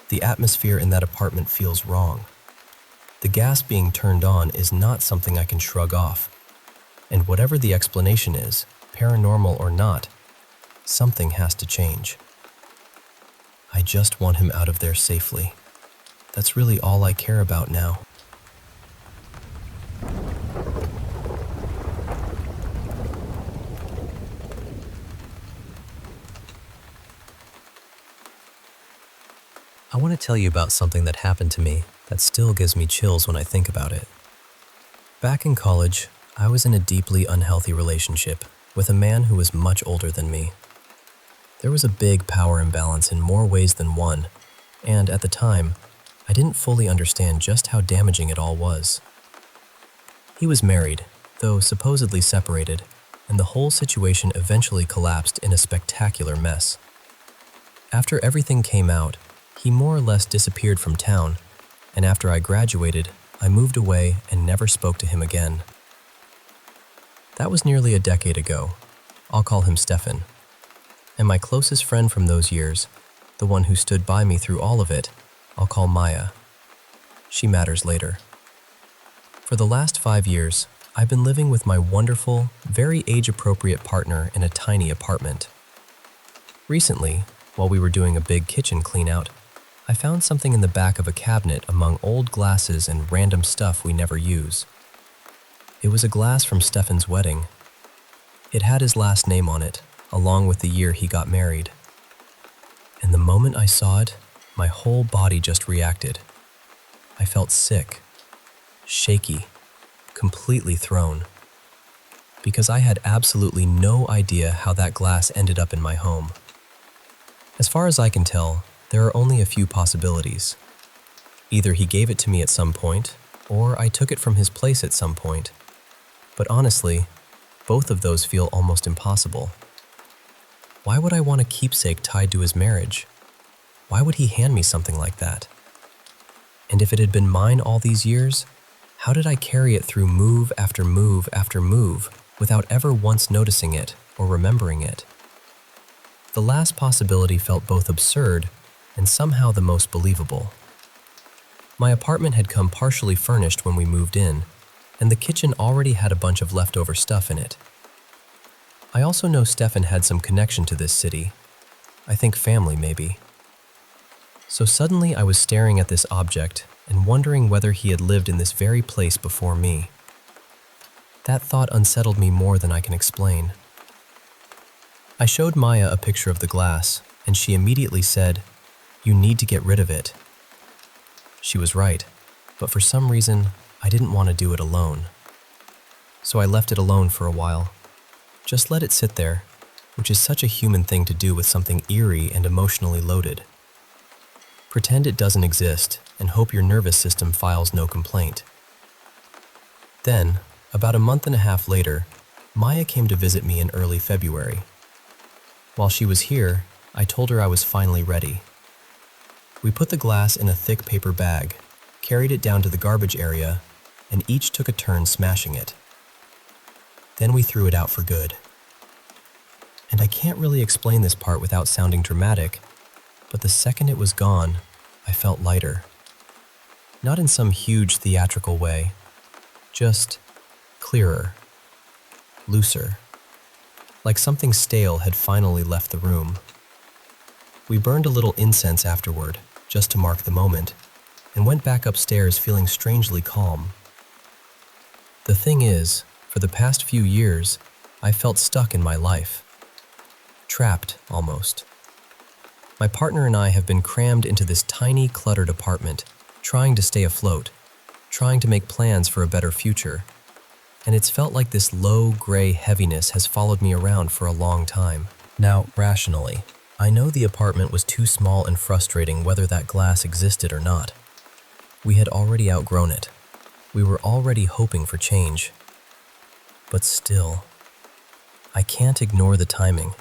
The atmosphere in that apartment feels wrong. The gas being turned on is not something I can shrug off. And whatever the explanation is, paranormal or not, something has to change. I just want him out of there safely. That's really all I care about now. I want to tell you about something that happened to me that still gives me chills when I think about it. Back in college, I was in a deeply unhealthy relationship with a man who was much older than me. There was a big power imbalance in more ways than one, and at the time, I didn't fully understand just how damaging it all was. He was married, though supposedly separated, and the whole situation eventually collapsed in a spectacular mess. After everything came out, he more or less disappeared from town, and after I graduated, I moved away and never spoke to him again. That was nearly a decade ago. I'll call him Stefan. And my closest friend from those years, the one who stood by me through all of it, I'll call Maya. She matters later. For the last 5 years, I've been living with my wonderful, very age-appropriate partner in a tiny apartment. Recently, while we were doing a big kitchen clean-out, I found something in the back of a cabinet among old glasses and random stuff we never use. It was a glass from Stefan's wedding. It had his last name on it, along with the year he got married. And the moment I saw it, my whole body just reacted. I felt sick, shaky, completely thrown, because I had absolutely no idea how that glass ended up in my home. As far as I can tell, there are only a few possibilities. Either he gave it to me at some point, or I took it from his place at some point. But honestly, both of those feel almost impossible. Why would I want a keepsake tied to his marriage? Why would he hand me something like that? And if it had been mine all these years, how did I carry it through move after move after move without ever once noticing it or remembering it? The last possibility felt both absurd and somehow the most believable. My apartment had come partially furnished when we moved in, and the kitchen already had a bunch of leftover stuff in it. I also know Stefan had some connection to this city. I think family, maybe. So suddenly I was staring at this object and wondering whether he had lived in this very place before me. That thought unsettled me more than I can explain. I showed Maya a picture of the glass, and she immediately said, "You need to get rid of it." She was right, but for some reason, I didn't want to do it alone. So I left it alone for a while. Just let it sit there, which is such a human thing to do with something eerie and emotionally loaded. Pretend it doesn't exist and hope your nervous system files no complaint. Then, about a month and a half later, Maya came to visit me in early February. While she was here, I told her I was finally ready. We put the glass in a thick paper bag, carried it down to the garbage area, and each took a turn smashing it. Then we threw it out for good. And I can't really explain this part without sounding dramatic, but the second it was gone, I felt lighter. Not in some huge theatrical way, just clearer, looser, like something stale had finally left the room. We burned a little incense afterward, just to mark the moment, and went back upstairs feeling strangely calm. The thing is, for the past few years, I felt stuck in my life. Trapped, almost. My partner and I have been crammed into this tiny, cluttered apartment, trying to stay afloat, trying to make plans for a better future. And it's felt like this low, gray heaviness has followed me around for a long time. Now, rationally, I know the apartment was too small and frustrating whether that glass existed or not. We had already outgrown it. We were already hoping for change. But still, I can't ignore the timing.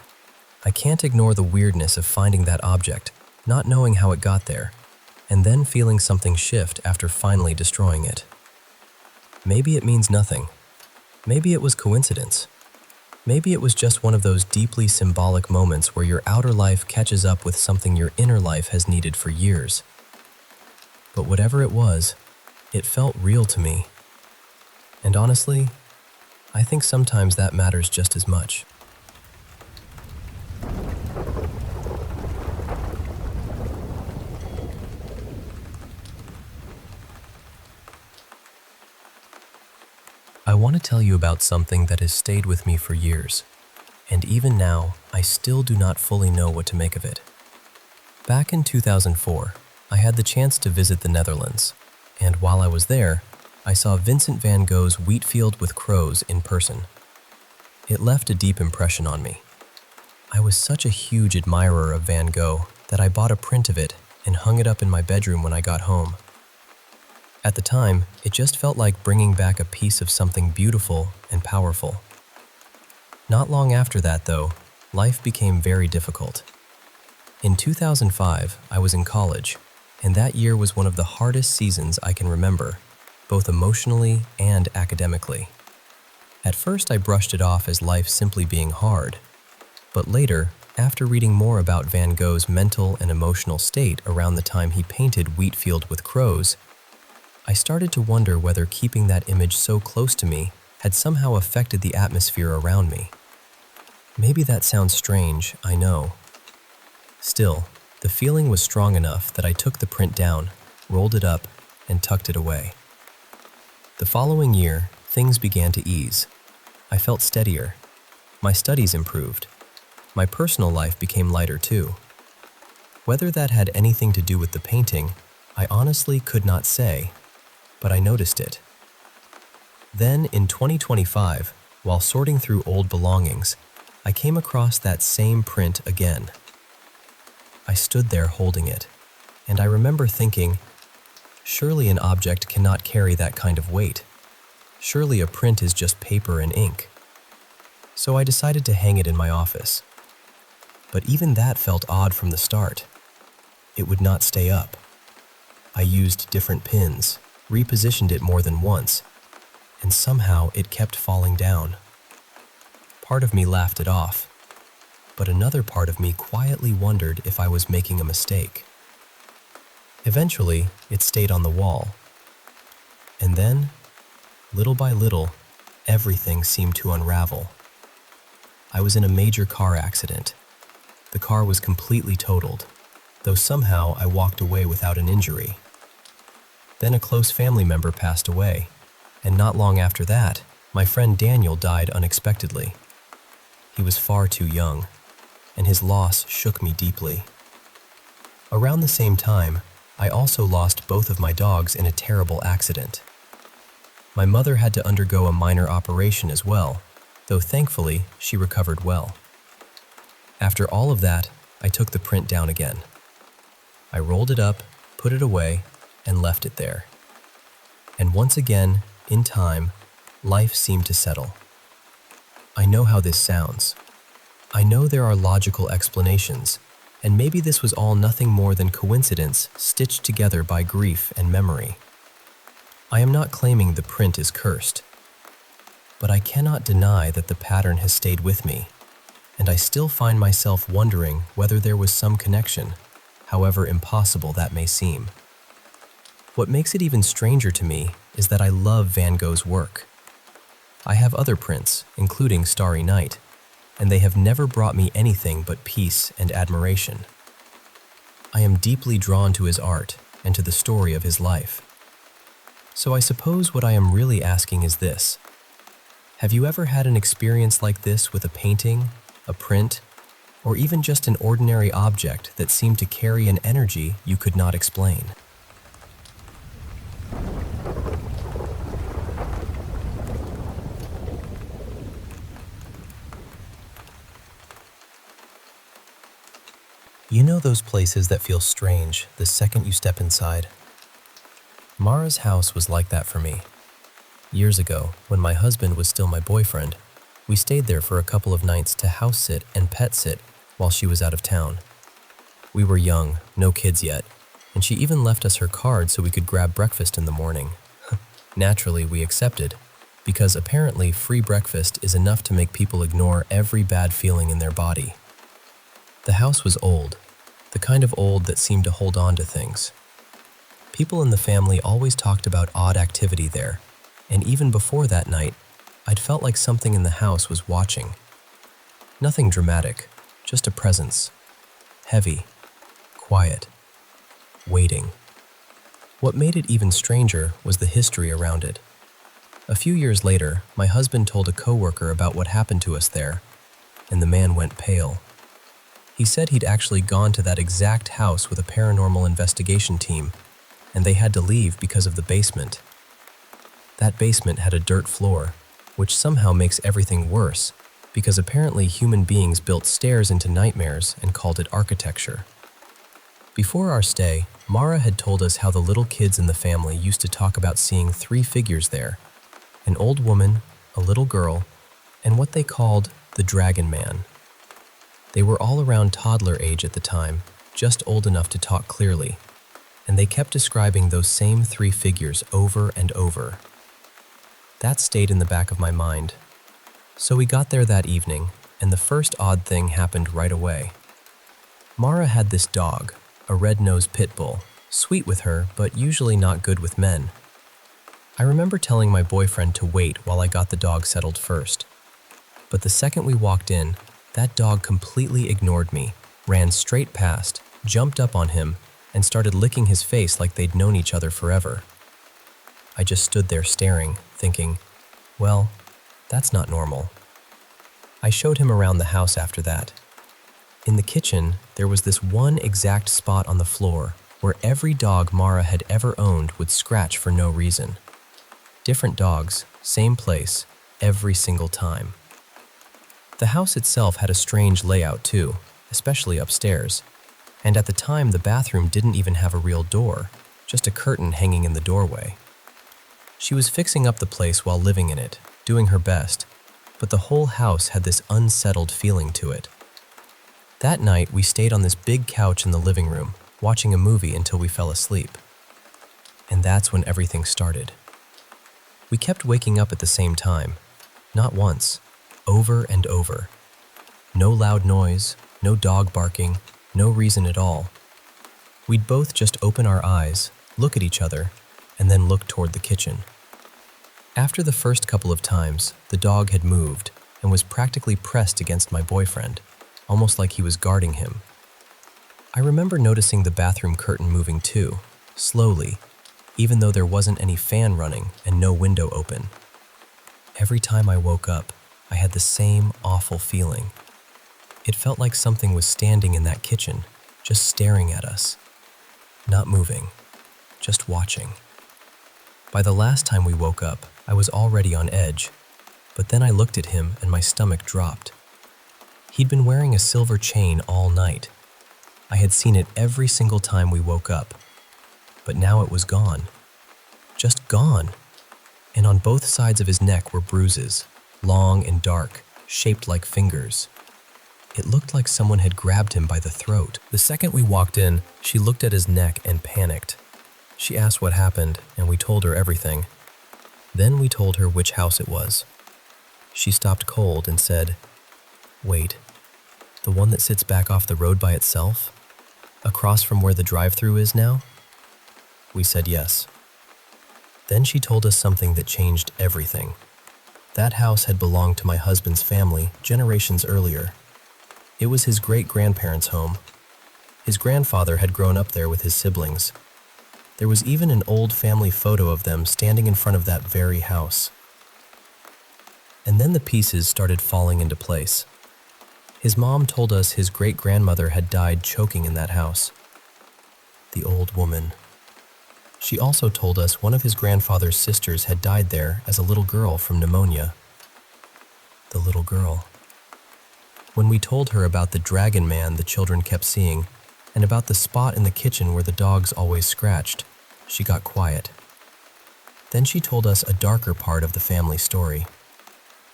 I can't ignore the weirdness of finding that object, not knowing how it got there, and then feeling something shift after finally destroying it. Maybe it means nothing. Maybe it was coincidence. Maybe it was just one of those deeply symbolic moments where your outer life catches up with something your inner life has needed for years. But whatever it was It felt real to me. And honestly, I think sometimes that matters just as much. I want to tell you about something that has stayed with me for years, and even now, I still do not fully know what to make of it. Back in 2004, I had the chance to visit the Netherlands, and while I was there, I saw Vincent van Gogh's Wheat Field with Crows in person. It left a deep impression on me. I was such a huge admirer of Van Gogh that I bought a print of it and hung it up in my bedroom when I got home. At the time, it just felt like bringing back a piece of something beautiful and powerful. Not long after that, though, life became very difficult. In 2005, I was in college, and that year was one of the hardest seasons I can remember, both emotionally and academically. At first, I brushed it off as life simply being hard, but later, after reading more about Van Gogh's mental and emotional state around the time he painted Wheat Field with Crows, I started to wonder whether keeping that image so close to me had somehow affected the atmosphere around me. Maybe that sounds strange, I know. Still, the feeling was strong enough that I took the print down, rolled it up, and tucked it away. The following year, things began to ease. I felt steadier. My studies improved. My personal life became lighter too. Whether that had anything to do with the painting, I honestly could not say, but I noticed it. Then, in 2025, while sorting through old belongings, I came across that same print again. I stood there holding it, and I remember thinking, surely an object cannot carry that kind of weight. Surely a print is just paper and ink. So I decided to hang it in my office. But even that felt odd from the start. It would not stay up. I used different pins, repositioned it more than once, and somehow it kept falling down. Part of me laughed it off, but another part of me quietly wondered if I was making a mistake. Eventually, it stayed on the wall. And then, little by little, everything seemed to unravel. I was in a major car accident. The car was completely totaled, though somehow I walked away without an injury. Then a close family member passed away, and not long after that, my friend Daniel died unexpectedly. He was far too young, and his loss shook me deeply. Around the same time, I also lost both of my dogs in a terrible accident. My mother had to undergo a minor operation as well, though thankfully she recovered well. After all of that, I took the print down again. I rolled it up, put it away, and left it there. And once again, in time, life seemed to settle. I know how this sounds. I know there are logical explanations, and maybe this was all nothing more than coincidence stitched together by grief and memory. I am not claiming the print is cursed, but I cannot deny that the pattern has stayed with me, and I still find myself wondering whether there was some connection, however impossible that may seem. What makes it even stranger to me is that I love Van Gogh's work. I have other prints, including Starry Night, and they have never brought me anything but peace and admiration. I am deeply drawn to his art and to the story of his life. So I suppose what I am really asking is this: have you ever had an experience like this with a painting, a print, or even just an ordinary object that seemed to carry an energy you could not explain? You know those places that feel strange the second you step inside? Mara's house was like that for me. Years ago, when my husband was still my boyfriend, we stayed there for a couple of nights to house sit and pet sit while she was out of town. We were young, no kids yet, and she even left us her card so we could grab breakfast in the morning. Naturally, we accepted, because apparently free breakfast is enough to make people ignore every bad feeling in their body. The house was old, the kind of old that seemed to hold on to things. People in the family always talked about odd activity there, and even before that night, I'd felt like something in the house was watching. Nothing dramatic, just a presence. Heavy, quiet, waiting. What made it even stranger was the history around it. A few years later, my husband told a coworker about what happened to us there, and the man went pale. He said he'd actually gone to that exact house with a paranormal investigation team, and they had to leave because of the basement. That basement had a dirt floor, which somehow makes everything worse, because apparently human beings built stairs into nightmares and called it architecture. Before our stay, Mara had told us how the little kids in the family used to talk about seeing 3 figures there: an old woman, a little girl, and what they called the Dragon Man. They were all around toddler age at the time, just old enough to talk clearly, and they kept describing those same 3 figures over and over. That stayed in the back of my mind. So we got there that evening, and the first odd thing happened right away. Mara had this dog, a red-nosed pit bull, sweet with her, but usually not good with men. I remember telling my boyfriend to wait while I got the dog settled first. But the second we walked in, that dog completely ignored me, ran straight past, jumped up on him, and started licking his face like they'd known each other forever. I just stood there staring, thinking, well, that's not normal. I showed him around the house after that. In the kitchen, there was this one exact spot on the floor where every dog Mara had ever owned would scratch for no reason. Different dogs, same place, every single time. The house itself had a strange layout too, especially upstairs. And at the time, the bathroom didn't even have a real door, just a curtain hanging in the doorway. She was fixing up the place while living in it, doing her best, but the whole house had this unsettled feeling to it. That night, we stayed on this big couch in the living room, watching a movie until we fell asleep. And that's when everything started. We kept waking up at the same time, not once, over and over. No loud noise, no dog barking, no reason at all. We'd both just open our eyes, look at each other, and then look toward the kitchen. After the first couple of times, the dog had moved and was practically pressed against my boyfriend, almost like he was guarding him. I remember noticing the bathroom curtain moving too, slowly, even though there wasn't any fan running and no window open. Every time I woke up, I had the same awful feeling. It felt like something was standing in that kitchen, just staring at us. Not moving, just watching. By the last time we woke up, I was already on edge, but then I looked at him and my stomach dropped. He'd been wearing a silver chain all night. I had seen it every single time we woke up, but now it was gone. Just gone. And on both sides of his neck were bruises, long and dark, shaped like fingers. It looked like someone had grabbed him by the throat. The second we walked in, she looked at his neck and panicked. She asked what happened, and we told her everything. Then we told her which house it was. She stopped cold and said, "Wait, the one that sits back off the road by itself? Across from where the drive-thru is now?" We said yes. Then she told us something that changed everything. That house had belonged to my husband's family generations earlier. It was his great-grandparents' home. His grandfather had grown up there with his siblings. There was even an old family photo of them standing in front of that very house. And then the pieces started falling into place. His mom told us his great-grandmother had died choking in that house. The old woman. She also told us one of his grandfather's sisters had died there as a little girl from pneumonia. The little girl. When we told her about the dragon man the children kept seeing, and about the spot in the kitchen where the dogs always scratched, she got quiet. Then she told us a darker part of the family story.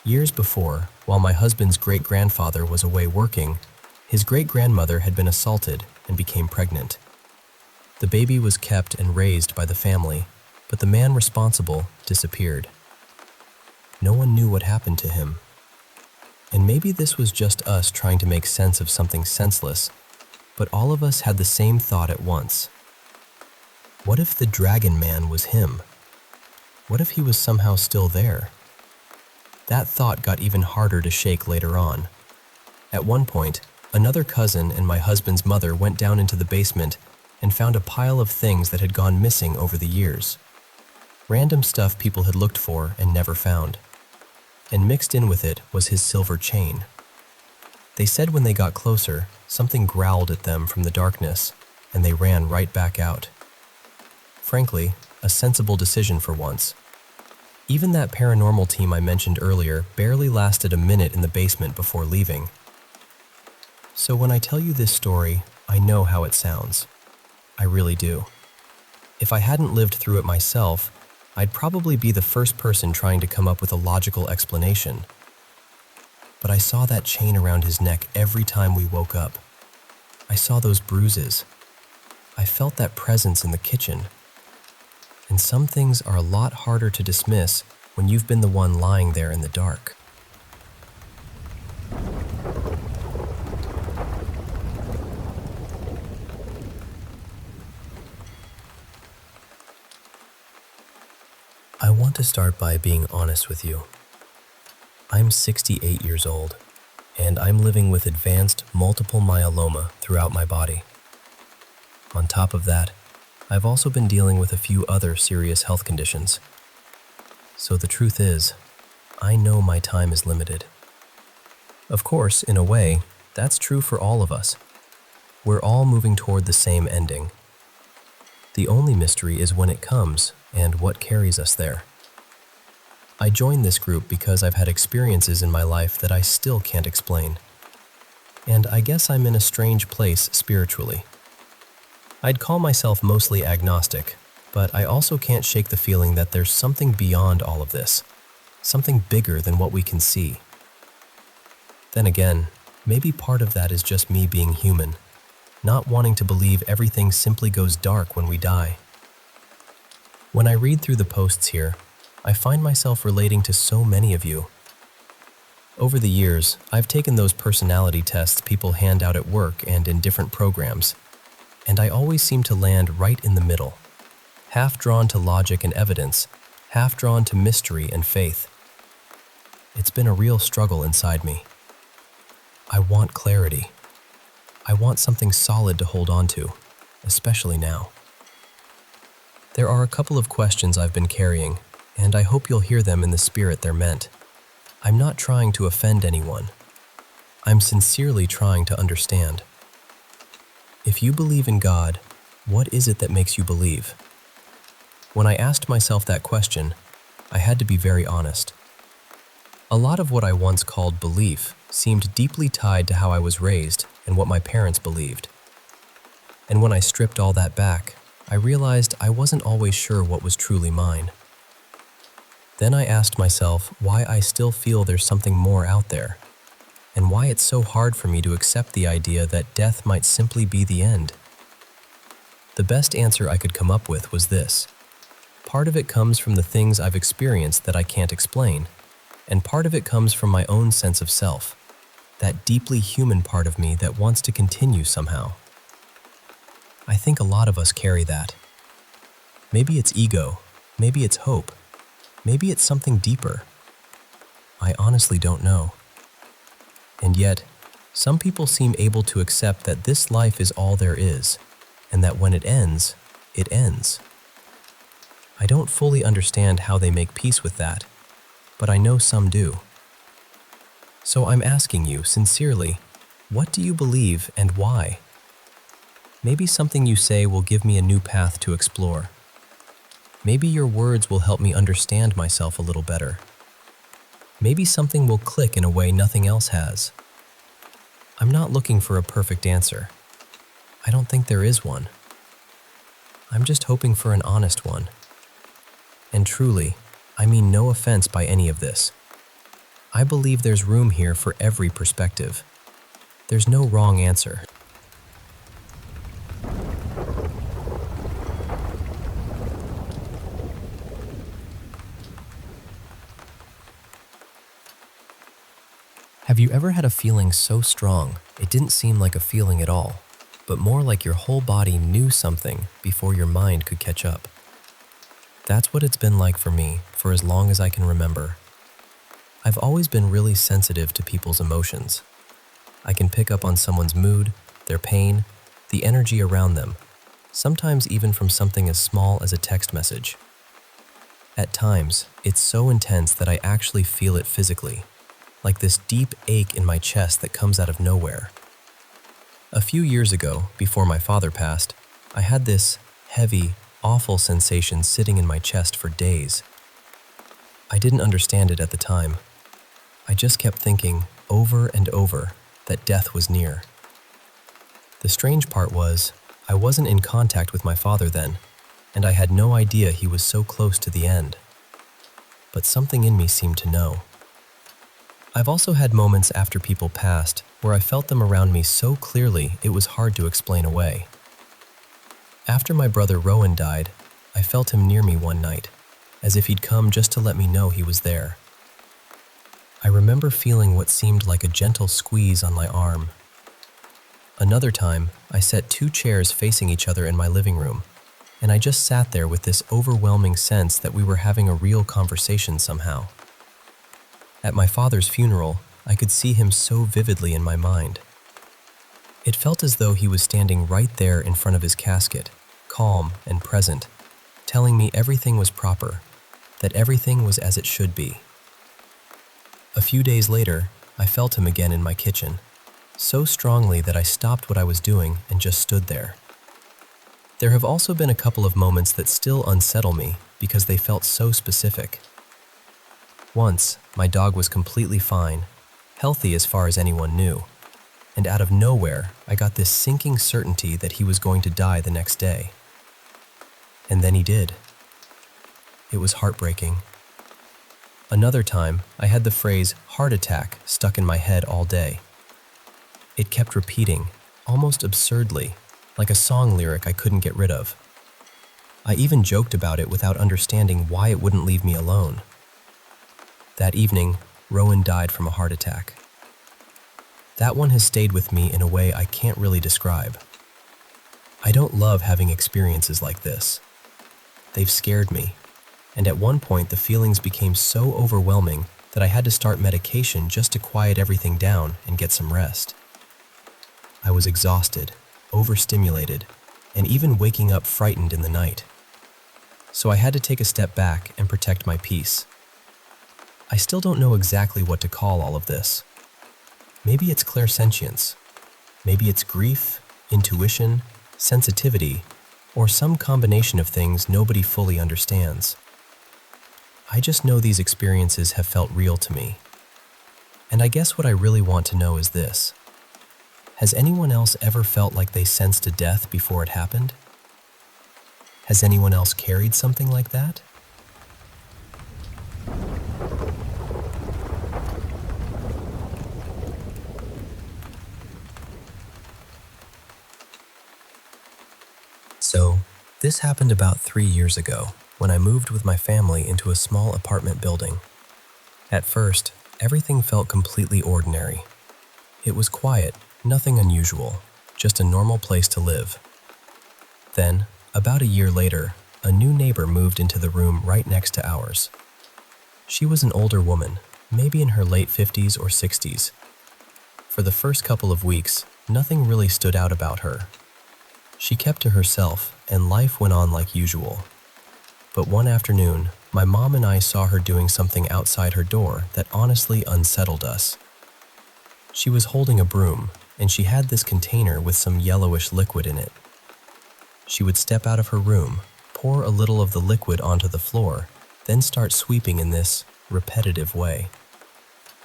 Years before, while my husband's great-grandfather was away working, his great-grandmother had been assaulted and became pregnant. The baby was kept and raised by the family, but the man responsible disappeared. No one knew what happened to him. And maybe this was just us trying to make sense of something senseless, but all of us had the same thought at once. What if the Dragon Man was him? What if he was somehow still there? That thought got even harder to shake later on. At one point, another cousin and my husband's mother went down into the basement and found a pile of things that had gone missing over the years. Random stuff people had looked for and never found. And mixed in with it was his silver chain. They said when they got closer, something growled at them from the darkness, and they ran right back out. Frankly, a sensible decision for once. Even that paranormal team I mentioned earlier barely lasted a minute in the basement before leaving. So when I tell you this story, I know how it sounds. I really do. If I hadn't lived through it myself, I'd probably be the first person trying to come up with a logical explanation. But I saw that chain around his neck every time we woke up. I saw those bruises. I felt that presence in the kitchen. And some things are a lot harder to dismiss when you've been the one lying there in the dark. I want to start by being honest with you. I'm 68 years old, and I'm living with advanced multiple myeloma throughout my body. On top of that, I've also been dealing with a few other serious health conditions. So the truth is, I know my time is limited. Of course, in a way, that's true for all of us. We're all moving toward the same ending. The only mystery is when it comes and what carries us there. I joined this group because I've had experiences in my life that I still can't explain. And I guess I'm in a strange place spiritually. I'd call myself mostly agnostic, but I also can't shake the feeling that there's something beyond all of this, something bigger than what we can see. Then again, maybe part of that is just me being human, not wanting to believe everything simply goes dark when we die. When I read through the posts here, I find myself relating to so many of you. Over the years, I've taken those personality tests people hand out at work and in different programs, and I always seem to land right in the middle, half drawn to logic and evidence, half drawn to mystery and faith. It's been a real struggle inside me. I want clarity. I want something solid to hold on to, especially now. There are a couple of questions I've been carrying, and I hope you'll hear them in the spirit they're meant. I'm not trying to offend anyone. I'm sincerely trying to understand. If you believe in God, what is it that makes you believe? When I asked myself that question, I had to be very honest. A lot of what I once called belief seemed deeply tied to how I was raised and what my parents believed. And when I stripped all that back, I realized I wasn't always sure what was truly mine. Then I asked myself why I still feel there's something more out there, and why it's so hard for me to accept the idea that death might simply be the end. The best answer I could come up with was this. Part of it comes from the things I've experienced that I can't explain, and part of it comes from my own sense of self, that deeply human part of me that wants to continue somehow. I think a lot of us carry that. Maybe it's ego, maybe it's hope, maybe it's something deeper. I honestly don't know. And yet, some people seem able to accept that this life is all there is, and that when it ends, it ends. I don't fully understand how they make peace with that, but I know some do. So I'm asking you, sincerely, what do you believe and why? Maybe something you say will give me a new path to explore. Maybe your words will help me understand myself a little better. Maybe something will click in a way nothing else has. I'm not looking for a perfect answer. I don't think there is one. I'm just hoping for an honest one. And truly, I mean no offense by any of this. I believe there's room here for every perspective. There's no wrong answer. Have you ever had a feeling so strong it didn't seem like a feeling at all, but more like your whole body knew something before your mind could catch up. That's what it's been like for me for as long as I can remember. I've always been really sensitive to people's emotions. I can pick up on someone's mood, their pain, the energy around them, sometimes even from something as small as a text message. At times, it's so intense that I actually feel it physically, like this deep ache in my chest that comes out of nowhere. A few years ago, before my father passed, I had this heavy, awful sensation sitting in my chest for days. I didn't understand it at the time. I just kept thinking over and over that death was near. The strange part was, I wasn't in contact with my father then, and I had no idea he was so close to the end. But something in me seemed to know. I've also had moments after people passed where I felt them around me so clearly it was hard to explain away. After my brother Rowan died, I felt him near me one night, as if he'd come just to let me know he was there. I remember feeling what seemed like a gentle squeeze on my arm. Another time, I set 2 chairs facing each other in my living room, and I just sat there with this overwhelming sense that we were having a real conversation somehow. At my father's funeral, I could see him so vividly in my mind. It felt as though he was standing right there in front of his casket, calm and present, telling me everything was proper, that everything was as it should be. A few days later, I felt him again in my kitchen, so strongly that I stopped what I was doing and just stood there. There have also been a couple of moments that still unsettle me because they felt so specific. Once, my dog was completely fine, healthy as far as anyone knew, and out of nowhere, I got this sinking certainty that he was going to die the next day. And then he did. It was heartbreaking. Another time, I had the phrase "heart attack" stuck in my head all day. It kept repeating, almost absurdly, like a song lyric I couldn't get rid of. I even joked about it without understanding why it wouldn't leave me alone. That evening, Rowan died from a heart attack. That one has stayed with me in a way I can't really describe. I don't love having experiences like this. They've scared me, and at one point the feelings became so overwhelming that I had to start medication just to quiet everything down and get some rest. I was exhausted, overstimulated, and even waking up frightened in the night. So I had to take a step back and protect my peace. I still don't know exactly what to call all of this. Maybe it's clairsentience. Maybe it's grief, intuition, sensitivity, or some combination of things nobody fully understands. I just know these experiences have felt real to me. And I guess what I really want to know is this. Has anyone else ever felt like they sensed a death before it happened? Has anyone else carried something like that? So, this happened about 3 years ago when I moved with my family into a small apartment building. At first, everything felt completely ordinary. It was quiet, nothing unusual, just a normal place to live. Then, about a year later, a new neighbor moved into the room right next to ours. She was an older woman, maybe in her late 50s or 60s. For the first couple of weeks, nothing really stood out about her. She kept to herself, and life went on like usual. But one afternoon, my mom and I saw her doing something outside her door that honestly unsettled us. She was holding a broom, and she had this container with some yellowish liquid in it. She would step out of her room, pour a little of the liquid onto the floor, then start sweeping in this repetitive way.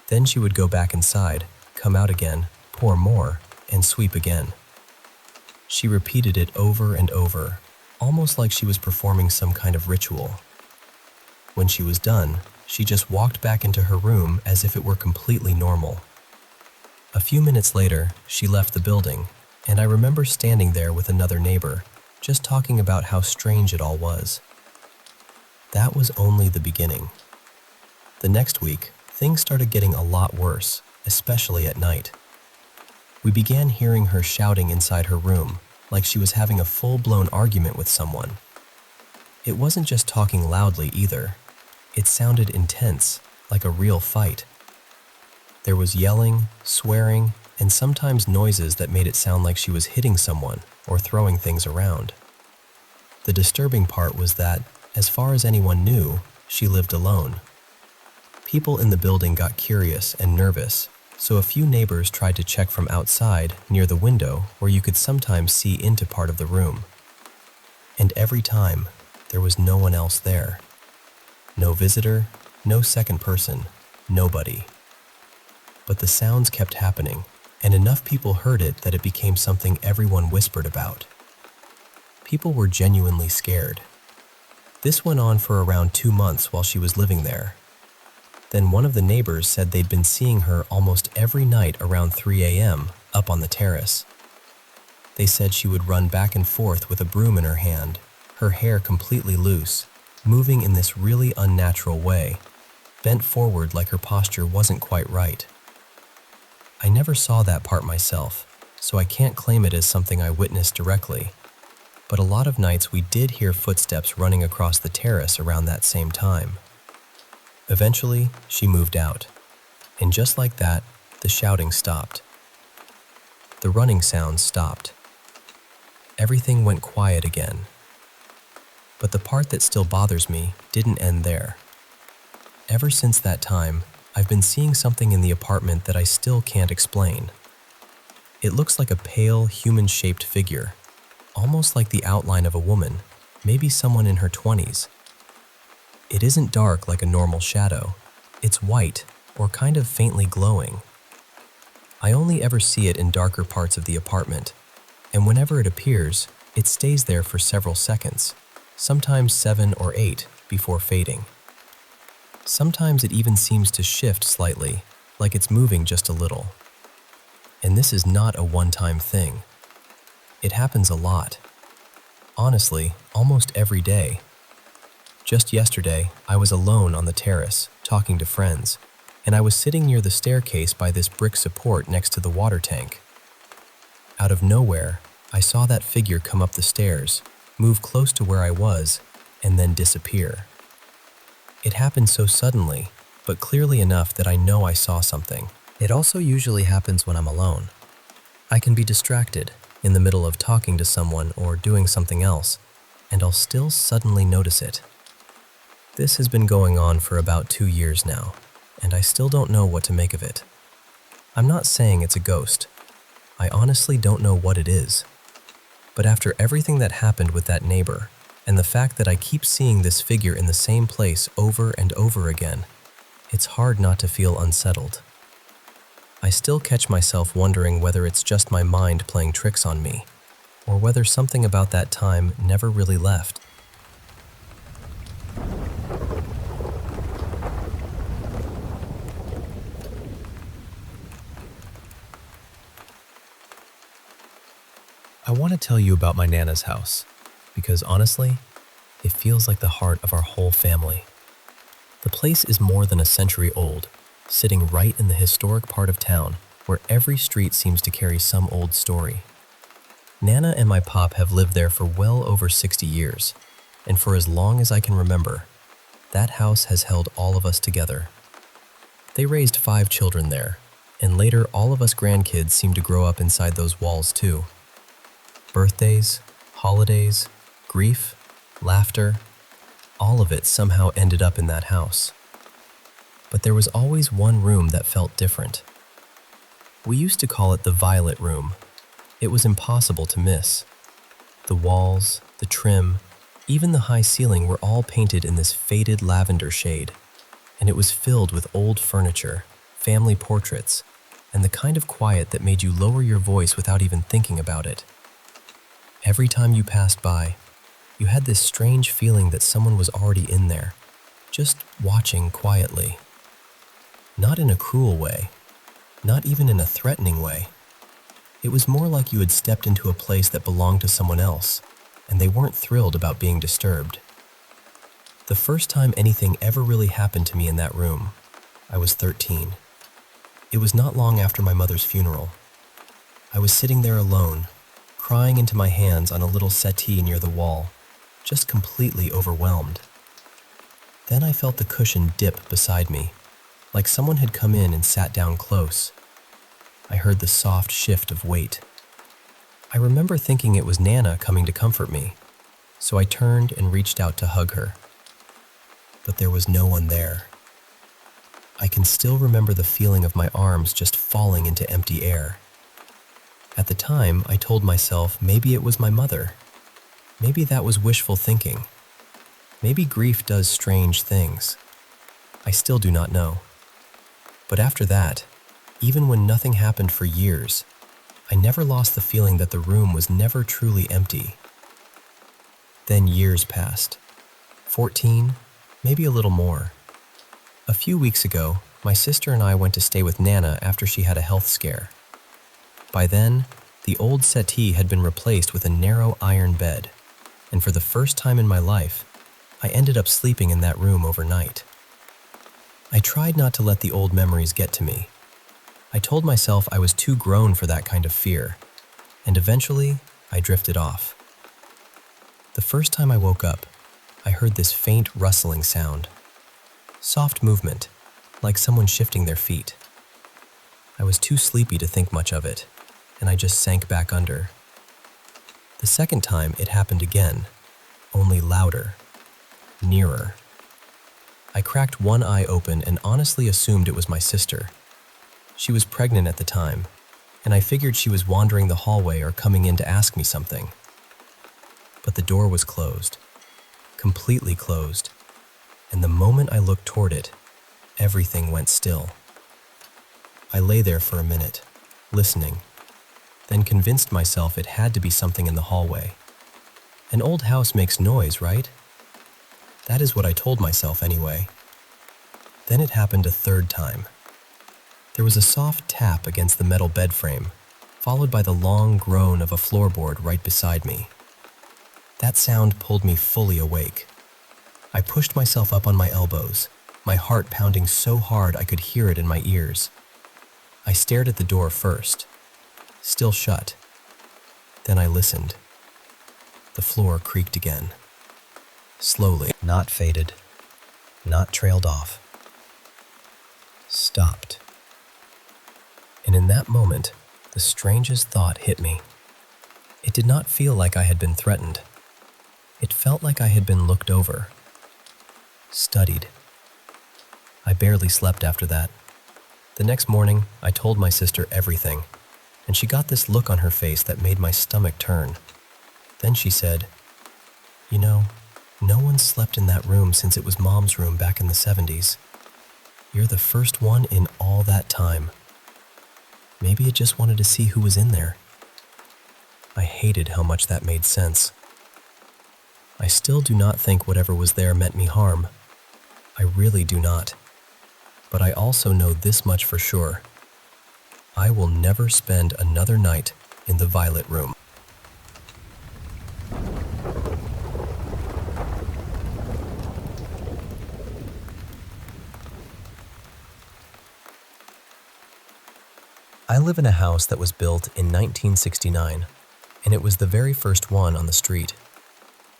Then she would go back inside, come out again, pour more, and sweep again. She repeated it over and over, almost like she was performing some kind of ritual. When she was done, she just walked back into her room as if it were completely normal. A few minutes later, she left the building, and I remember standing there with another neighbor, just talking about how strange it all was. That was only the beginning. The next week, things started getting a lot worse, especially at night. We began hearing her shouting inside her room, like she was having a full-blown argument with someone. It wasn't just talking loudly either. It sounded intense, like a real fight. There was yelling, swearing, and sometimes noises that made it sound like she was hitting someone or throwing things around. The disturbing part was that, as far as anyone knew, she lived alone. People in the building got curious and nervous, so a few neighbors tried to check from outside near the window where you could sometimes see into part of the room. And every time, there was no one else there. No visitor, no second person, nobody. But the sounds kept happening, and enough people heard it that it became something everyone whispered about. People were genuinely scared. This went on for around 2 months while she was living there. Then one of the neighbors said they'd been seeing her almost every night around 3 a.m. up on the terrace. They said she would run back and forth with a broom in her hand, her hair completely loose, moving in this really unnatural way, bent forward like her posture wasn't quite right. I never saw that part myself, so I can't claim it as something I witnessed directly. But a lot of nights we did hear footsteps running across the terrace around that same time. Eventually, she moved out, and just like that, the shouting stopped. The running sounds stopped. Everything went quiet again. But the part that still bothers me didn't end there. Ever since that time, I've been seeing something in the apartment that I still can't explain. It looks like a pale, human-shaped figure, almost like the outline of a woman, maybe someone in her 20s. It isn't dark like a normal shadow. It's white, or kind of faintly glowing. I only ever see it in darker parts of the apartment, and whenever it appears, it stays there for several seconds, sometimes 7 or 8, before fading. Sometimes it even seems to shift slightly, like it's moving just a little. And this is not a one-time thing. It happens a lot. Honestly, almost every day. Just yesterday, I was alone on the terrace, talking to friends, and I was sitting near the staircase by this brick support next to the water tank. Out of nowhere, I saw that figure come up the stairs, move close to where I was, and then disappear. It happened so suddenly, but clearly enough that I know I saw something. It also usually happens when I'm alone. I can be distracted in the middle of talking to someone or doing something else, and I'll still suddenly notice it. This has been going on for about 2 years now, and I still don't know what to make of it. I'm not saying it's a ghost. I honestly don't know what it is. But after everything that happened with that neighbor, and the fact that I keep seeing this figure in the same place over and over again, it's hard not to feel unsettled. I still catch myself wondering whether it's just my mind playing tricks on me, or whether something about that time never really left. I want to tell you about my Nana's house, because honestly, it feels like the heart of our whole family. The place is more than a century old, sitting right in the historic part of town where every street seems to carry some old story. Nana and my pop have lived there for well over 60 years, and for as long as I can remember, that house has held all of us together. They raised 5 children there, and later all of us grandkids seem to grow up inside those walls too. Birthdays, holidays, grief, laughter, all of it somehow ended up in that house. But there was always one room that felt different. We used to call it the Violet Room. It was impossible to miss. The walls, the trim, even the high ceiling were all painted in this faded lavender shade, and it was filled with old furniture, family portraits, and the kind of quiet that made you lower your voice without even thinking about it. Every time you passed by, you had this strange feeling that someone was already in there, just watching quietly. Not in a cruel way, not even in a threatening way. It was more like you had stepped into a place that belonged to someone else, and they weren't thrilled about being disturbed. The first time anything ever really happened to me in that room, I was 13. It was not long after my mother's funeral. I was sitting there alone, crying into my hands on a little settee near the wall, just completely overwhelmed. Then I felt the cushion dip beside me, like someone had come in and sat down close. I heard the soft shift of weight. I remember thinking it was Nana coming to comfort me, so I turned and reached out to hug her. But there was no one there. I can still remember the feeling of my arms just falling into empty air. At the time, I told myself maybe it was my mother. Maybe that was wishful thinking. Maybe grief does strange things. I still do not know. But after that, even when nothing happened for years, I never lost the feeling that the room was never truly empty. Then years passed. 14, maybe a little more. A few weeks ago, my sister and I went to stay with Nana after she had a health scare. By then, the old settee had been replaced with a narrow iron bed, and for the first time in my life, I ended up sleeping in that room overnight. I tried not to let the old memories get to me. I told myself I was too grown for that kind of fear, and eventually, I drifted off. The first time I woke up, I heard this faint rustling sound. Soft movement, like someone shifting their feet. I was too sleepy to think much of it, and I just sank back under. The second time it happened again, only louder, nearer. I cracked one eye open and honestly assumed it was my sister. She was pregnant at the time, and I figured she was wandering the hallway or coming in to ask me something. But the door was closed, completely closed. And the moment I looked toward it, everything went still. I lay there for a minute, listening, then convinced myself it had to be something in the hallway. An old house makes noise, right? That is what I told myself anyway. Then it happened a third time. There was a soft tap against the metal bed frame, followed by the long groan of a floorboard right beside me. That sound pulled me fully awake. I pushed myself up on my elbows, my heart pounding so hard I could hear it in my ears. I stared at the door first, still shut. Then I listened. The floor creaked again. Slowly, not faded, not trailed off. Stopped. And in that moment, the strangest thought hit me. It did not feel like I had been threatened. It felt like I had been looked over. Studied. I barely slept after that. The next morning, I told my sister everything, and she got this look on her face that made my stomach turn. Then she said, "You know, no one slept in that room since it was Mom's room back in the 70s. You're the first one in all that time. Maybe it just wanted to see who was in there." I hated how much that made sense. I still do not think whatever was there meant me harm. I really do not. But I also know this much for sure. I will never spend another night in the Violet Room. I live in a house that was built in 1969, and it was the very first one on the street.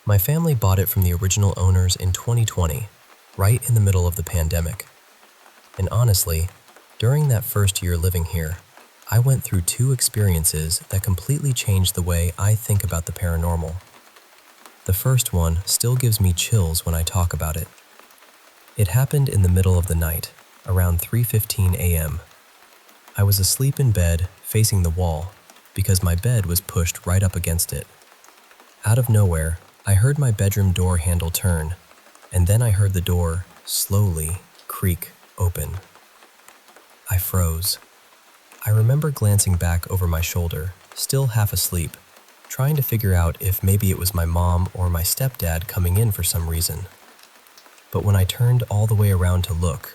My family bought it from the original owners in 2020, right in the middle of the pandemic. And honestly, during that first year living here, I went through two experiences that completely changed the way I think about the paranormal. The first one still gives me chills when I talk about it. It happened in the middle of the night, around 3:15 a.m. I was asleep in bed, facing the wall, because my bed was pushed right up against it. Out of nowhere, I heard my bedroom door handle turn, and then I heard the door slowly creak open. I froze. I remember glancing back over my shoulder, still half asleep, trying to figure out if maybe it was my mom or my stepdad coming in for some reason. But when I turned all the way around to look,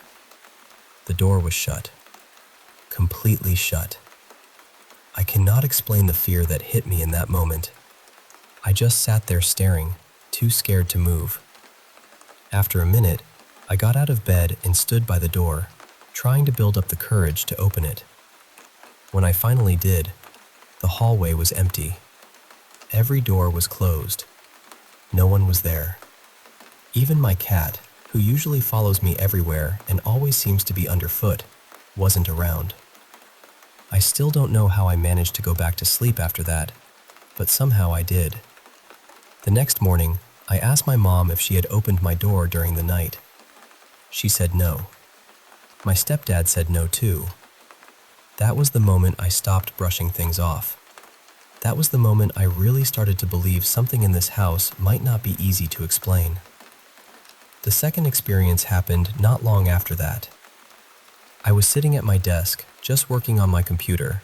the door was shut. Completely shut. I cannot explain the fear that hit me in that moment. I just sat there staring, too scared to move. After a minute, I got out of bed and stood by the door, trying to build up the courage to open it. When I finally did, The hallway was empty. Every door was closed. No one was there. Even my cat, who usually follows me everywhere and always seems to be underfoot, wasn't around. I still don't know how I managed to go back to sleep after that, but somehow I did. The next morning, I asked my mom if she had opened my door during the night. She said no. My stepdad said no too. That was the moment I stopped brushing things off. That was the moment I really started to believe something in this house might not be easy to explain. The second experience happened not long after that. I was sitting at my desk, just working on my computer,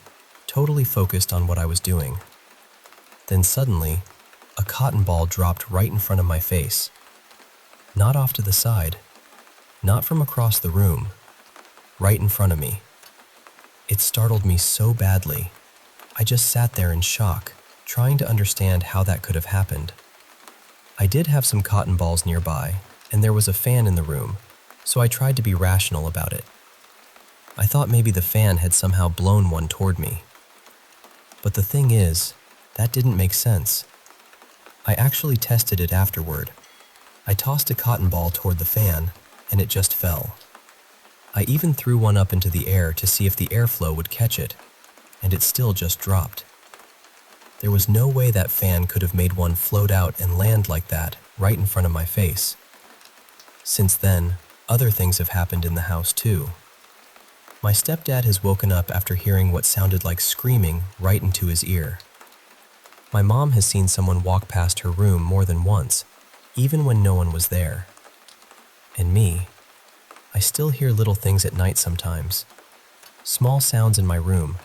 totally focused on what I was doing. Then suddenly, a cotton ball dropped right in front of my face. Not off to the side, not from across the room, right in front of me. It startled me so badly. I just sat there in shock, trying to understand how that could have happened. I did have some cotton balls nearby, and there was a fan in the room, so I tried to be rational about it. I thought maybe the fan had somehow blown one toward me. But the thing is, that didn't make sense. I actually tested it afterward. I tossed a cotton ball toward the fan, and it just fell. I even threw one up into the air to see if the airflow would catch it, and it still just dropped. There was no way that fan could have made one float out and land like that right in front of my face. Since then, other things have happened in the house too. My stepdad has woken up after hearing what sounded like screaming right into his ear. My mom has seen someone walk past her room more than once, even when no one was there. And me, I still hear little things at night sometimes. Small sounds in my room,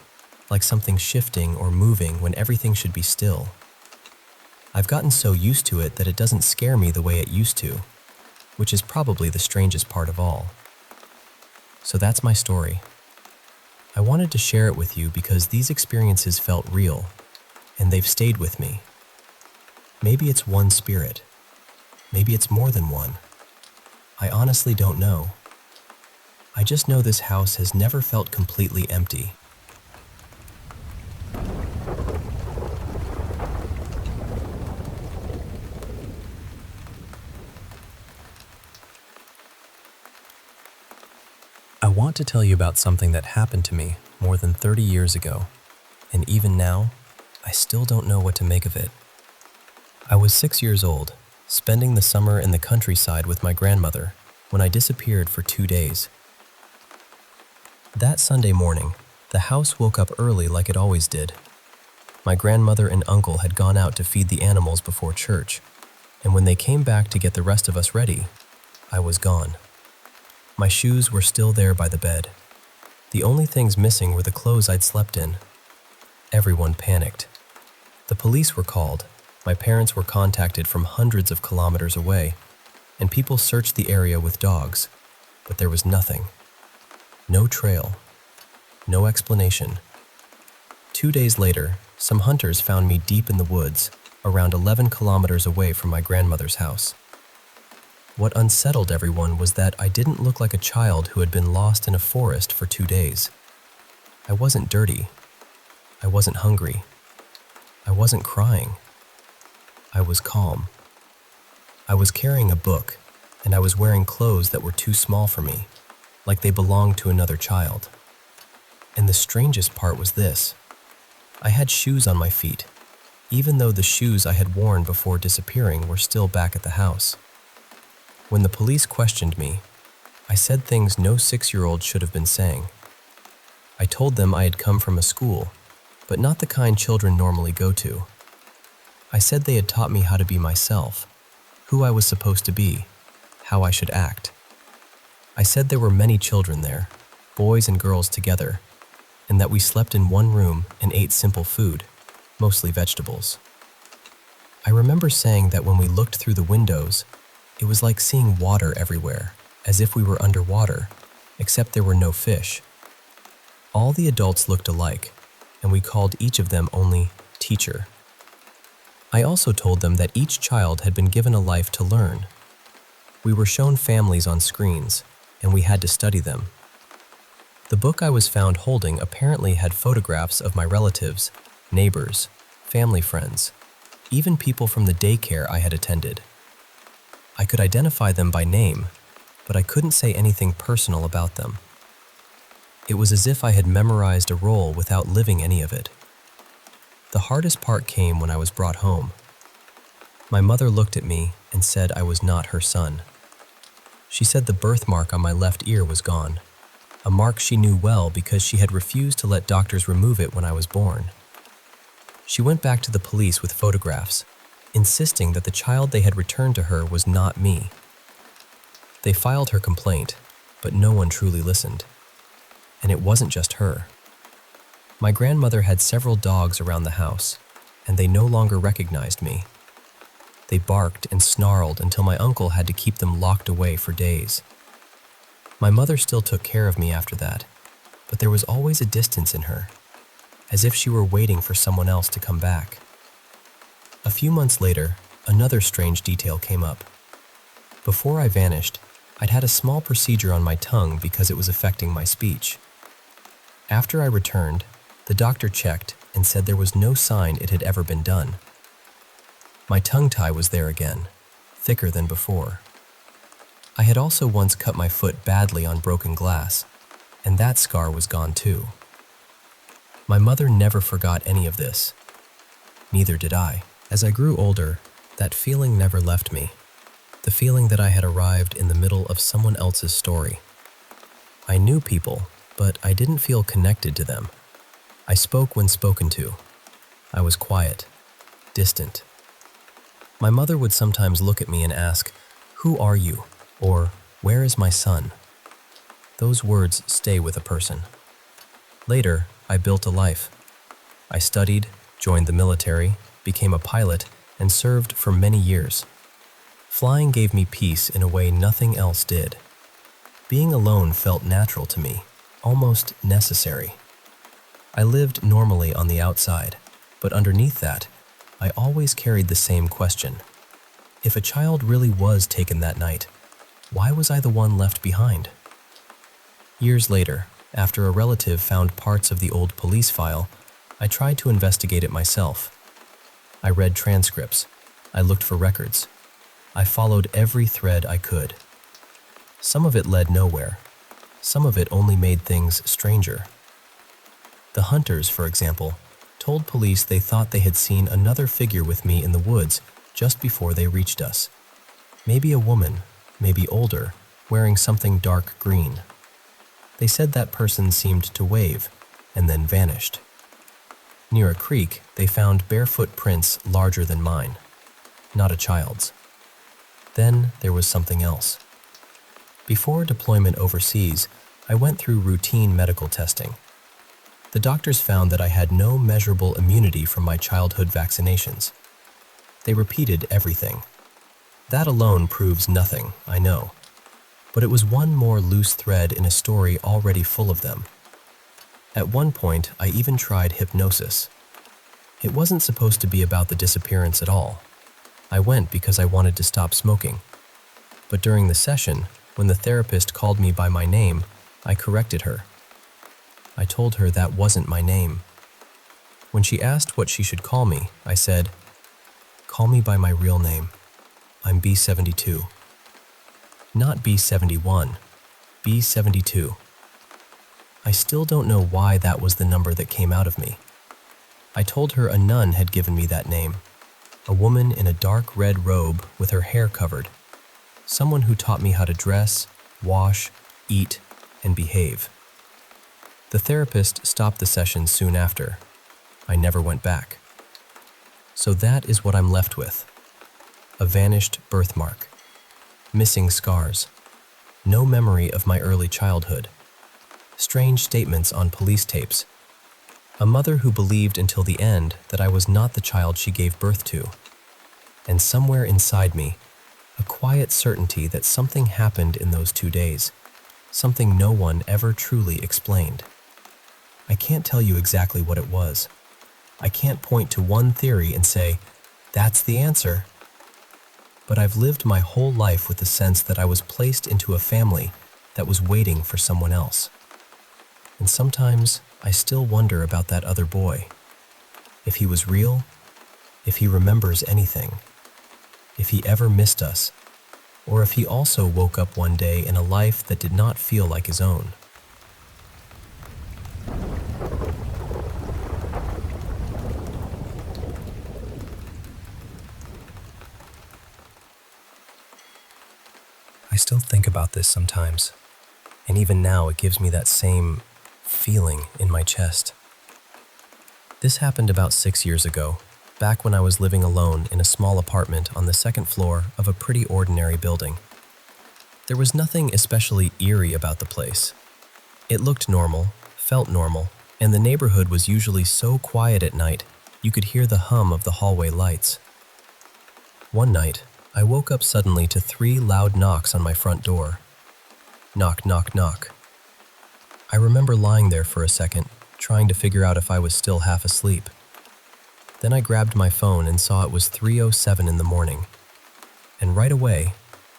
like something shifting or moving when everything should be still. I've gotten so used to it that it doesn't scare me the way it used to, which is probably the strangest part of all. So that's my story. I wanted to share it with you because these experiences felt real, and they've stayed with me. Maybe it's one spirit. Maybe it's more than one. I honestly don't know. I just know this house has never felt completely empty. I want to tell you about something that happened to me more than 30 years ago, and even now, I still don't know what to make of it. I was 6 years old, spending the summer in the countryside with my grandmother when I disappeared for 2 days. That Sunday morning, the house woke up early like it always did. My grandmother and uncle had gone out to feed the animals before church, and when they came back to get the rest of us ready, I was gone. My shoes were still there by the bed. The only things missing were the clothes I'd slept in. Everyone panicked. The police were called, my parents were contacted from hundreds of kilometers away, and people searched the area with dogs, but there was nothing. No trail. No explanation. 2 days later, some hunters found me deep in the woods, around 11 kilometers away from my grandmother's house. What unsettled everyone was that I didn't look like a child who had been lost in a forest for 2 days. I wasn't dirty. I wasn't hungry. I wasn't crying. I was calm. I was carrying a book, and I was wearing clothes that were too small for me, like they belonged to another child. And the strangest part was this. I had shoes on my feet, even though the shoes I had worn before disappearing were still back at the house. When the police questioned me, I said things no 6-year-old should have been saying. I told them I had come from a school, but not the kind children normally go to. I said they had taught me how to be myself, who I was supposed to be, how I should act. I said there were many children there, boys and girls together, and that we slept in one room and ate simple food, mostly vegetables. I remember saying that when we looked through the windows, it was like seeing water everywhere, as if we were underwater, except there were no fish. All the adults looked alike, and we called each of them only teacher. I also told them that each child had been given a life to learn. We were shown families on screens, and we had to study them. The book I was found holding apparently had photographs of my relatives, neighbors, family friends, even people from the daycare I had attended. I could identify them by name, but I couldn't say anything personal about them. It was as if I had memorized a role without living any of it. The hardest part came when I was brought home. My mother looked at me and said I was not her son. She said the birthmark on my left ear was gone, a mark she knew well because she had refused to let doctors remove it when I was born. She went back to the police with photographs, insisting that the child they had returned to her was not me. They filed her complaint, but no one truly listened. And it wasn't just her. My grandmother had several dogs around the house, and they no longer recognized me. They barked and snarled until my uncle had to keep them locked away for days. My mother still took care of me after that, but there was always a distance in her, as if she were waiting for someone else to come back. A few months later, another strange detail came up. Before I vanished, I'd had a small procedure on my tongue because it was affecting my speech. After I returned, the doctor checked and said there was no sign it had ever been done. My tongue tie was there again, thicker than before. I had also once cut my foot badly on broken glass, and that scar was gone too. My mother never forgot any of this. Neither did I. As I grew older, that feeling never left me. The feeling that I had arrived in the middle of someone else's story. I knew people, but I didn't feel connected to them. I spoke when spoken to. I was quiet, distant. My mother would sometimes look at me and ask, "Who are you?" or "Where is my son?" Those words stay with a person. Later, I built a life. I studied, joined the military, became a pilot, and served for many years. Flying gave me peace in a way nothing else did. Being alone felt natural to me, almost necessary. I lived normally on the outside, but underneath that, I always carried the same question. If a child really was taken that night, why was I the one left behind? Years later, after a relative found parts of the old police file, I tried to investigate it myself. I read transcripts. I looked for records. I followed every thread I could. Some of it led nowhere. Some of it only made things stranger. The hunters, for example, told police they thought they had seen another figure with me in the woods just before they reached us. Maybe a woman, maybe older, wearing something dark green. They said that person seemed to wave and then vanished. Near a creek, they found barefoot prints larger than mine, not a child's. Then there was something else. Before deployment overseas, I went through routine medical testing. The doctors found that I had no measurable immunity from my childhood vaccinations. They repeated everything. That alone proves nothing, I know. But it was one more loose thread in a story already full of them. At one point, I even tried hypnosis. It wasn't supposed to be about the disappearance at all. I went because I wanted to stop smoking. But during the session, when the therapist called me by my name, I corrected her. I told her that wasn't my name. When she asked what she should call me, I said, "Call me by my real name. I'm B72. Not B71, B72. I still don't know why that was the number that came out of me. I told her a nun had given me that name, a woman in a dark red robe with her hair covered, someone who taught me how to dress, wash, eat, and behave. The therapist stopped the session soon after. I never went back. So that is what I'm left with. A vanished birthmark. Missing scars. No memory of my early childhood. Strange statements on police tapes. A mother who believed until the end that I was not the child she gave birth to. And somewhere inside me, a quiet certainty that something happened in those 2 days. Something no one ever truly explained. I can't tell you exactly what it was. I can't point to one theory and say, that's the answer. But I've lived my whole life with the sense that I was placed into a family that was waiting for someone else. And sometimes I still wonder about that other boy. if he was real, if he remembers anything, if he ever missed us, or if he also woke up one day in a life that did not feel like his own. I still think about this sometimes, and even now it gives me that same feeling in my chest. This happened about 6 years ago, back when I was living alone in a small apartment on the second floor of a pretty ordinary building. There was nothing especially eerie about the place. It looked normal, felt normal, and the neighborhood was usually so quiet at night you could hear the hum of the hallway lights. One night, I woke up suddenly to 3 loud knocks on my front door. Knock, knock, knock. I remember lying there for a second, trying to figure out if I was still half asleep. Then I grabbed my phone and saw it was 3:07 in the morning. And right away,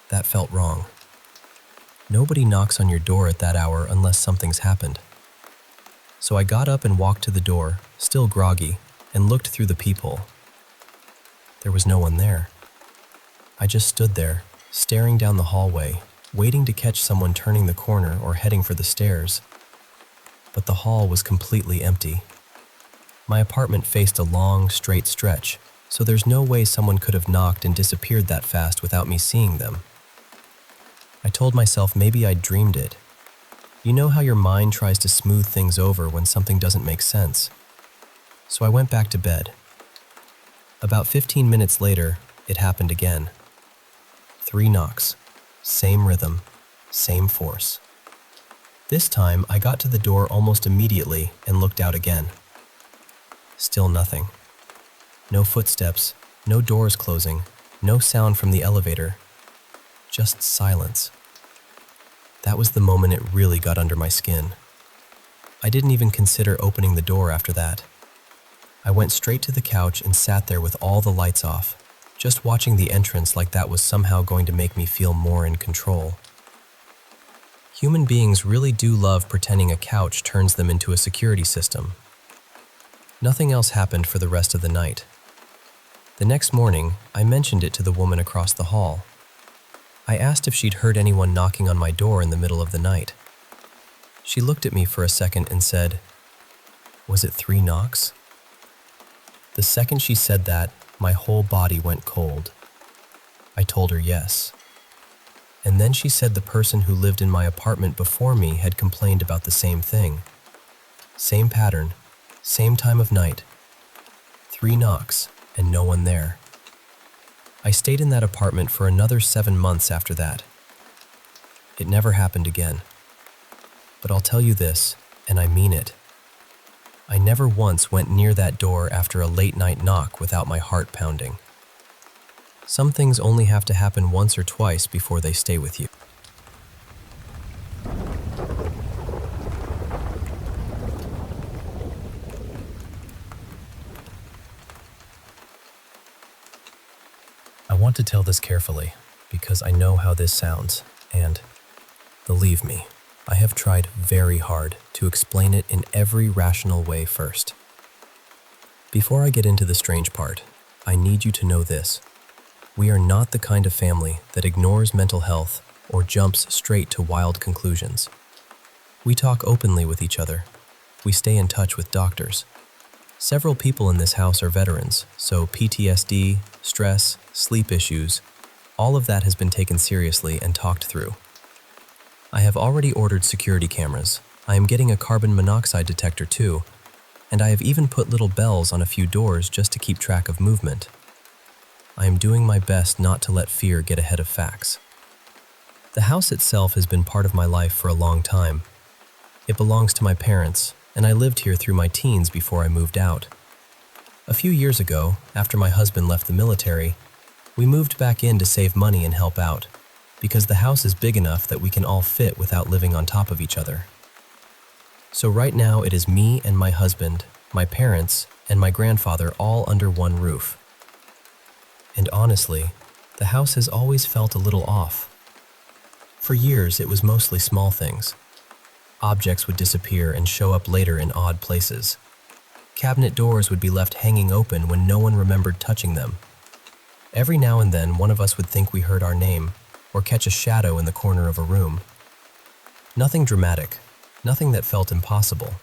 that felt wrong. Nobody knocks on your door at that hour unless something's happened. So I got up and walked to the door, still groggy, and looked through the peephole. There was no one there. I just stood there, staring down the hallway, waiting to catch someone turning the corner or heading for the stairs. But the hall was completely empty. My apartment faced a long, straight stretch, so there's no way someone could have knocked and disappeared that fast without me seeing them. I told myself maybe I'd dreamed it. You know how your mind tries to smooth things over when something doesn't make sense. So I went back to bed. About 15 minutes later, it happened again. 3 knocks, same rhythm, same force. This time, I got to the door almost immediately and looked out again. Still nothing. No footsteps, no doors closing, no sound from the elevator. Just silence. That was the moment it really got under my skin. I didn't even consider opening the door after that. I went straight to the couch and sat there with all the lights off, just watching the entrance like that was somehow going to make me feel more in control. Human beings really do love pretending a couch turns them into a security system. Nothing else happened for the rest of the night. The next morning, I mentioned it to the woman across the hall. I asked if she'd heard anyone knocking on my door in the middle of the night. She looked at me for a second and said, "Was it 3 knocks?" The second she said that, my whole body went cold. I told her yes. And then she said the person who lived in my apartment before me had complained about the same thing. Same pattern, same time of night. 3 knocks and no one there. I stayed in that apartment for another 7 months after that. It never happened again. But I'll tell you this, and I mean it. I never once went near that door after a late-night knock without my heart pounding. Some things only have to happen once or twice before they stay with you. I want to tell this carefully because I know how this sounds, and believe me, I have tried very hard to explain it in every rational way first. Before I get into the strange part, I need you to know this. We are not the kind of family that ignores mental health or jumps straight to wild conclusions. We talk openly with each other. We stay in touch with doctors. Several people in this house are veterans, so PTSD, stress, sleep issues, all of that has been taken seriously and talked through. I have already ordered security cameras. I am getting a carbon monoxide detector too, and I have even put little bells on a few doors just to keep track of movement. I am doing my best not to let fear get ahead of facts. The house itself has been part of my life for a long time. It belongs to my parents, and I lived here through my teens before I moved out. A few years ago, after my husband left the military, we moved back in to save money and help out, because the house is big enough that we can all fit without living on top of each other. So right now it is me and my husband, my parents, and my grandfather all under one roof. And honestly, the house has always felt a little off. For years, it was mostly small things. Objects would disappear and show up later in odd places. Cabinet doors would be left hanging open when no one remembered touching them. Every now and then, one of us would think we heard our name or catch a shadow in the corner of a room. Nothing dramatic, nothing that felt impossible.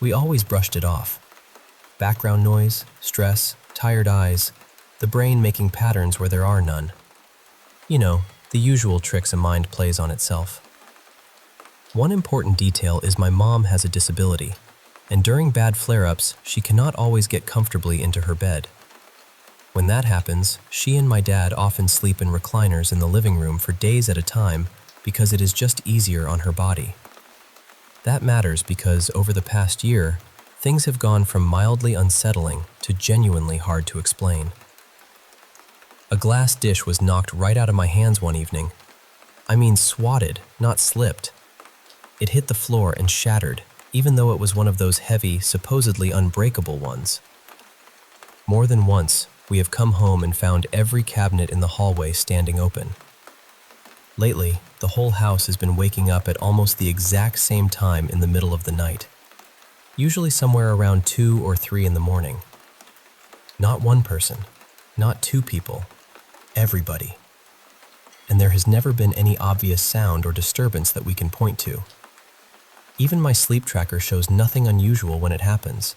We always brushed it off. Background noise, stress, tired eyes, the brain making patterns where there are none. You know, the usual tricks a mind plays on itself. One important detail is my mom has a disability, and during bad flare-ups, she cannot always get comfortably into her bed. When that happens, she and my dad often sleep in recliners in the living room for days at a time because it is just easier on her body. That matters because over the past year, things have gone from mildly unsettling to genuinely hard to explain. A glass dish was knocked right out of my hands one evening. I mean swatted, not slipped. It hit the floor and shattered, even though it was one of those heavy, supposedly unbreakable ones. More than once, we have come home and found every cabinet in the hallway standing open. Lately, the whole house has been waking up at almost the exact same time in the middle of the night, usually somewhere around 2 or 3 in the morning. Not one person, not two people, everybody. And there has never been any obvious sound or disturbance that we can point to. Even my sleep tracker shows nothing unusual when it happens.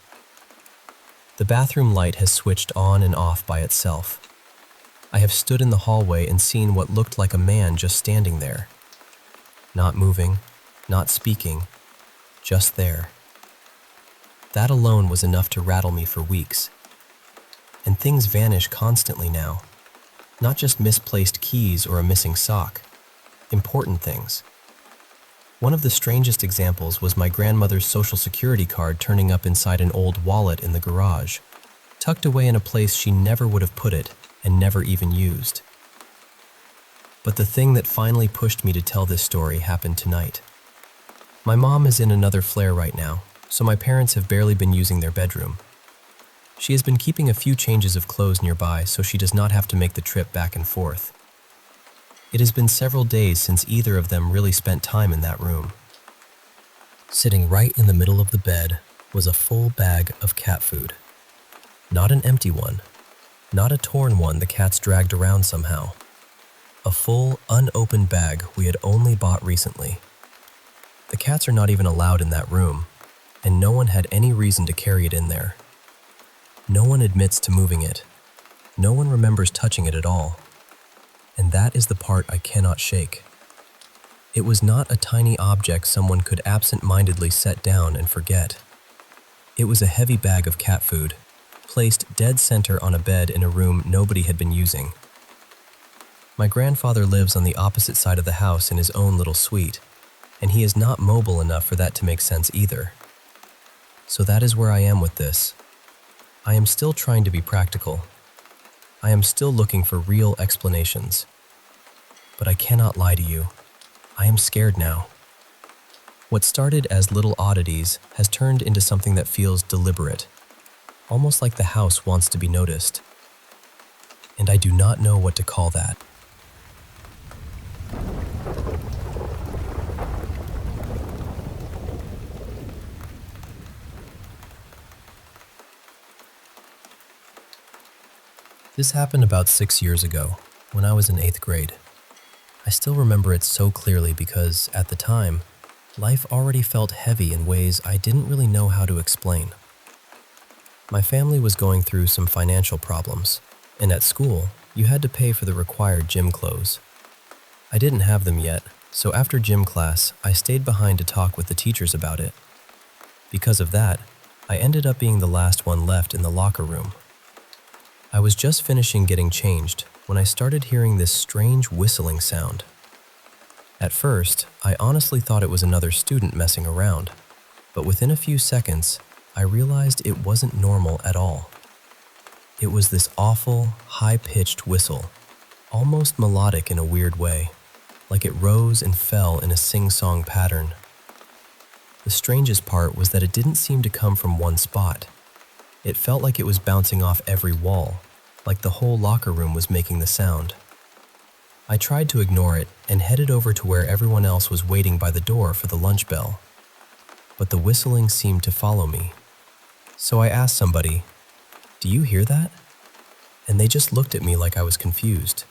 The bathroom light has switched on and off by itself. I have stood in the hallway and seen what looked like a man just standing there. Not moving, not speaking, just there. That alone was enough to rattle me for weeks. And things vanish constantly now. Not just misplaced keys or a missing sock. Important things. One of the strangest examples was my grandmother's Social Security card turning up inside an old wallet in the garage, tucked away in a place she never would have put it and never even used. But the thing that finally pushed me to tell this story happened tonight. My mom is in another flare right now, so my parents have barely been using their bedroom. She has been keeping a few changes of clothes nearby so she does not have to make the trip back and forth. It has been several days since either of them really spent time in that room. Sitting right in the middle of the bed was a full bag of cat food. Not an empty one, not a torn one the cats dragged around somehow. A full, unopened bag we had only bought recently. The cats are not even allowed in that room, and no one had any reason to carry it in there. No one admits to moving it. No one remembers touching it at all. And that is the part I cannot shake. It was not a tiny object someone could absent-mindedly set down and forget. It was a heavy bag of cat food, placed dead center on a bed in a room nobody had been using. My grandfather lives on the opposite side of the house in his own little suite, and he is not mobile enough for that to make sense either. So that is where I am with this. I am still trying to be practical. I am still looking for real explanations. But I cannot lie to you. I am scared now. What started as little oddities has turned into something that feels deliberate, almost like the house wants to be noticed. And I do not know what to call that. This happened about 6 years ago, when I was in 8th grade. I still remember it so clearly because, at the time, life already felt heavy in ways I didn't really know how to explain. My family was going through some financial problems, and at school, you had to pay for the required gym clothes. I didn't have them yet, so after gym class, I stayed behind to talk with the teachers about it. Because of that, I ended up being the last one left in the locker room. I was just finishing getting changed when I started hearing this strange whistling sound. At first, I honestly thought it was another student messing around, but within a few seconds, I realized it wasn't normal at all. It was this awful, high-pitched whistle, almost melodic in a weird way, like it rose and fell in a sing-song pattern. The strangest part was that it didn't seem to come from one spot. It felt like it was bouncing off every wall, like the whole locker room was making the sound. I tried to ignore it and headed over to where everyone else was waiting by the door for the lunch bell. But the whistling seemed to follow me. So I asked somebody, "Do you hear that?" And they just looked at me like I was confused.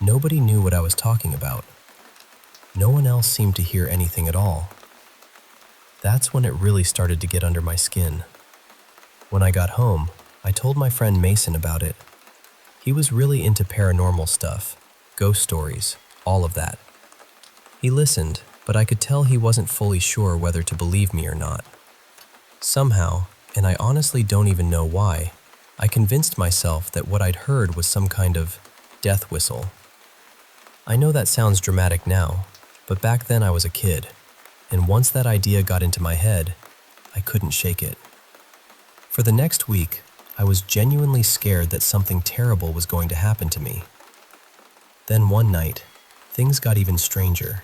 Nobody knew what I was talking about. No one else seemed to hear anything at all. That's when it really started to get under my skin. When I got home, I told my friend Mason about it. He was really into paranormal stuff, ghost stories, all of that. He listened, but I could tell he wasn't fully sure whether to believe me or not. Somehow, and I honestly don't even know why, I convinced myself that what I'd heard was some kind of death whistle. I know that sounds dramatic now, but back then I was a kid, and once that idea got into my head, I couldn't shake it. For the next week, I was genuinely scared that something terrible was going to happen to me. Then one night, things got even stranger.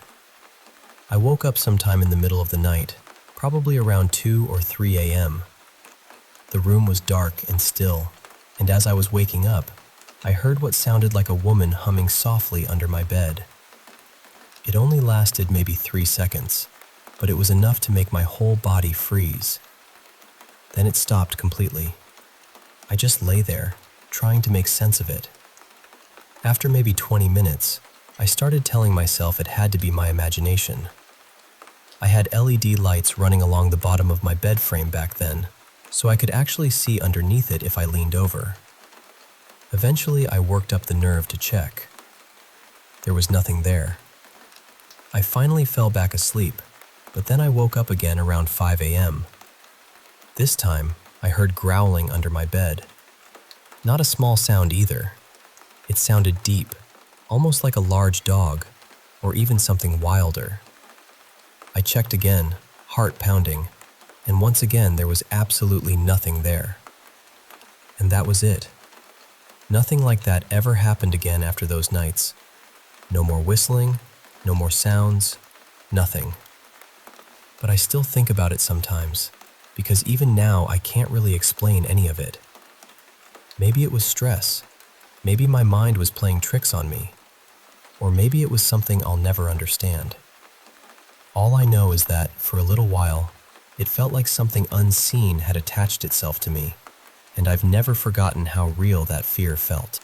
I woke up sometime in the middle of the night, probably around 2 or 3 a.m. The room was dark and still, and as I was waking up, I heard what sounded like a woman humming softly under my bed. It only lasted maybe 3 seconds, but it was enough to make my whole body freeze. Then it stopped completely. I just lay there, trying to make sense of it. After maybe 20 minutes, I started telling myself it had to be my imagination. I had LED lights running along the bottom of my bed frame back then, so I could actually see underneath it if I leaned over. Eventually, I worked up the nerve to check. There was nothing there. I finally fell back asleep, but then I woke up again around 5 a.m. This time, I heard growling under my bed. Not a small sound either. It sounded deep, almost like a large dog, or even something wilder. I checked again, heart pounding, and once again there was absolutely nothing there. And that was it. Nothing like that ever happened again after those nights. No more whistling, no more sounds, nothing. But I still think about it sometimes, because even now I can't really explain any of it. Maybe it was stress. Maybe my mind was playing tricks on me. Or maybe it was something I'll never understand. All I know is that, for a little while, it felt like something unseen had attached itself to me, and I've never forgotten how real that fear felt.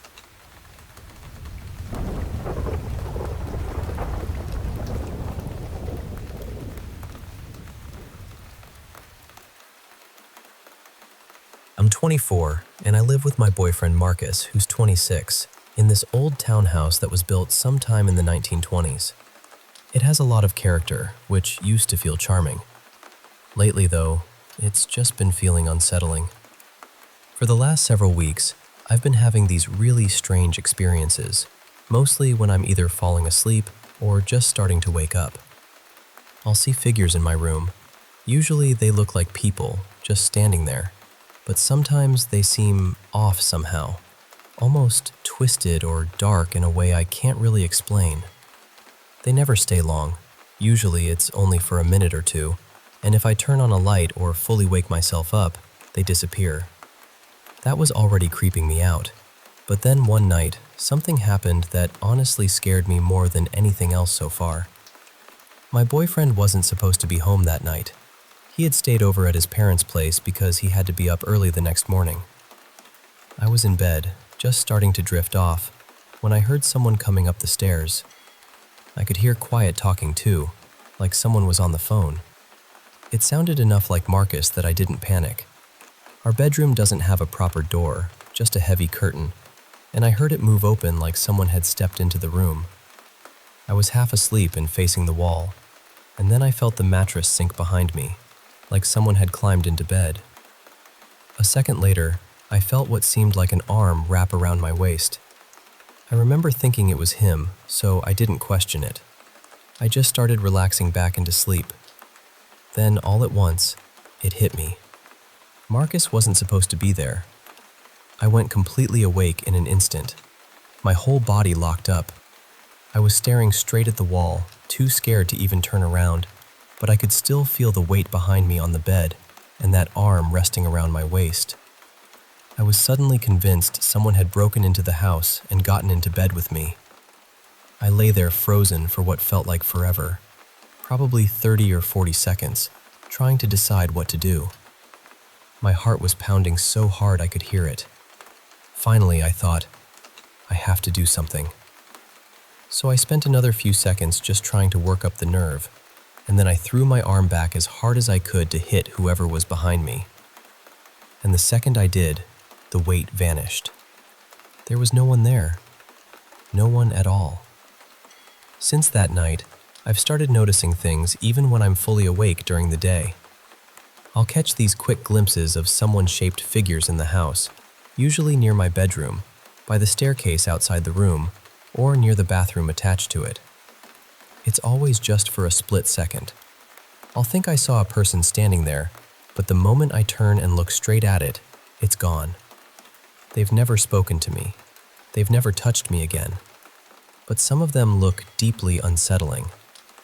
I'm 24, and I live with my boyfriend Marcus, who's 26, in this old townhouse that was built sometime in the 1920s. It has a lot of character, which used to feel charming. Lately, though, it's just been feeling unsettling. For the last several weeks, I've been having these really strange experiences, mostly when I'm either falling asleep or just starting to wake up. I'll see figures in my room. Usually they look like people, just standing there, but sometimes they seem off somehow, almost twisted or dark in a way I can't really explain. They never stay long. Usually it's only for a minute or two, and if I turn on a light or fully wake myself up, they disappear. That was already creeping me out. But then one night, something happened that honestly scared me more than anything else so far. My boyfriend wasn't supposed to be home that night. He had stayed over at his parents' place because he had to be up early the next morning. I was in bed, just starting to drift off, when I heard someone coming up the stairs. I could hear quiet talking too, like someone was on the phone. It sounded enough like Marcus that I didn't panic. Our bedroom doesn't have a proper door, just a heavy curtain, and I heard it move open like someone had stepped into the room. I was half asleep and facing the wall, and then I felt the mattress sink behind me, like someone had climbed into bed. A second later, I felt what seemed like an arm wrap around my waist. I remember thinking it was him, so I didn't question it. I just started relaxing back into sleep. Then, all at once, it hit me. Marcus wasn't supposed to be there. I went completely awake in an instant. My whole body locked up. I was staring straight at the wall, too scared to even turn around, but I could still feel the weight behind me on the bed and that arm resting around my waist. I was suddenly convinced someone had broken into the house and gotten into bed with me. I lay there frozen for what felt like forever, probably 30 or 40 seconds, trying to decide what to do. My heart was pounding so hard I could hear it. Finally, I thought, I have to do something. So I spent another few seconds just trying to work up the nerve, and then I threw my arm back as hard as I could to hit whoever was behind me. And the second I did, the weight vanished. There was no one there. No one at all. Since that night, I've started noticing things even when I'm fully awake during the day. I'll catch these quick glimpses of someone-shaped figures in the house, usually near my bedroom, by the staircase outside the room, or near the bathroom attached to it. It's always just for a split second. I'll think I saw a person standing there, but the moment I turn and look straight at it, it's gone. They've never spoken to me. They've never touched me again. But some of them look deeply unsettling,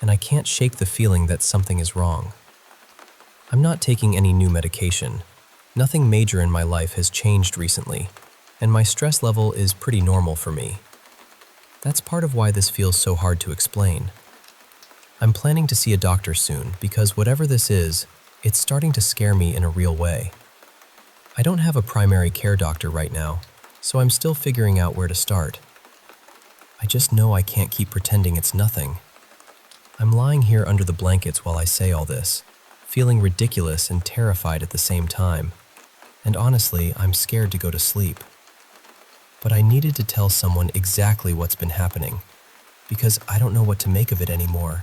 and I can't shake the feeling that something is wrong. I'm not taking any new medication. Nothing major in my life has changed recently, and my stress level is pretty normal for me. That's part of why this feels so hard to explain. I'm planning to see a doctor soon because whatever this is, it's starting to scare me in a real way. I don't have a primary care doctor right now, so I'm still figuring out where to start. I just know I can't keep pretending it's nothing. I'm lying here under the blankets while I say all this, feeling ridiculous and terrified at the same time. And honestly, I'm scared to go to sleep. But I needed to tell someone exactly what's been happening, because I don't know what to make of it anymore.